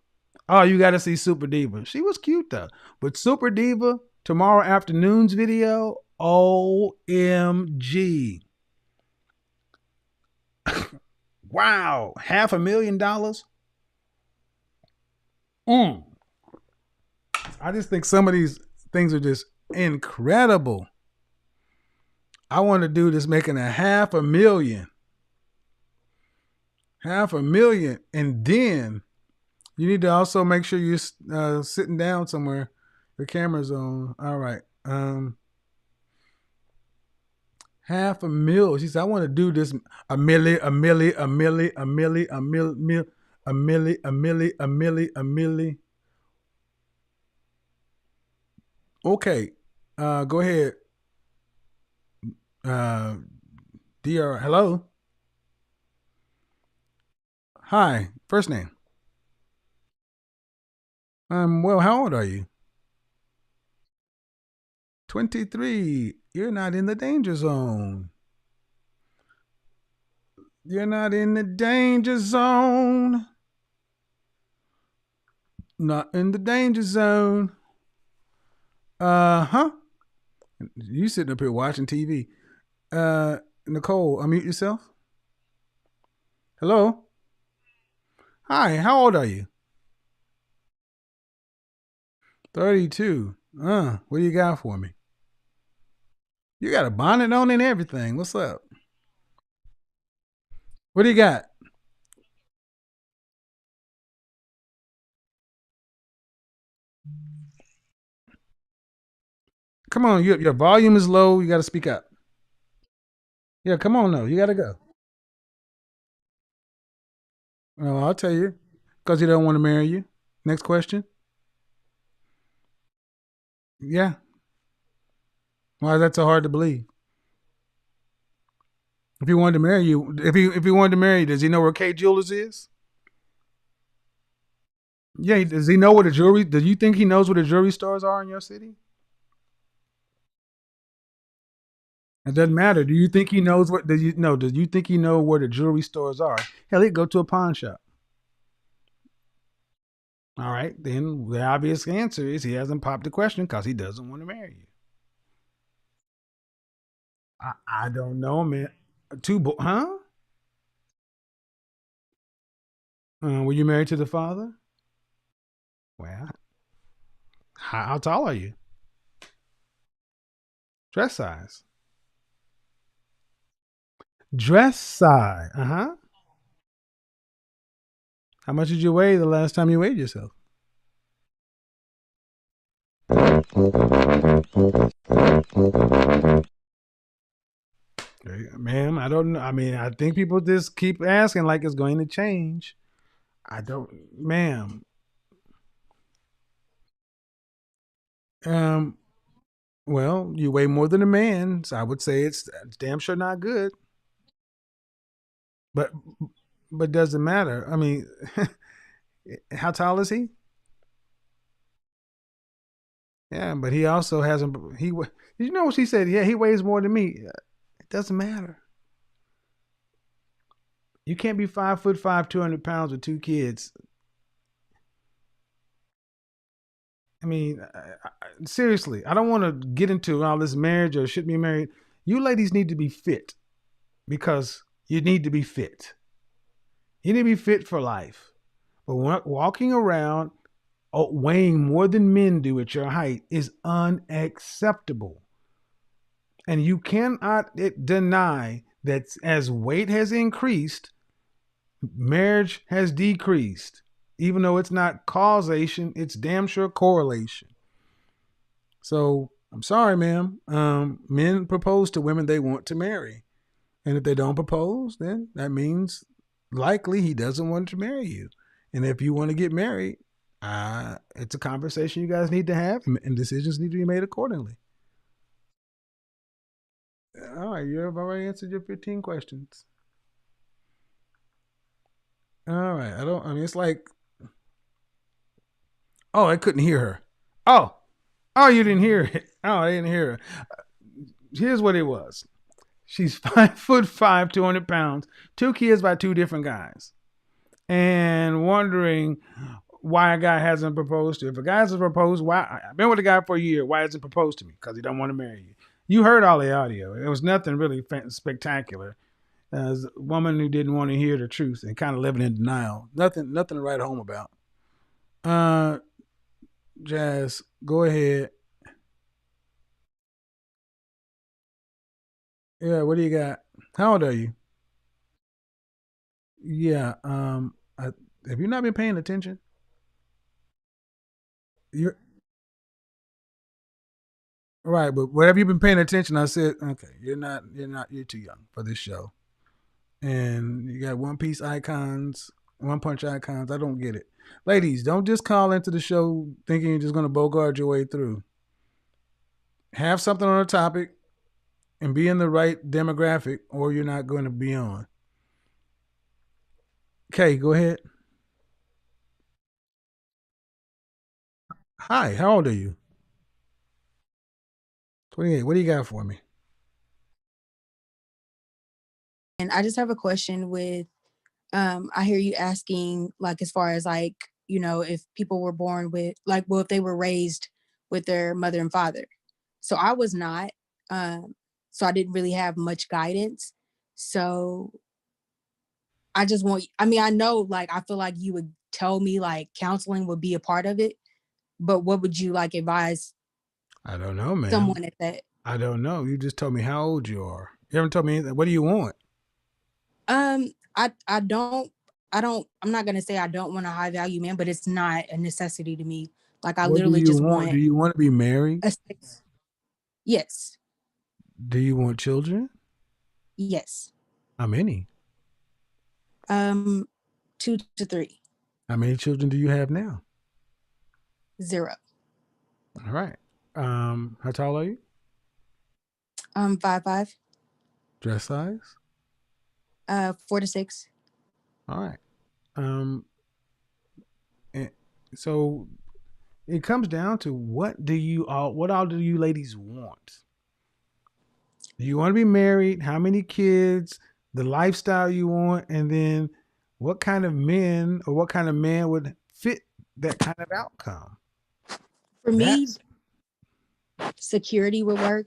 Speaker 4: Oh, you got to see Super Diva. She was cute though, but Super Diva tomorrow afternoon's video. OMG! Wow, $500,000. I just think some of these things are just incredible. I want to do this making $500,000. $500,000. And then you need to also make sure you're sitting down somewhere. Your camera's on. All right. $500,000. She said, I want to do this a milli. Okay. Go ahead. DR, hello. Hi. First name. Well, how old are you? 23. You're not in the danger zone. You're not in the danger zone. Not in the danger zone. Huh? You sitting up here watching TV. Nicole, unmute yourself. Hello? Hi, how old are you? 32. What do you got for me? You got a bonnet on and everything. What's up? What do you got? Come on, your volume is low. You got to speak up. Yeah, come on, though. You got to go. Oh, I'll tell you. Because he don't want to marry you. Next question. Yeah. Why is that so hard to believe? If he wanted to marry you, if he wanted to marry you, does he know where K Jewelers is? Yeah, does he know where the jewelry? Do you think he knows where the jewelry stores are in your city? It doesn't matter. Do you think he knows what? Do you think he know where the jewelry stores are? Hell, he'd go to a pawn shop. All right, then the obvious answer is he hasn't popped the question because he doesn't want to marry you. I don't know, man. Huh? Were you married to the father? Well, how tall are you? Dress size. Dress size. How much did you weigh the last time you weighed yourself? Ma'am, I don't know. I mean, I think people just keep asking like it's going to change. I don't, ma'am. Well, you weigh more than a man, so I would say it's damn sure not good. But doesn't matter. I mean, how tall is he? Yeah, but he also hasn't. Did you know what she said? Yeah, he weighs more than me. It doesn't matter. You can't be 5'5", 200 pounds with two kids. I mean, seriously, I don't want to get into all this marriage or should be married. You ladies need to be fit because you need to be fit. You need to be fit for life. But walking around weighing more than men do at your height is unacceptable. And you cannot deny that as weight has increased, marriage has decreased. Even though it's not causation, it's damn sure correlation. So I'm sorry, ma'am. Men propose to women they want to marry. And if they don't propose, then that means likely he doesn't want to marry you. And if you want to get married, it's a conversation you guys need to have, and decisions need to be made accordingly. All right, you've already answered your 15 questions. All right, it's like, oh, I couldn't hear her. Oh, you didn't hear it. Oh, I didn't hear her. Here's what it was. She's 5'5", 200 pounds, 2 kids by 2 different guys, and wondering why a guy hasn't proposed to her. If a guy hasn't proposed, why? I've been with a guy for a year. Why hasn't he proposed to me? Because he don't want to marry you. You heard all the audio. It was nothing really spectacular. As a woman who didn't want to hear the truth and kind of living in denial. Nothing to write home about. Jazz, go ahead. Yeah, what do you got? How old are you? Yeah. Have you not been paying attention? You're right, but whatever you've been paying attention, I said, okay, you're too young for this show. And you got One Piece icons, One Punch icons. I don't get it. Ladies, don't just call into the show thinking you're just going to bogart your way through. Have something on a topic and be in the right demographic, or you're not going to be on. Okay, go ahead. Hi, how old are you? 28. What do you got for me?
Speaker 3: And I just have a question with, I hear you asking, like, as far as like, if people were born with, like, well, if they were raised with their mother and father. So I was not, so I didn't really have much guidance. So I know, like, I feel like you would tell me like counseling would be a part of it, but what would you like advise
Speaker 4: I don't know, man.
Speaker 3: someone at that?
Speaker 4: I don't know. You just told me how old you are. You haven't told me anything. What do you want?
Speaker 3: I'm not gonna say I don't want a high value man, but it's not a necessity to me. Like, I
Speaker 4: What do
Speaker 3: literally
Speaker 4: you
Speaker 3: just
Speaker 4: want? Do you want to be married?
Speaker 3: Yes.
Speaker 4: Do you want children?
Speaker 3: Yes.
Speaker 4: How many?
Speaker 3: 2 to 3.
Speaker 4: How many children do you have now?
Speaker 3: 0.
Speaker 4: All right. How tall are you?
Speaker 3: 5'5".
Speaker 4: Dress size?
Speaker 3: 4 to 6.
Speaker 4: All right. And so it comes down to what all do you ladies want? Do you want to be married? How many kids? The lifestyle you want, and then what kind of men or what kind of man would fit that kind of outcome?
Speaker 3: For me, security would work.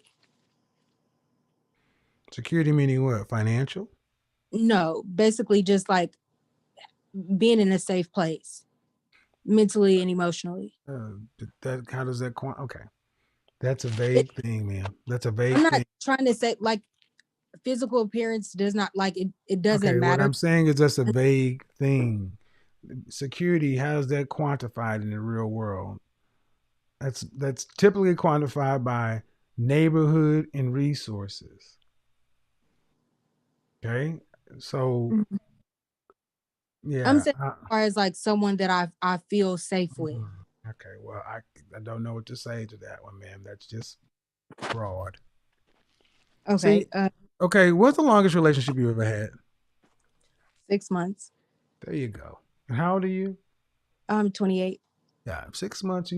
Speaker 4: Security meaning what? Financial?
Speaker 3: No, basically just like being in a safe place, mentally and emotionally.
Speaker 4: How does that okay? That's a vague thing, man. That's a vague
Speaker 3: I'm not
Speaker 4: thing.
Speaker 3: trying to say like physical appearance does not like it doesn't
Speaker 4: Okay,
Speaker 3: matter.
Speaker 4: what I'm saying is that's a vague thing. Security, how is that quantified in the real world? That's typically quantified by neighborhood and resources. Okay, so yeah,
Speaker 3: I'm saying as far as like someone that I feel safe with.
Speaker 4: Okay, well, I don't know what to say to that one, ma'am. That's just broad.
Speaker 3: Okay.
Speaker 4: See, okay, what's the longest relationship you ever had?
Speaker 3: 6 months.
Speaker 4: There you go. And how old are you?
Speaker 3: I'm 28.
Speaker 4: Yeah, 6 months.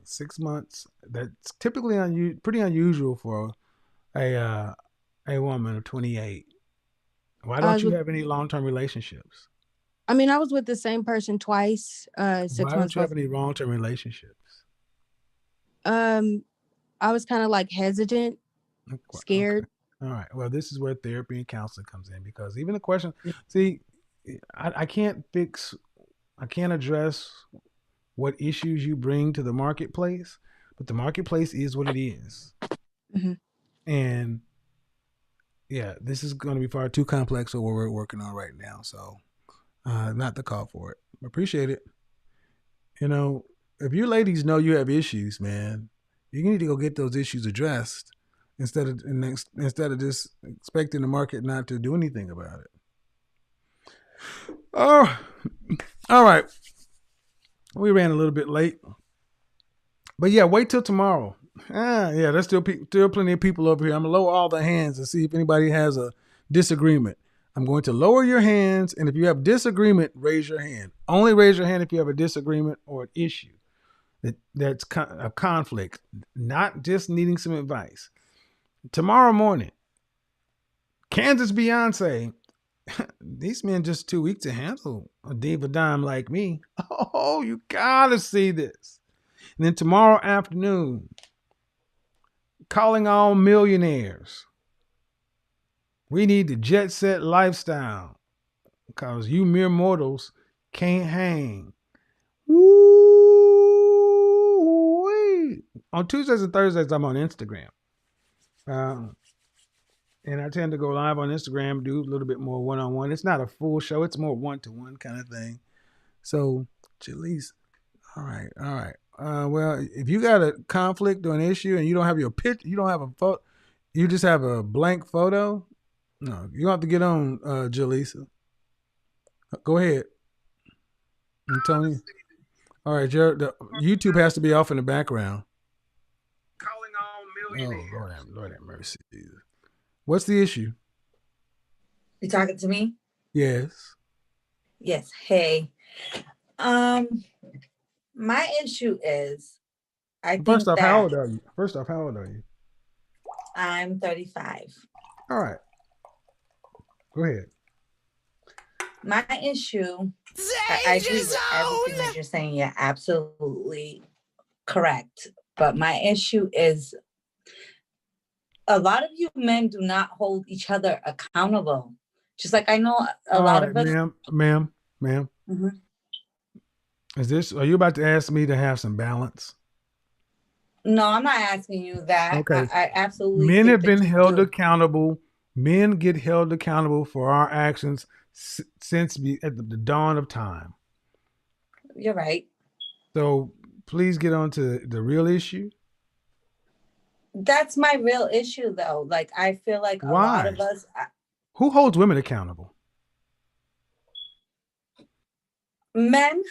Speaker 4: 6 months. That's typically pretty unusual for a woman of 28. Why don't you have any long-term relationships?
Speaker 3: I mean, I was with the same person twice. 6
Speaker 4: Why
Speaker 3: months.
Speaker 4: don't you have any long-term relationships?
Speaker 3: I was kind of like hesitant, scared.
Speaker 4: Okay. All right. Well, this is where therapy and counseling comes in, because even the question, see, I can't address what issues you bring to the marketplace, but the marketplace is what it is.
Speaker 3: Mm-hmm.
Speaker 4: And yeah, this is going to be far too complex for what we're working on right now. So not the call for it. Appreciate it. You know, if you ladies know you have issues, man, you need to go get those issues addressed instead of just expecting the market not to do anything about it. Oh, all right. We ran a little bit late, but yeah, wait till tomorrow. Yeah, there's still plenty of people over here. I'm gonna lower all the hands and see if anybody has a disagreement. I'm going to lower your hands, and if you have disagreement, raise your hand. Only raise your hand if you have a disagreement or an issue that's a conflict, not just needing some advice. Tomorrow morning, Kansas Beyonce. These men just too weak to handle a diva dime like me. Oh, you gotta see this. And then tomorrow afternoon, calling all millionaires. We need the jet set lifestyle because you mere mortals can't hang. Woo-wee. On Tuesdays and Thursdays, I'm on Instagram. And I tend to go live on Instagram, do a little bit more one-on-one. It's not a full show. It's more one-to-one kind of thing. So, Jaleese, all right. Well, if you got a conflict or an issue and you don't have your picture, you don't have a photo, you just have a blank photo, no, you don't have to get on, Jaleesa. Go ahead. And Tony. All right, Jared, the YouTube has to be off in the background. Calling all millionaires. Oh, Lord have mercy. What's the issue?
Speaker 21: You talking to me?
Speaker 4: Yes.
Speaker 21: Yes. Hey. My issue is
Speaker 4: First off, how old are you?
Speaker 21: I'm 35.
Speaker 4: All right. Go ahead.
Speaker 21: My issue, I agree with everything that you're saying. You're absolutely correct. But my issue is a lot of you men do not hold each other accountable. Just like I know a lot of us.
Speaker 4: Ma'am.
Speaker 21: Mm-hmm.
Speaker 4: Are you about to ask me to have some balance?
Speaker 21: No, I'm not asking you that.
Speaker 4: Okay.
Speaker 21: I absolutely.
Speaker 4: Men have been held accountable. Men get held accountable for our actions since at the dawn of time.
Speaker 21: You're right.
Speaker 4: So please get on to the real issue.
Speaker 21: That's my real issue, though. Like, I feel like a lot of us.
Speaker 4: Who holds women accountable?
Speaker 21: Men.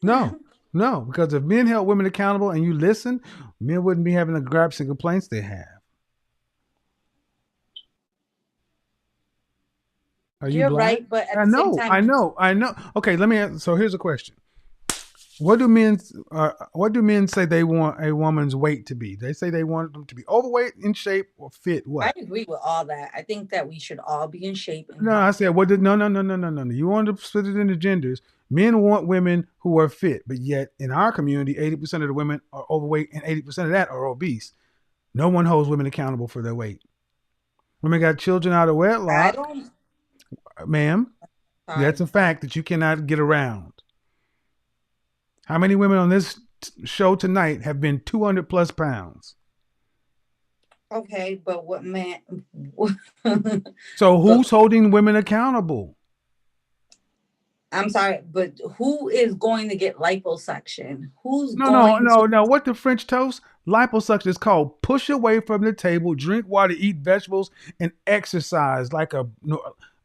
Speaker 4: No, because if men held women accountable and you listen, men wouldn't be having the gripes and complaints they have.
Speaker 21: You're right, but at the same time,
Speaker 4: I know. Okay, let me ask, so here's a question. What do men say they want a woman's weight to be? They say they want them to be overweight, in shape, or fit. What?
Speaker 21: I agree with all that. I think that we should all be in shape.
Speaker 4: No, I said no. You want to split it into genders. Men want women who are fit, but yet in our community, 80% of the women are overweight and 80% of that are obese. No one holds women accountable for their weight. Women got children out of wedlock. Ma'am, that's a fact that you cannot get around. How many women on this show tonight have been 200 plus pounds?
Speaker 21: Okay, but what man?
Speaker 4: So who's holding women accountable?
Speaker 21: I'm sorry, but who is going to get liposuction?
Speaker 4: No. What the French toast? Liposuction is called push away from the table, drink water, eat vegetables, and exercise like a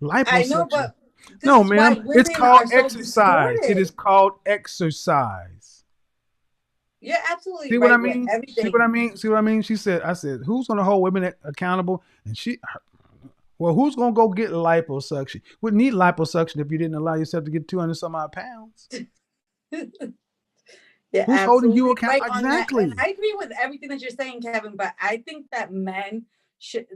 Speaker 4: liposuction.
Speaker 21: I know, but
Speaker 4: no, ma'am, it's called exercise. It is called exercise.
Speaker 21: You're absolutely
Speaker 4: See
Speaker 21: right.
Speaker 4: what I mean?
Speaker 21: Everything.
Speaker 4: See what I mean? I said, who's going to hold women accountable? And who's going to go get liposuction? Wouldn't need liposuction if you didn't allow yourself to get 200 some odd pounds.
Speaker 21: Yeah,
Speaker 4: who's holding you accountable?
Speaker 21: Right
Speaker 4: exactly.
Speaker 21: I agree with everything that you're saying, Kevin, but I think that men should.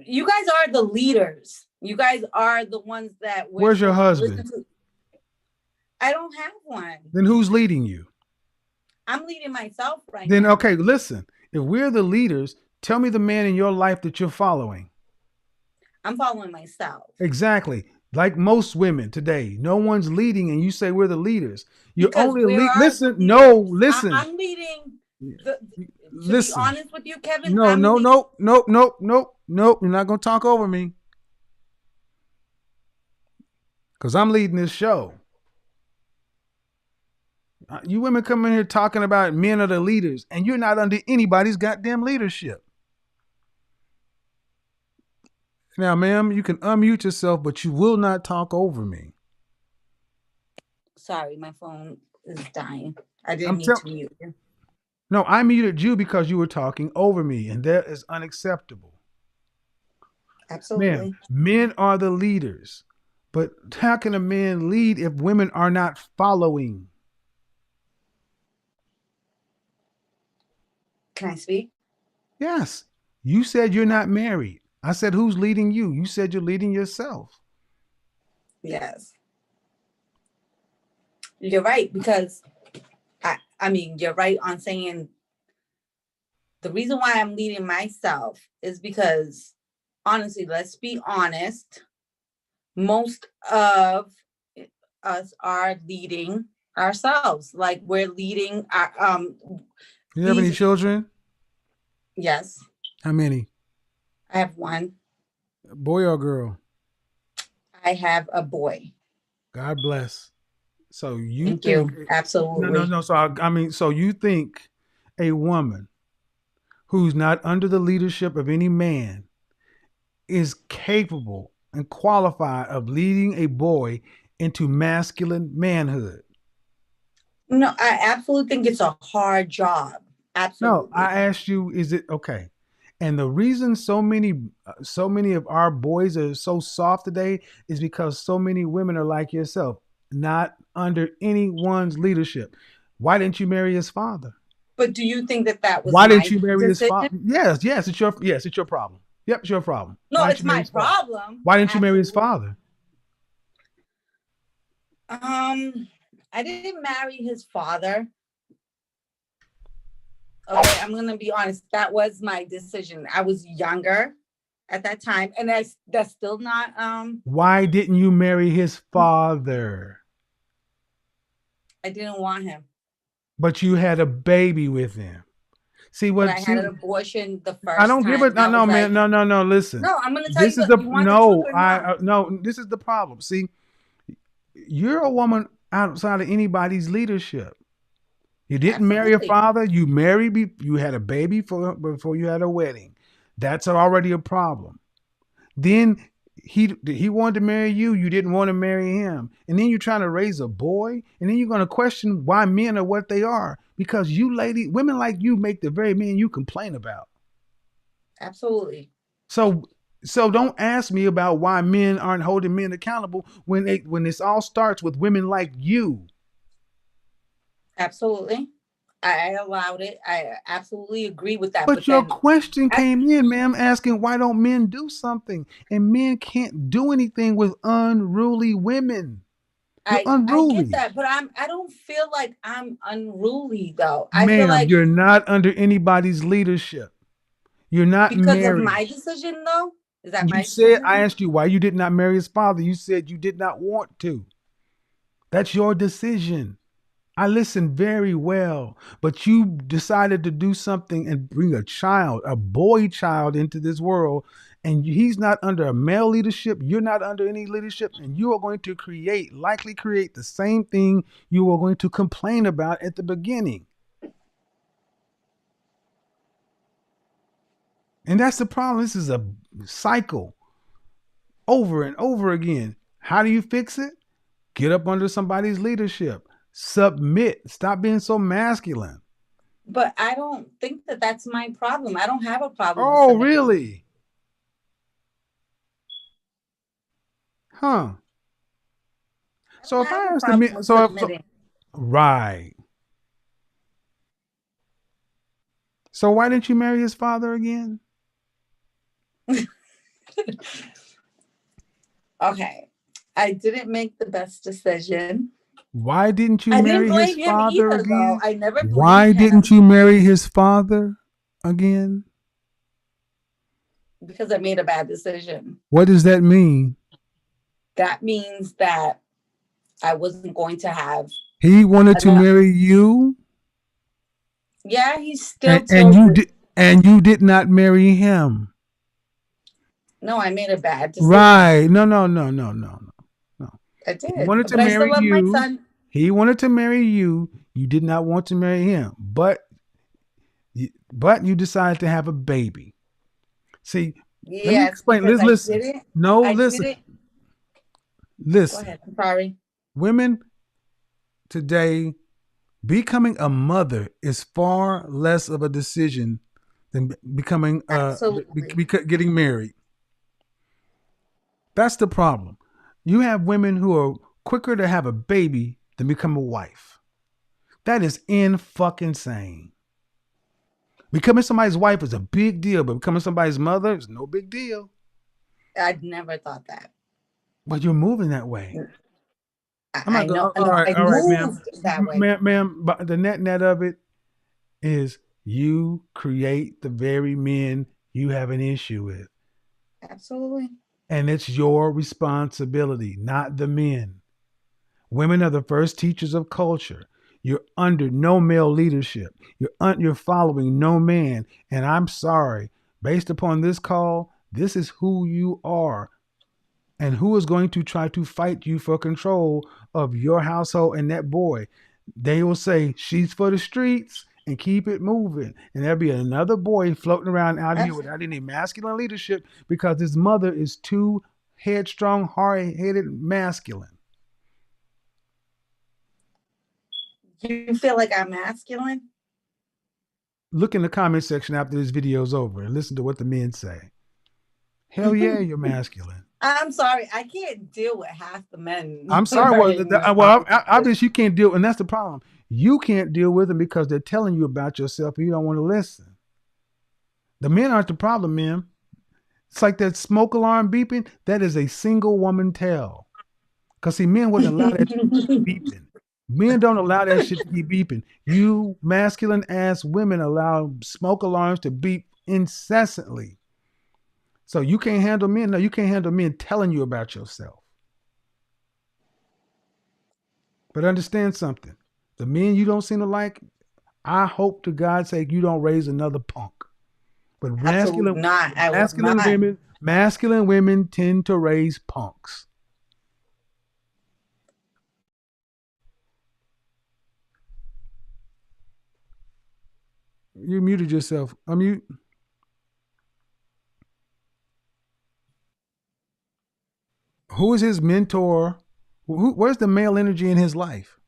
Speaker 21: You guys are the leaders. You guys are the ones that.
Speaker 4: Where's your husband?
Speaker 21: I don't have one.
Speaker 4: Then who's leading you?
Speaker 21: I'm leading myself right
Speaker 4: now. Then, okay, listen. If we're the leaders, tell me the man in your life that you're following.
Speaker 21: I'm following myself.
Speaker 4: Exactly. Like most women today, no one's leading, and you say we're the leaders. You're only listen. No, listen.
Speaker 21: I'm leading.
Speaker 4: Listen.
Speaker 21: To be honest with you, Kevin.
Speaker 4: No. You're not gonna talk over me, because I'm leading this show. You women come in here talking about men are the leaders, and you're not under anybody's goddamn leadership. Now, ma'am, you can unmute yourself, but you will not talk over me.
Speaker 21: Sorry, my phone is dying. I didn't
Speaker 4: I'm
Speaker 21: mean
Speaker 4: telling.
Speaker 21: to mute you.
Speaker 4: No, I muted you because you were talking over me, and that is unacceptable.
Speaker 21: Absolutely.
Speaker 4: Ma'am, men are the leaders, but how can a man lead if women are not following?
Speaker 21: Can I speak?
Speaker 4: Yes. You said you're not married. I said, who's leading you? You said you're leading yourself.
Speaker 21: Yes. You're right, because I mean, you're right on saying the reason why I'm leading myself is because, honestly, let's be honest, most of us are leading ourselves. Like we're leading our
Speaker 4: You have any children?
Speaker 21: Yes.
Speaker 4: How many?
Speaker 21: I have one.
Speaker 4: Boy or girl?
Speaker 21: I have a boy.
Speaker 4: God bless. So you
Speaker 21: Thank
Speaker 4: think
Speaker 21: you. Absolutely.
Speaker 4: no. So I mean, so you think a woman who's not under the leadership of any man is capable and qualified of leading a boy into masculine manhood?
Speaker 21: No, I absolutely think it's a hard job. Absolutely.
Speaker 4: No, I asked you, is it okay? And the reason so many of our boys are so soft today is because so many women are like yourself, not under anyone's leadership. Why didn't you marry his father?
Speaker 21: But do you think that was
Speaker 4: Why
Speaker 21: my
Speaker 4: didn't you marry his father?
Speaker 21: decision?
Speaker 4: Yes, it's your problem. Yep, it's your problem.
Speaker 21: No,
Speaker 4: Why didn't
Speaker 21: it's
Speaker 4: you marry
Speaker 21: my
Speaker 4: his father?
Speaker 21: problem.
Speaker 4: Why didn't you marry his father?
Speaker 21: I didn't marry his father. Okay, I'm gonna be honest. That was my decision. I was younger at that time, and that's still not.
Speaker 4: Why didn't you marry his father?
Speaker 21: I didn't want him.
Speaker 4: But you had a baby with him. See
Speaker 21: But
Speaker 4: what?
Speaker 21: I had an abortion the first
Speaker 4: I don't
Speaker 21: time.
Speaker 4: give it.
Speaker 21: I
Speaker 4: No,
Speaker 21: was
Speaker 4: man.
Speaker 21: like,
Speaker 4: No. Listen.
Speaker 21: no, I'm gonna tell
Speaker 4: This
Speaker 21: you.
Speaker 4: is the
Speaker 21: You want
Speaker 4: no.
Speaker 21: the truth or not?
Speaker 4: No. This is the problem. See, you're a woman outside of anybody's leadership. You didn't marry a
Speaker 21: Absolutely.
Speaker 4: father. You married. You had a baby before you had a wedding. That's already a problem. Then he wanted to marry you. You didn't want to marry him. And then you're trying to raise a boy. And then you're going to question why men are what they are. Because women like you make the very men you complain about.
Speaker 21: Absolutely.
Speaker 4: So don't ask me about why men aren't holding men accountable when this all starts with women like you.
Speaker 21: Absolutely. I allowed it. I absolutely agree with that.
Speaker 4: But your question came in, ma'am, asking why don't men do something? And men can't do anything with unruly women. You're
Speaker 21: I
Speaker 4: unruly.
Speaker 21: get that, but I don't feel like I'm unruly though. I feel
Speaker 4: Ma'am,
Speaker 21: like
Speaker 4: you're not under anybody's leadership. You're not
Speaker 21: because
Speaker 4: married.
Speaker 21: of my decision though. Is that my
Speaker 4: You said,
Speaker 21: decision?
Speaker 4: I asked you why you did not marry his father. You said you did not want to. That's your decision. I listened very well, but you decided to do something and bring a boy child into this world, and he's not under a male leadership. You're not under any leadership, and you are going to likely create the same thing you were going to complain about at the beginning. And that's the problem. This is a cycle over and over again. How do you fix it? Get up under somebody's leadership. Submit. Stop being so masculine.
Speaker 21: But I don't think that that's my problem. I don't have a problem.
Speaker 4: Oh,
Speaker 21: with
Speaker 4: really? Huh. So if I asked the right. So why didn't you marry his father again?
Speaker 21: Okay. I didn't make the best decision.
Speaker 4: Why didn't you marry his father again?
Speaker 21: Though. I never blamed
Speaker 4: Why
Speaker 21: him.
Speaker 4: didn't you marry his father again?
Speaker 21: Because I made a bad decision.
Speaker 4: What does that mean?
Speaker 21: That means that I wasn't going to have.
Speaker 4: He wanted to marry you?
Speaker 21: Yeah, he's still
Speaker 4: and you did not marry him.
Speaker 21: No, I made a bad decision.
Speaker 4: Right. No.
Speaker 21: I did.
Speaker 4: He wanted to marry you. He wanted to marry you. You did not want to marry him, but you decided to have a baby. See, let me
Speaker 21: Yes,
Speaker 4: explain.
Speaker 21: because I
Speaker 4: Listen.
Speaker 21: did it.
Speaker 4: No,
Speaker 21: I
Speaker 4: listen.
Speaker 21: did it. Go
Speaker 4: Listen.
Speaker 21: ahead. I'm sorry.
Speaker 4: Women today, becoming a mother is far less of a decision than becoming
Speaker 21: Absolutely.
Speaker 4: getting married. That's the problem. You have women who are quicker to have a baby than become a wife. That is in fucking sane. Becoming somebody's wife is a big deal, but becoming somebody's mother is no big deal.
Speaker 21: I'd never thought that.
Speaker 4: But you're moving that way.
Speaker 21: I know.
Speaker 4: All right,
Speaker 21: I
Speaker 4: ma'am.
Speaker 21: moved that way.
Speaker 4: Ma'am, but the net of it is you create the very men you have an issue with.
Speaker 21: Absolutely.
Speaker 4: And it's your responsibility, not the men. Women are the first teachers of culture. You're under no male leadership. You're following no man. And I'm sorry, based upon this call, this is who you are. And who is going to try to fight you for control of your household and that boy? They will say, she's for the streets and keep it moving. And there'll be another boy floating around out here without any masculine leadership because his mother is too headstrong, hard-headed, masculine.
Speaker 21: You feel like I'm masculine?
Speaker 4: Look in the comment section after this video's over and listen to what the men say. Hell yeah, you're masculine.
Speaker 21: I'm sorry. I can't deal with half the men.
Speaker 4: I'm sorry. Obviously you can't deal, and that's the problem. You can't deal with them because they're telling you about yourself and you don't want to listen. The men aren't the problem, man. It's like that smoke alarm beeping. That is a single woman tell. Because see, men wouldn't allow that shit to keep beeping. Men don't allow that shit to keep beeping. You masculine ass women allow smoke alarms to beep incessantly. So you can't handle men. No, you can't handle men telling you about yourself. But understand something. The men you don't seem to like, I hope to God's sake you don't raise another punk. But masculine women tend to raise punks. You muted yourself. Unmute. Who is his mentor? Where's the male energy in his life?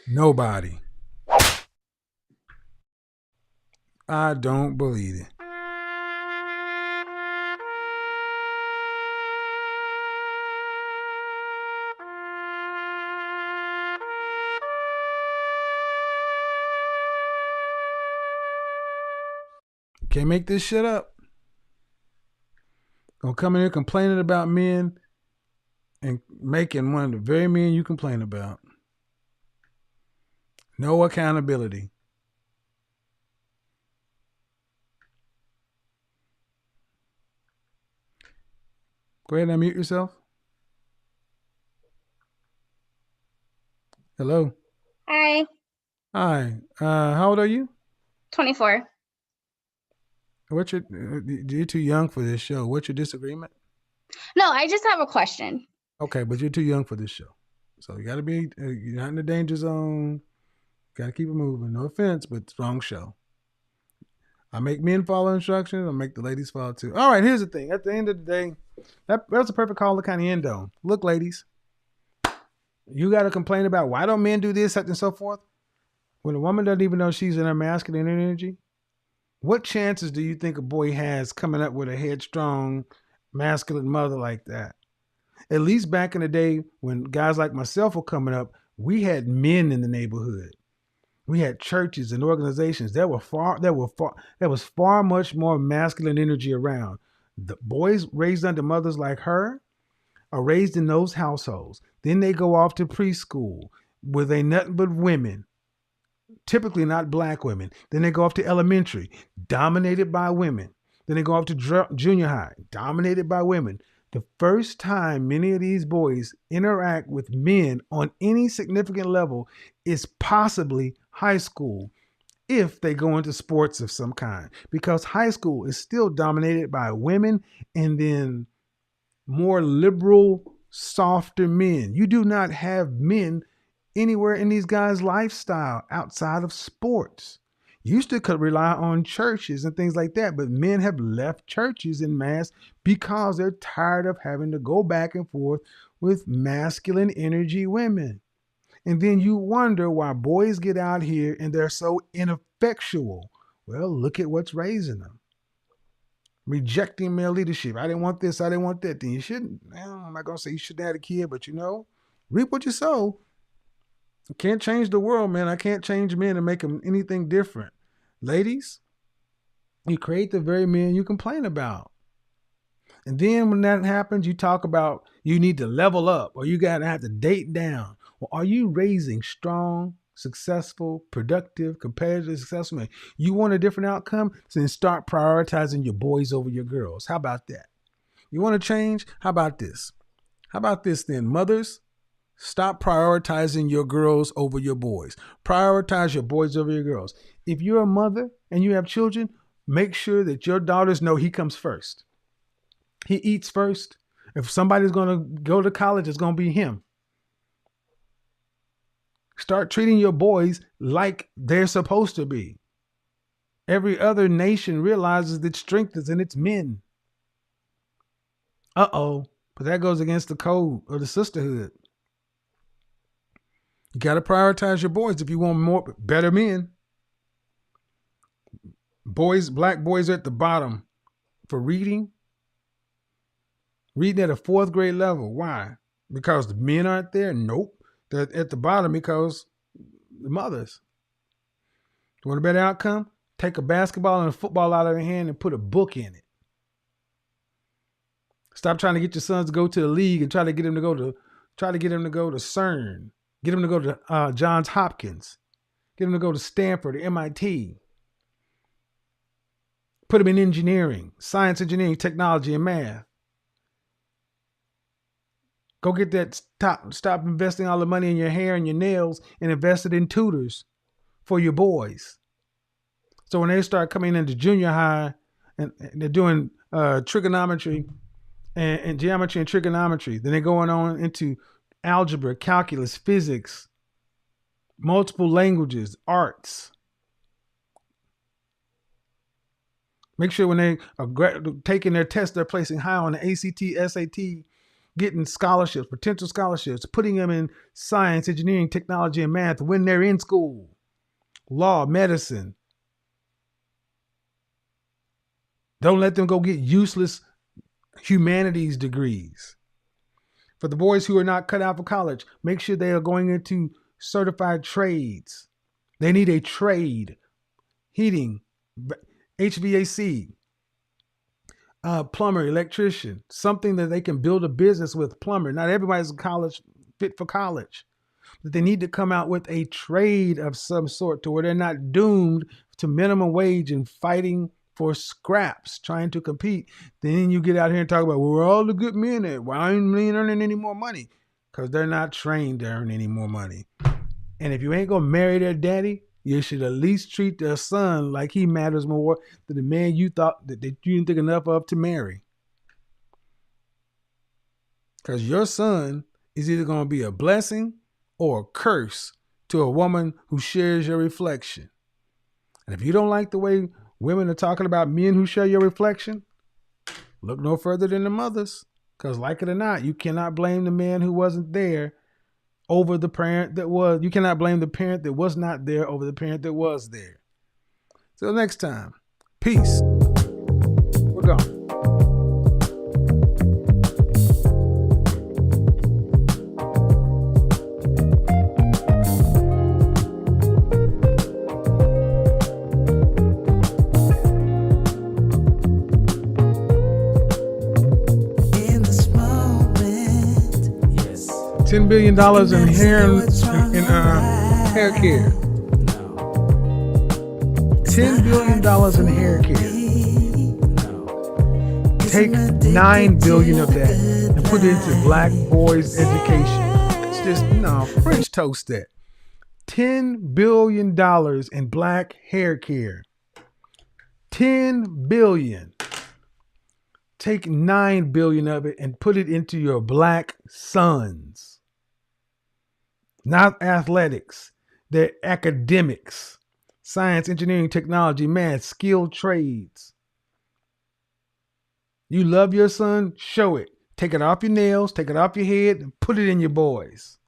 Speaker 4: Nobody. I don't believe it. Can't make this shit up. Gonna come in here complaining about men and making one of the very men you complain about. No accountability. Go ahead and unmute yourself. Hello.
Speaker 7: Hi.
Speaker 4: Hi. How old are you?
Speaker 7: 24.
Speaker 4: You're too young for this show. What's your disagreement?
Speaker 7: No, I just have a question.
Speaker 4: Okay, but you're too young for this show. So you got to be, you're not in the danger zone. Got to keep it moving. No offense, but it's wrong show. I make men follow instructions. I make the ladies follow too. All right, here's the thing. At the end of the day, that was a perfect call to kind of end on. Look, ladies, you got to complain about why don't men do this, such and so forth. When a woman doesn't even know she's in her masculine energy, what chances do you think a boy has coming up with a headstrong, masculine mother like that? At least back in the day when guys like myself were coming up, we had men in the neighborhood. We had churches and organizations. There was far much more masculine energy around. The boys raised under mothers like her are raised in those households. Then they go off to preschool where they nothing but women. Typically not black women. Then they go off to elementary, dominated by women. Then they go off to junior high, dominated by women. The first time many of these boys interact with men on any significant level is possibly high school, if they go into sports of some kind, because high school is still dominated by women and then more liberal, softer men. You do not have men anywhere in these guys' lifestyle outside of sports. Used to could rely on churches and things like that, but men have left churches en masse because they're tired of having to go back and forth with masculine energy women. And then you wonder why boys get out here and they're so ineffectual. Well, look at what's raising them. Rejecting male leadership. I didn't want this, I didn't want that. Then you shouldn't. I'm not going to say you shouldn't have a kid, but reap what you sow. I can't change the world, man. I can't change men and make them anything different. Ladies, you create the very men you complain about. And then when that happens, you talk about you need to level up or you got to have to date down. Well, are you raising strong, successful, productive, competitive, successful men? You want a different outcome? So then start prioritizing your boys over your girls. How about that? You want to change? How about this? How about this then? Mothers, stop prioritizing your girls over your boys. Prioritize your boys over your girls. If you're a mother and you have children, make sure that your daughters know he comes first. He eats first. If somebody's going to go to college, it's going to be him. Start treating your boys like they're supposed to be. Every other nation realizes that strength is in its men. But that goes against the code of the sisterhood. You got to prioritize your boys if you want better men. Boys, black boys are at the bottom for reading. Reading at a 4th grade level. Why? Because the men aren't there? Nope. They're at the bottom because the mothers. You want a better outcome? Take a basketball and a football out of their hand and put a book in it. Stop trying to get your sons to go to the league and try to get them to go to CERN. Get them to go to Johns Hopkins. Get them to go to Stanford or MIT. Put them in engineering, science, engineering, technology, and math. Go get that. Stop investing all the money in your hair and your nails and invest it in tutors for your boys. So when they start coming into junior high and they're doing trigonometry and geometry and trigonometry, then they're going on into algebra, calculus, physics, multiple languages, arts. Make sure when they are taking their test, they're placing high on the ACT, SAT, getting scholarships, potential scholarships, putting them in science, engineering, technology, and math when they're in school. Law, medicine. Don't let them go get useless humanities degrees. For the boys who are not cut out for college, make sure they are going into certified trades. They need a trade. Heating, HVAC, plumber, electrician, something that they can build a business with. Plumber. Not everybody's fit for college. But they need to come out with a trade of some sort to where they're not doomed to minimum wage and fighting for scraps, trying to compete. Then you get out here and talk about, well, where all the good men at? Why ain't men earning any more money? Because they're not trained to earn any more money. And if you ain't going to marry their daddy, you should at least treat their son like he matters more than the man you thought that you didn't think enough of to marry. Because your son is either going to be a blessing or a curse to a woman who shares your reflection. And if you don't like the way women are talking about men who share your reflection, look no further than the mothers. Because like it or not, you cannot blame the man who wasn't there over the parent that was. You cannot blame the parent that was not there over the parent that was there. Till next time, peace. We're gone. $10 billion in hair care. $10 billion in hair care. Take $9 billion of that and put it into black boys' education. It's just, French toast that. $10 billion in black hair care. $10 billion. Take 9 billion of it and put it into your black sons. Not athletics, they're academics, science, engineering, technology, math, skilled trades. You love your son? Show it. Take it off your nails, take it off your head, and put it in your boys.